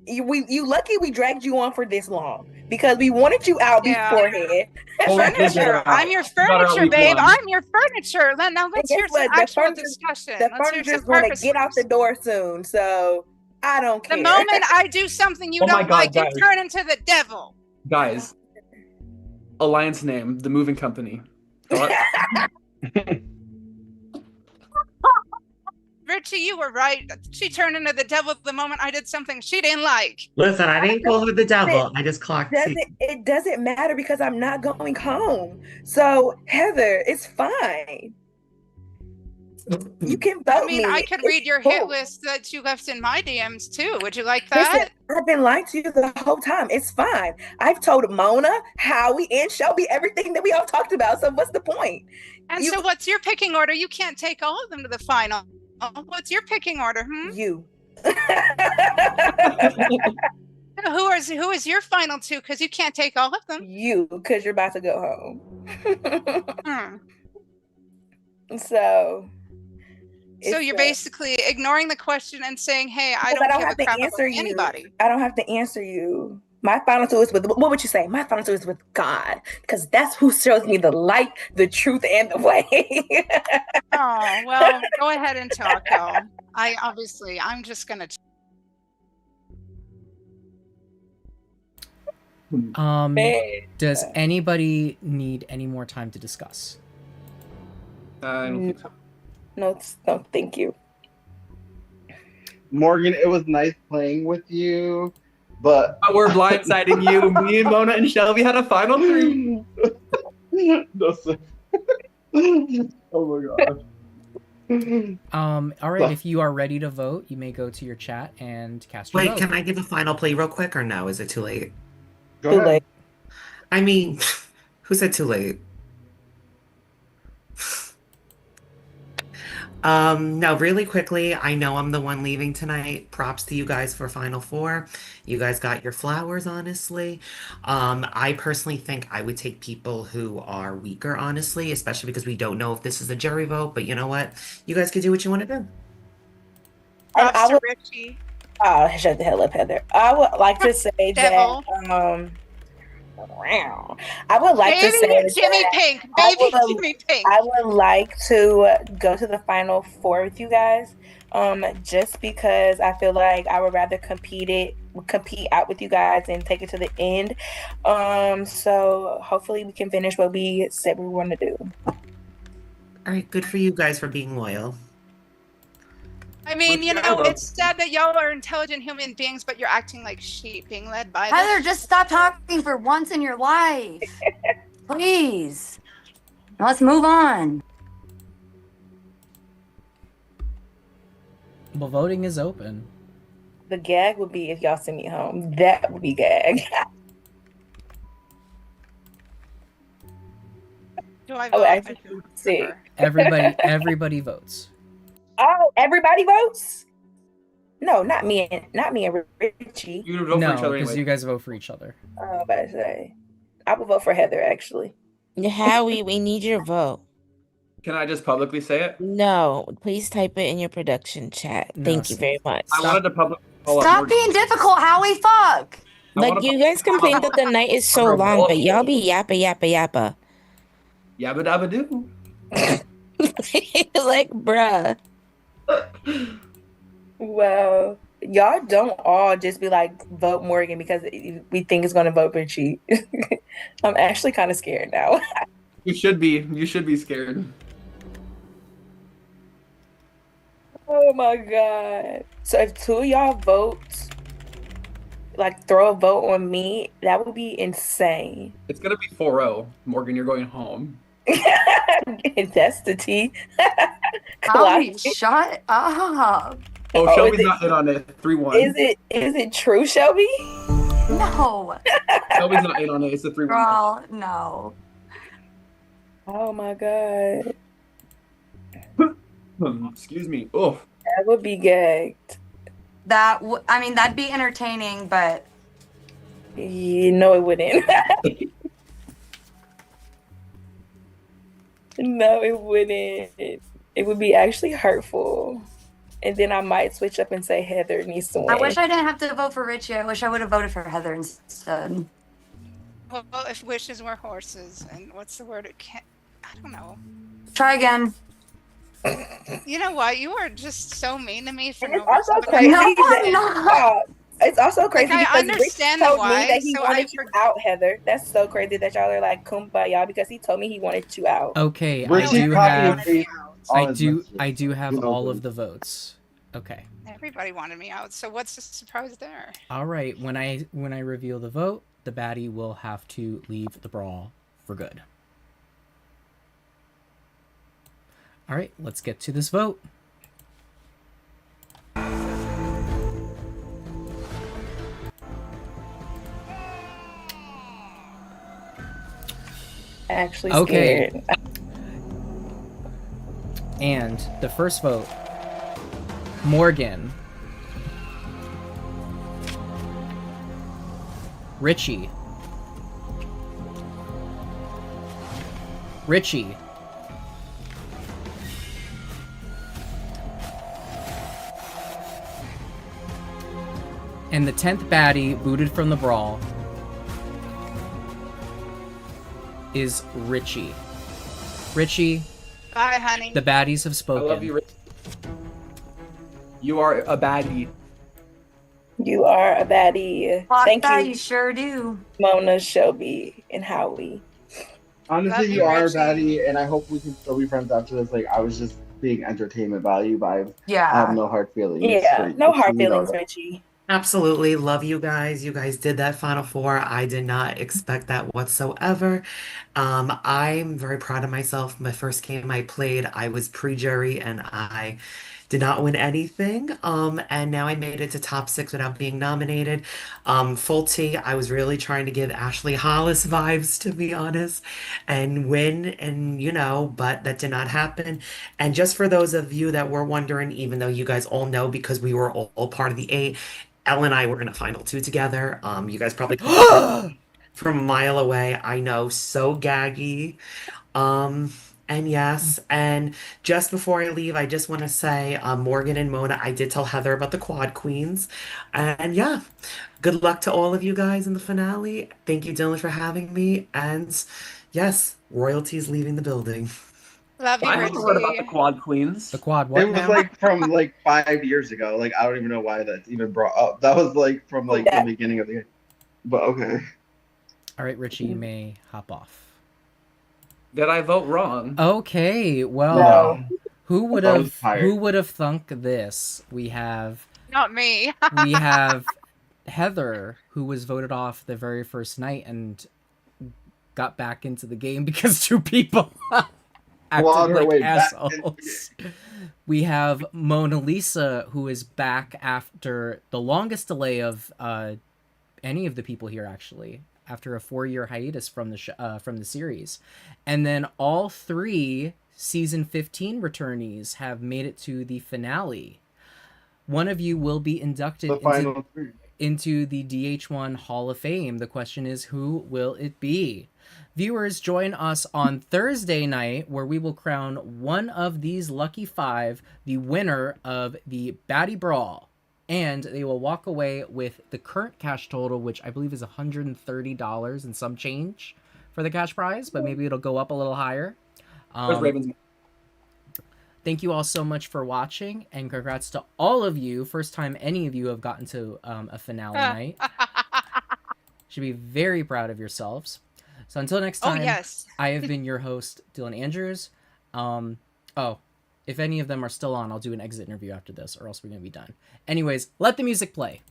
You lucky we dragged you on for this long, because we wanted you out beforehand. Furniture. I'm your furniture, babe. I'm your furniture. Now let's hear some actual discussion. The furniture's going to get out the door soon, so I don't care. The moment I do something you Oh my don't God, like, you guys. turn into the devil. Guys, alliance name, the moving company. Richie, you were right. She turned into the devil the moment I did something she didn't like. Listen, I didn't call her the devil. I just clocked you. It doesn't matter, because I'm not going home. So Heather, it's fine. You can vote me. I could read your hit list that you left in my DMs too. Would you like that? Listen, I've been lying to you the whole time. It's fine. I've told Mona, Howie, and Shelby everything that we all talked about. So what's the point? And so what's your picking order? You can't take all of them to the final. What's your picking order? You. Who is your final two? Because you can't take all of them. You, because you're about to go home. So you're basically ignoring the question and saying, "Hey, I don't give a crap about anybody." I don't have to answer you. My final two is with, what would you say? My final two is with God, because that's who shows me the light, the truth, and the way. Oh, well, go ahead and talk, though. I'm just going to. Does anybody need any more time to discuss? I don't think so. No, thank you. Morgan, it was nice playing with you, but we're blindsiding you. Me and Mona and Shelby had a final three. Oh my god. All right, if you are ready to vote, you may go to your chat and cast your Wait, vote. can I give a final play real quick, or no? Is it too late? Go ahead. I mean, who said too late? No, really quickly, I know I'm the one leaving tonight. Props to you guys for Final Four. You guys got your flowers, honestly. I personally think I would take people who are weaker, honestly, especially because we don't know if this is a jury vote, but you know what? You guys can do what you want to do. Props to Richie. Oh, shut the hell up, Heather. I would like to say Devil. that I would like to say Jimmy Pink. Baby Jimmy Pink. I would like to go to the Final Four with you guys, just because I feel like I would rather compete out with you guys and take it to the end. So hopefully we can finish what we said we want to do. All right, good for you guys for being loyal. I mean, it's sad that y'all are intelligent human beings, but you're acting like sheep being led by them. Heather, just stop talking for once in your life. Please. Now let's move on. Well, voting is open. The gag would be if y'all send me home. That would be gag. Do I vote? Actually, see. Everybody votes. Oh, everybody votes? No, not me and Richie. You would vote for each No, other because anyway. you guys vote for each other. I was about to say. I would vote for Heather, actually. Howie, we need your vote. Can I just publicly say it? No, please type it in your production chat. No, Thank you very much. I wanted to publicly call up Stop Morgan. being difficult, Howie. Fuck. Like, you guys complain that the night is so long, but y'all be yappa yappa yappa. Yabba dabba doo. Like, bruh. Well, y'all don't all just be like, vote Morgan because we think it's going to vote Richie. I'm actually kind of scared now. You should be. You should be scared. Oh my God. So if two of y'all vote, like throw a vote on me, that would be insane. It's gonna be 4-0. Morgan, you're going home. That's the tea. Howie, shut up. Oh, Shelby's is it- not in on it. 3-1. Is it true, Shelby? No. Shelby's not in on it. It's a 3-1. Girl, no. Oh my God. Excuse me. Oh. That would be gagged. I mean, that'd be entertaining, but You know it wouldn't. No, it wouldn't. It would be actually hurtful. And then I might switch up and say Heather needs to win. I wish I didn't have to vote for Richie. I wish I would have voted for Heather instead. Well, if wishes were horses, and what's the word? It can't. I don't know. Try again. You know what? You are just so mean to me for And it's no also reason. crazy. No, I'm that- not. It's also crazy Like, I because Rich understand told why, me that he so I wanted you out, Heather. That's so crazy that y'all are like kumbaya because he told me he wanted you out. Okay, Richie I do copied have. and pasted all his messages. I do have You know, all of the votes. Okay. Everybody wanted me out, so what's the surprise there? All right. When I reveal the vote, the baddie will have to leave the brawl for good. All right. Let's get to this vote. Actually Okay. scared. And the first vote, Morgan, Richie, and the 10th baddie booted from the brawl is Richie. Richie, Bye, honey. the baddies have I spoken. love you, Rich. You are a baddie. You are a baddie. Fuck Thank that, you, you sure do. Mona, Shelby, and Howie. Honestly, Love you you, are a Richie. baddie, and I hope we can still be friends after this. Like, I was just being entertainment value, but I have Yeah. no hard feelings. Yeah, for no you, hard you know feelings, that. Richie. Absolutely. Love you guys. You guys did that Final Four. I did not expect that whatsoever. I'm very proud of myself. My first game I played, I was pre-jury and I did not win anything. And now I made it to top 6 without being nominated. Full T, I was really trying to give Ashley Hollis vibes, to be honest, and win, and but that did not happen. And just for those of you that were wondering, even though you guys all know because we were all part of the 8, Elle and I were in a final 2 together. You guys probably from a mile away. I know, so gaggy. And yes, and just before I leave, I just want to say, Morgan and Mona, I did tell Heather about the Quad Queens. And yeah, good luck to all of you guys in the finale. Thank you, Dylan, for having me. And yes, royalty's leaving the building. Love you, I haven't heard about the Richie. Quad Queens. The quad what It was now? like from like 5 years ago. Like, I don't even know why that's even brought up. That was like from like the beginning of the game. But okay. All right, Richie, you may hop off. Did I vote wrong? Okay, well, No. who would I was have tired. thunk this? We have Not me. Heather, who was voted off the very first night and got back into the game because 2 people Clawed acted her like way back assholes. We have Mona Lisa, who is back after the longest delay of any of the people here, actually, after a 4-year hiatus from the series. And then all 3 season 15 returnees have made it to the finale. One of you will be inducted The final 3. into the DH1 Hall of Fame. The question is, who will it be? Viewers, join us on Thursday night where we will crown one of these lucky 5 the winner of the Baddie Brawl. And they will walk away with the current cash total, which I believe is $130 and some change for the cash prize, but maybe it'll go up a little higher. Ravens. Thank you all so much for watching, and congrats to all of you. First time any of you have gotten to a finale night. Should be very proud of yourselves. So until next time, yes. I have been your host, Dylan Andrews. If any of them are still on, I'll do an exit interview after this, or else we're going to be done. Anyways, let the music play.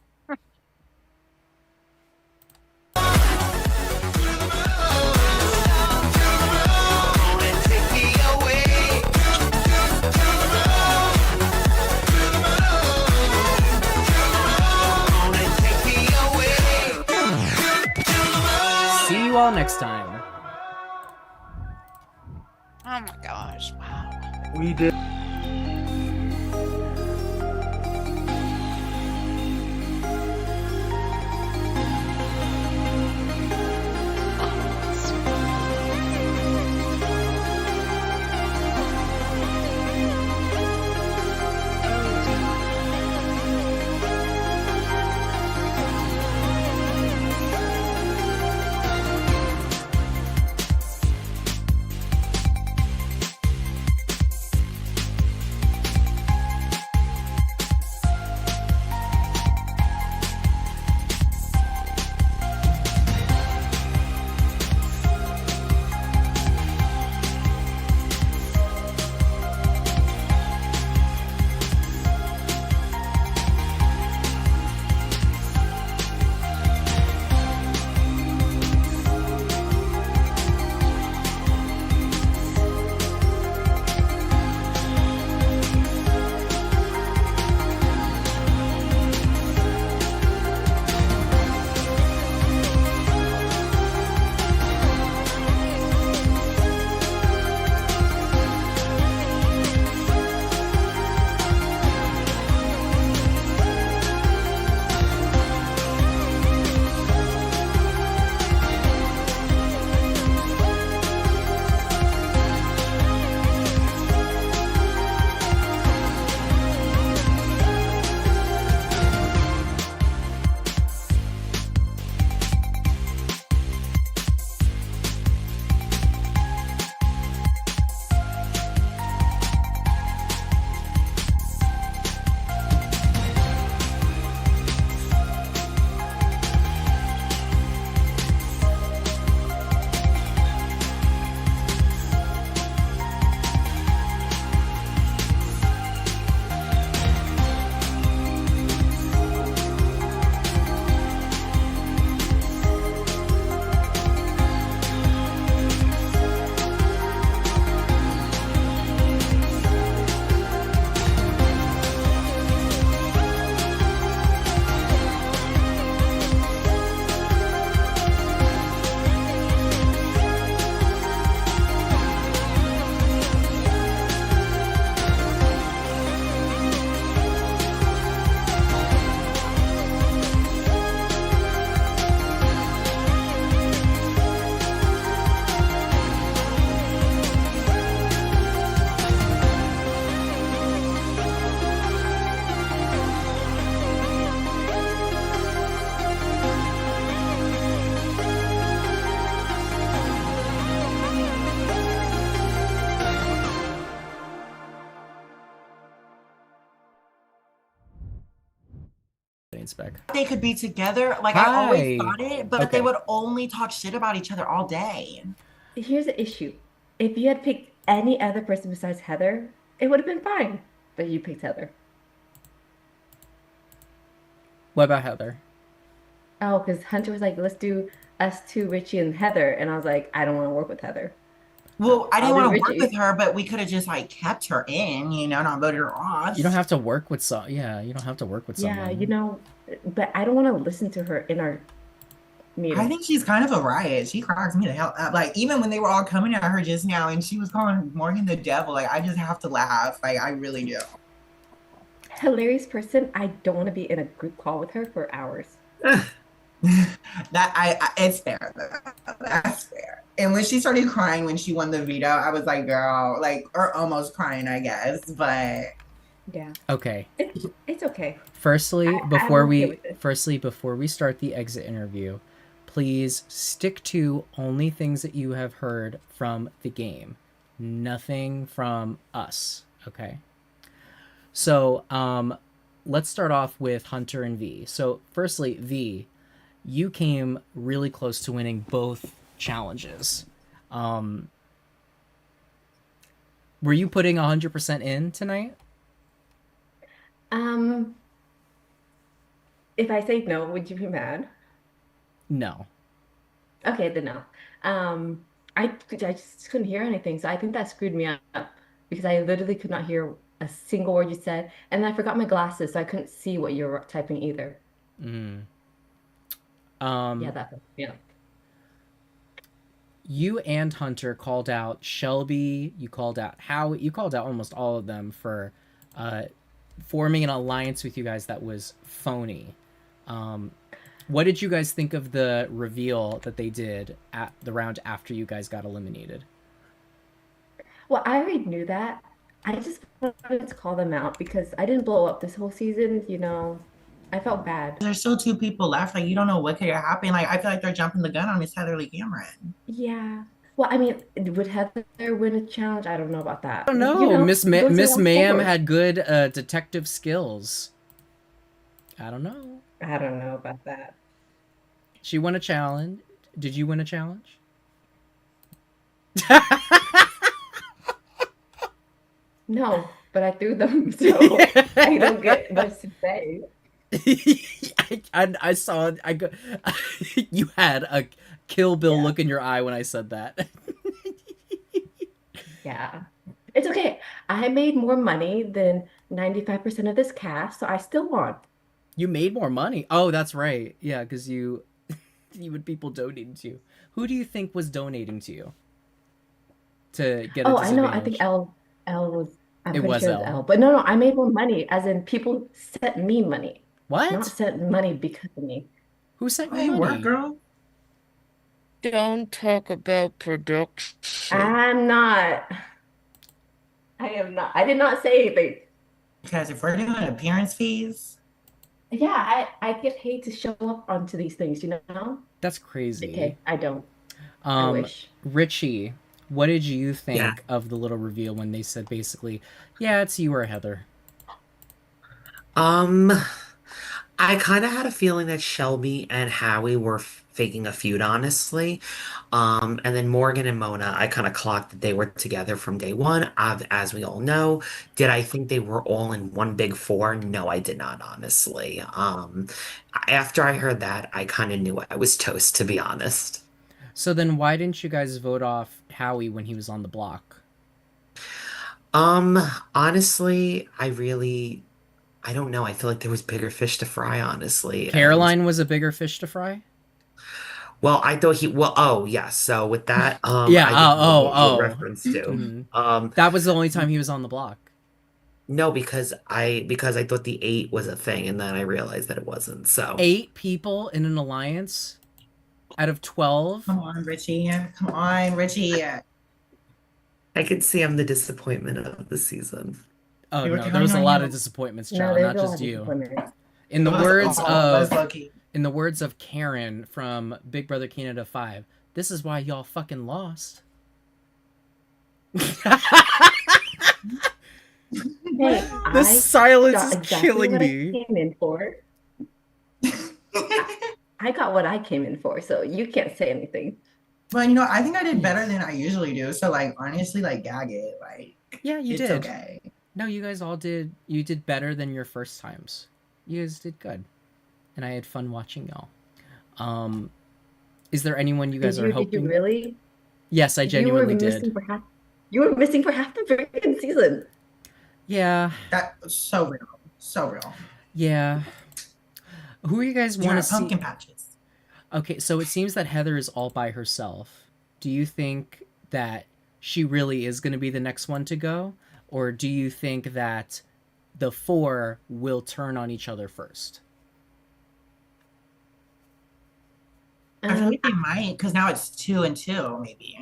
See you all next time. Oh my gosh, wow. We did. Spec. They could be together. Like, Hi. I always thought it, but Okay. they would only talk shit about each other all day. Here's the issue. If you had picked any other person besides Heather, it would have been fine. But you picked Heather. What about Heather? Oh, because Hunter was like, let's do us two, Richie and Heather. And I was like, I don't want to work with Heather. Well, I didn't I'll do want to work Richie. with her, but we could have just like kept her in, you know, not voted her off. You don't have to work with you don't have to work with someone. Yeah, you know, but I don't want to listen to her in our meeting. I think she's kind of a riot. She cracks me the hell up. Like, even when they were all coming at her just now and she was calling Morgan the devil, like, I just have to laugh. Like, I really do. Hilarious person. I don't want to be in a group call with her for hours. It's fair though. That's fair. And when she started crying when she won the veto, I was like, girl, like, or almost crying, I guess. But Yeah. Okay. It's okay. Firstly, I'm okay with it. before we start the exit interview, please stick to only things that you have heard from the game. Nothing from us, okay? So, let's start off with Hunter and V. So, firstly, V, you came really close to winning both challenges. Um, were you putting 100% in tonight? If I say no, would you be mad? No. Okay, then no. I just couldn't hear anything, so I think that screwed me up because I literally could not hear a single word you said, and I forgot my glasses, so I couldn't see what you were typing either. Mm. Yeah, that yeah. You and Hunter called out Shelby, you called out Howie, you called out almost all of them for forming an alliance with you guys that was phony. What did you guys think of the reveal that they did at the round after you guys got eliminated? Well, I already knew that. I just wanted to call them out because I didn't blow up this whole season, you know. I felt bad. there's still two people left. Like, you don't know what could happen. Like, I feel like they're jumping the gun on Miss Heather Lee Cameron. Yeah. Well, I mean, would Heather win a challenge? I don't know about that. I don't know. You know, Miss those are Miss all Ma'am forward. had good detective skills. I don't know. I don't know about that. She won a challenge. Did you win a challenge? No, but I threw them, so I don't get much to say. I saw. I go. You had a Kill Bill look in your eye when I said that. Yeah. It's okay. I made more money than 95% of this cast, so I still won. You made more money. Oh, that's right. Yeah, because you had people donating to you. Who do you think was donating to you to get a Oh, I know. I think disadvantage? L was, I'm It pretty was sure it was L. L. But no, I made more money, as in people sent me money, not What? sent money because of me. Who sent you Hey, work, money? girl. Don't talk about production. I'm not. I am not. I did not say anything. Because if we're doing appearance fees, Yeah, I get paid to show up onto these things, you know? That's crazy. Okay, I don't. I wish. Richie, what did you Yeah. think of the little reveal when they said basically, yeah, it's you or Heather? Um, I kind of had a feeling that Shelby and Howie were faking a feud, honestly. And then Morgan and Mona, I kind of clocked that they were together from day one, as we all know. Did I think they were all in one big four? No, I did not, honestly. After I heard that, I kind of knew I was toast, to be honest. So then why didn't you guys vote off Howie when he was on the block? Um, Honestly, I don't know. I feel like there was bigger fish to fry, honestly. And Caroline was a bigger fish to fry? well, I thought oh, yes. So with that, Yeah, I didn't know what you were oh. reference to. That was the only time he was on the block. No, because I thought the eight was a thing, and then I realized that it wasn't. So 8 people in an alliance out of 12? come on, Richie. Come on, Richie. I could see I'm the disappointment of the season. Oh We were no, there counting was a on lot you. of disappointments, No, John, there's not a lot just of you. disappointment. In the It was words all us, of low-key. in the words of Karen from Big Brother Canada 5, this is why y'all fucking lost. Hey, The I silence got is exactly killing what me. I came in for. I got what I came in for, so you can't say anything. But you know, I think I did better than I usually do. So like honestly, like gag it. Like Yeah, you it's did. okay. No, you guys all did. You did better than your first times. You guys did good, and I had fun watching y'all. Is there anyone you guys are Did you hoping? really? Yes, I You were genuinely missing did. for half. You were missing for half the freaking season. Yeah, That was so real. So real. yeah. Who are you guys You're want at to see? pumpkin patches. Okay, so it seems that Heather is all by herself. Do you think that she really is going to be the next one to go? Or do you think that the 4 will turn on each other first? I feel like they might, because now it's 2-2, maybe.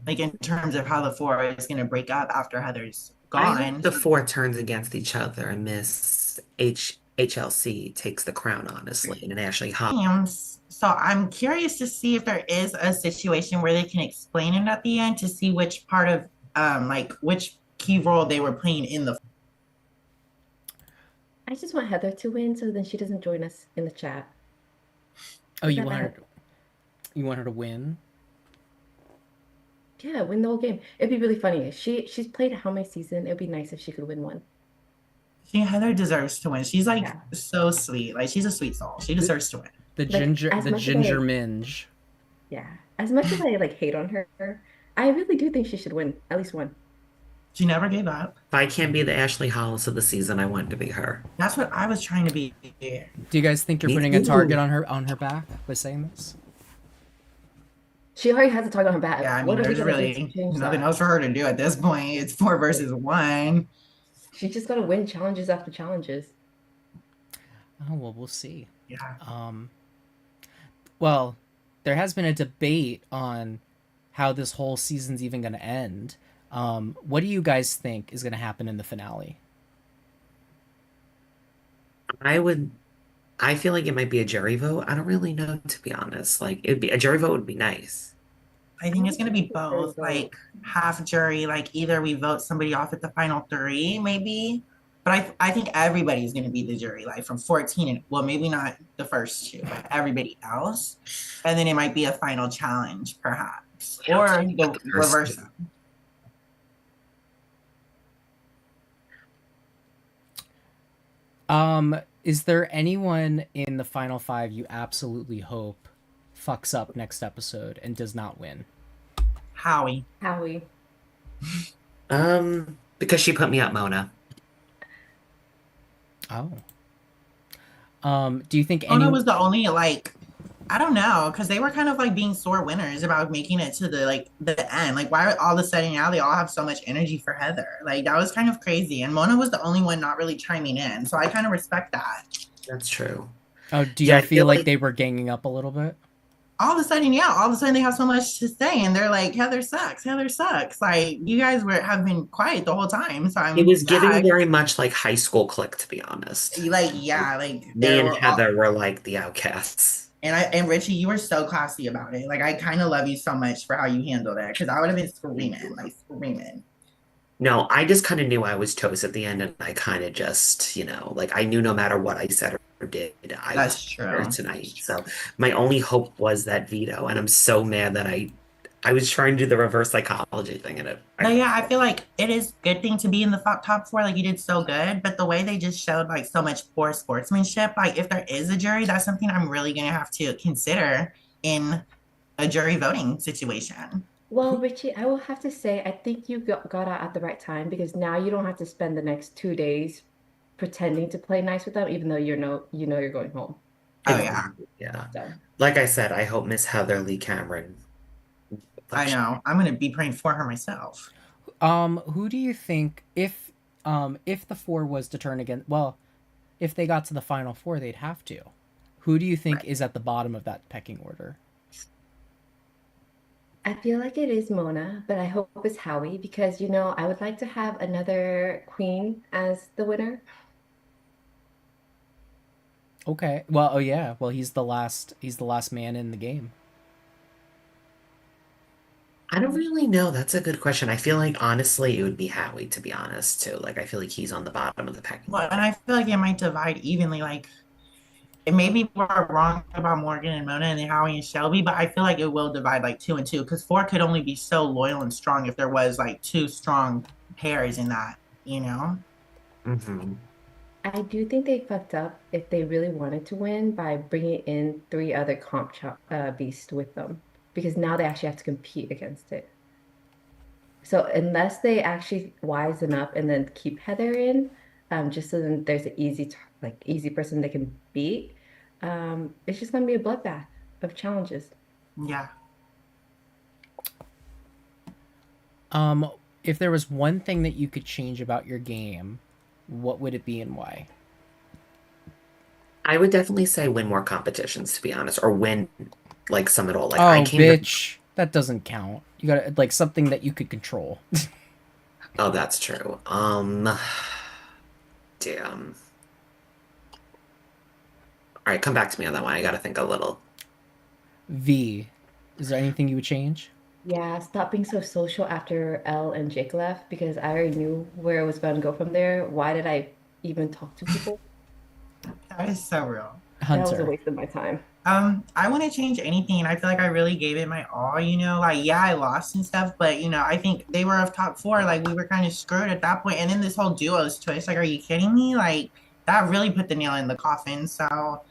Like in terms of how the 4 is going to break up after Heather's I gone. hope the 4 turns against each other and Miss HLC takes the crown, honestly, and Ashley Hall. So I'm curious to see if there is a situation where they can explain it at the end to see which part of like which key role they were playing in the. I just want Heather to win so then she doesn't join us in the chat. Oh, you want her to win? Yeah, win the whole game. It'd be really funny. She's played how many seasons? It'd be nice if she could win one. Heather deserves to win. She's like so sweet. Like she's a sweet soul. She deserves to win. The Like, ginger minge. Yeah. As much as I like hate on her, I really do think she should win at least one. She never gave up. If I can't be the Ashley Hollis of the season, I want to be her. That's what I was trying to be. Do you guys think you're putting a target on her back by saying this? She already has a target on her back. Yeah, I mean, there's really nothing else for her to do at this point. It's 4 versus 1. She just got to win challenges after challenges. Oh, well, we'll see. Yeah. Well, there has been a debate on how this whole season's even going to end. What do you guys think is going to happen in the finale? I feel like it might be a jury vote. I don't really know, to be honest. Like, a jury vote would be nice. I think it's going to be both, like half jury, like either we vote somebody off at the final 3, maybe. But I think everybody's going to be the jury, like from 14, and well, maybe not the first 2, but everybody else. And then it might be a final challenge, perhaps, or the reverse. Is there anyone in the final 5 you absolutely hope fucks up next episode and does not win? Howie. Because she put me up, Mona. Oh. Do you think Mona was the only, like, I don't know, because they were kind of like being sore winners about making it to the end. Like, why all of a sudden now they all have so much energy for Heather? Like, that was kind of crazy. And Mona was the only one not really chiming in. So I kind of respect that. That's true. Oh, do you feel like they were ganging up a little bit? All of a sudden they have so much to say, and they're like, Heather sucks. Like, you guys have been quiet the whole time. So it was giving very much like high school clique, to be honest. Like, yeah, like me and Heather were like the outcasts. And Richie, you were so classy about it. Like, I kind of love you so much for how you handled it, because I would have been screaming. No, I just kind of knew I was toast at the end, and I kind of just, like, I knew no matter what I said or did, I was there tonight. So my only hope was that veto, and I'm so mad that I was trying to do the reverse psychology thing, and I feel like it is a good thing to be in the top 4. Like, you did so good, but the way they just showed like so much poor sportsmanship, like if there is a jury, that's something I'm really gonna have to consider in a jury voting situation. Well, Richie, I will have to say, I think you got out at the right time, because now you don't have to spend the next 2 days pretending to play nice with them, even though you're going home. Oh yeah. Yeah. So. Like I said, I hope Miss Heather Lee Cameron. I know. I'm gonna be praying for her myself. Who do you think, if the 4 was to turn again? Well, if they got to the final 4, they'd have to. Who do you think is at the bottom of that pecking order? I feel like it is Mona, but I hope it's Howie, because I would like to have another queen as the winner. Okay. Well, oh yeah. Well, he's the last man in the game. I don't really know. That's a good question. I feel like, honestly, it would be Howie, to be honest, too. Like, I feel like he's on the bottom of the pecking order. Well, and I feel like it might divide evenly. Like, it maybe we're wrong about Morgan and Mona and then Howie and Shelby, but I feel like it will divide like 2 and 2, because 4 could only be so loyal and strong if there was like 2 strong pairs in that, Mm-hmm. I do think they fucked up if they really wanted to win by bringing in 3 other comp beasts with them, because now they actually have to compete against it. So unless they actually wisen up and then keep Heather in, just so then there's an easy person they can beat, it's just gonna be a bloodbath of challenges. Yeah. If there was one thing that you could change about your game, what would it be and why? I would definitely say win more competitions, to be honest, or win like some at all. Like Oh, I came to. bitch. That doesn't count. You got like something that you could control. Oh, that's true. Damn. All right, come back to me on that one. I gotta think a little. V, is there anything you would change? Yeah, stop being so social after Elle and Jake left because I already knew where it was going to go from there. Why did I even talk to people? That is so real. That was a Hunter. waste of my time. I wouldn't change anything. I feel like I really gave it my all, you know, like yeah, I lost and stuff, but you know, I think they were of top four. Like we were kind of screwed at that point. And then this whole duos twist, like, are you kidding me? Like that really put the nail in the coffin. So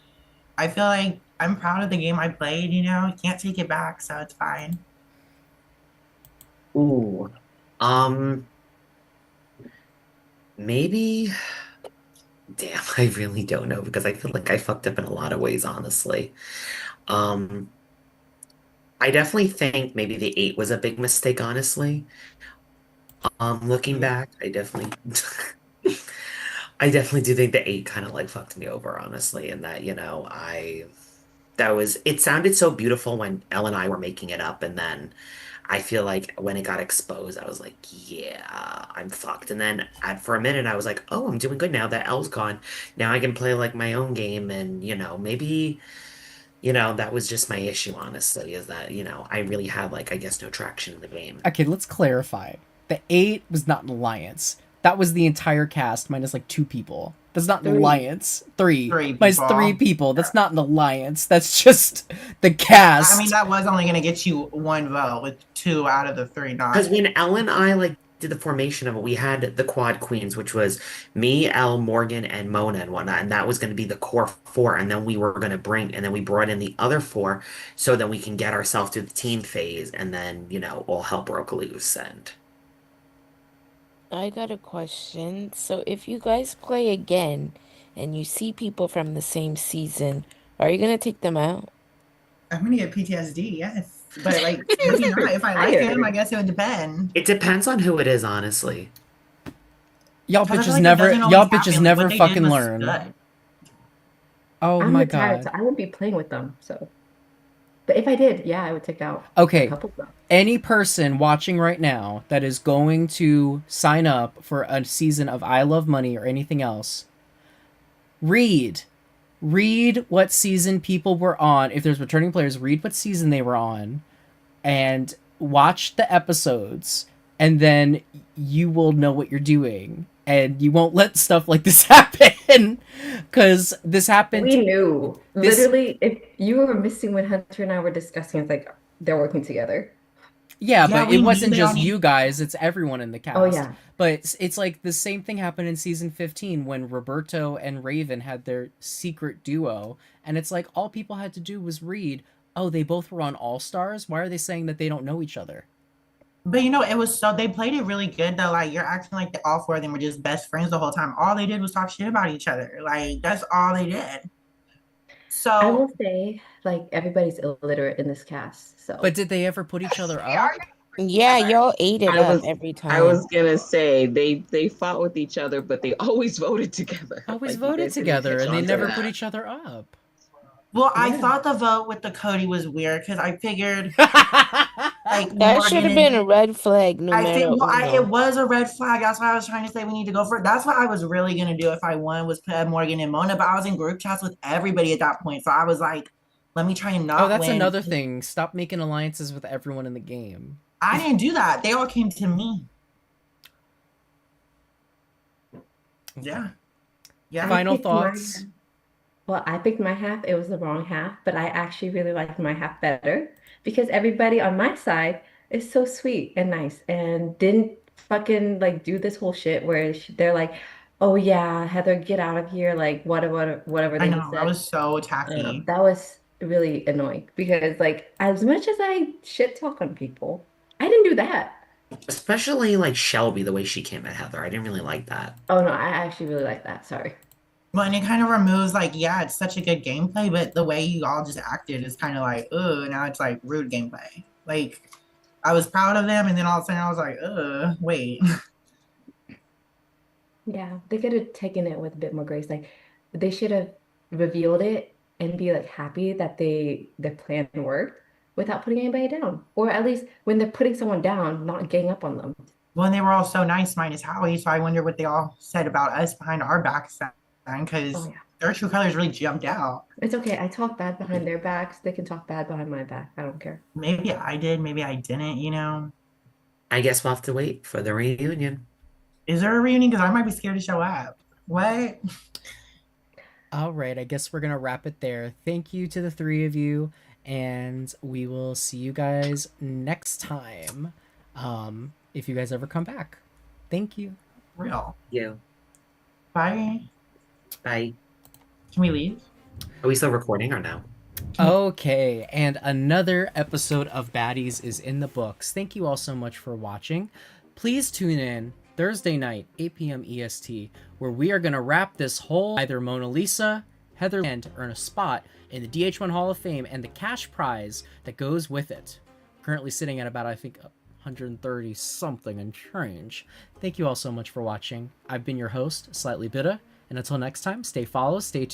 I feel like I'm proud of the game I played, you know, can't take it back, so it's fine. Ooh. Maybe. Damn, I really don't know because I feel like I fucked up in a lot of ways, honestly. Um, I definitely think maybe the 8 was a big mistake, honestly. Looking back, I definitely I definitely do think the 8 kind of like fucked me over, honestly, and that, that was it sounded so beautiful when Elle and I were making it up, and then I feel like when it got exposed, I was like, yeah, I'm fucked. And then for a minute, I was like, oh, I'm doing good now that Elle's gone. Now I can play like my own game. And, maybe, that was just my issue, honestly, is that, I really had like, I guess, no traction in the game. Okay, let's clarify. The 8 was not an alliance. That was the entire cast minus like 2 people. That's not an alliance. Three minus 3 people. That's not an alliance. That's just the cast. I mean, that was only gonna get you 1 vote with 2 out of the 3 not. Because when Elle and I like did the formation of it, we had the quad queens, which was me, Elle, Morgan, and Mona and whatnot, and that was going to be the core 4. And then we brought in the other 4, so that we can get ourselves through the team phase, and then all hell broke loose. And I got a question. So if you guys play again and you see people from the same season, are you gonna take them out? I'm gonna get PTSD, yes. But like maybe not. If I like him, I guess it would depend. it depends on who it is, honestly. Y'all Because I feel bitches like it never, doesn't always y'all bitches happen. never What they did fucking was learn. good. Oh I'm my retired, god. so I won't be playing with them. So, but if I did, yeah, I would take out Okay. a couple of them. Any person watching right now that is going to sign up for a season of I Love Money or anything else, read what season people were on. If there's returning players, read what season they were on and watch the episodes, and then you will know what you're doing and you won't let stuff like this happen, because this happened. We knew. Literally, if you were missing when Hunter and I were discussing, it's like they're working together. Yeah, Yeah, but we it knew wasn't they just only- you guys, it's everyone in the cast. Oh, yeah. But it's like the same thing happened in season 15 when Roberto and Raven had their secret duo, and it's like all people had to do was read, oh, they both were on All Stars? Why are they saying that they don't know each other? But it was so they played it really good though. Like you're acting like all 4 of them were just best friends the whole time. All they did was talk shit about each other. Like that's all they did. So I will say, like, everybody's illiterate in this cast. So, But did they ever put each other up? Yeah, y'all ate it up every time. I was gonna say they fought with each other, but they always voted together. Always Like, you voted guys didn't together, catch and they on to never that. put each other up. well, I thought the vote with the Cody was weird because I figured like That should have been a red flag, no I matter think what. it was a red flag. That's why I was trying to say we need to go for it. That's what I was really gonna do if I won was put Morgan and Mona, but I was in group chats with everybody at that point. So I was like, let me try and not Oh, that's win. another thing. Stop making alliances with everyone in the game. I didn't do that. They all came to me. Yeah. Yeah. Final I picked my thoughts? half. Well, I picked my half. It was the wrong half, but I actually really liked my half better because everybody on my side is so sweet and nice and didn't fucking like do this whole shit where they're like, "Oh yeah, Heather, get out of here!" Like whatever I they know. said. I was so tacky. That was really annoying because like as much as I shit talk on people, I didn't do that. Especially like Shelby, the way she came at Heather. I didn't really like that. Oh no, I actually really like that. Sorry. Well, and it kind of removes like, yeah, it's such a good gameplay, but the way you all just acted is kind of like, now it's like rude gameplay. Like, I was proud of them, and then all of a sudden I was like, wait. Yeah, they could have taken it with a bit more grace. Like they should have revealed it and be like happy that the plan worked without putting anybody down. Or at least when they're putting someone down, not gang up on them. Well, and they were all so nice, minus Howie. So I wonder what they all said about us behind our backs then, because Oh, yeah. their true colors really jumped out. It's okay. I talk bad behind their backs. They can talk bad behind my back. I don't care. Maybe I did, maybe I didn't, you know. I guess we'll have to wait for the reunion. Is there a reunion? Because I might be scared to show up. What? All right, I guess we're going to wrap it there. Thank you to the three of you, and we will see you guys next time if you guys ever come back. Thank you. Real. Yeah. Bye. Bye. Can we leave? Are we still recording or no? Okay, and another episode of Baddies is in the books. Thank you all so much for watching. Please tune in Thursday night, 8 p.m. EST, where we are going to wrap this whole either Mona Lisa, Heather, and earn a spot in the DH1 Hall of Fame and the cash prize that goes with it. Currently sitting at about, I think, 130 something and change. Thank you all so much for watching. I've been your host, Slightly Bitta, and until next time, stay followed, stay tuned.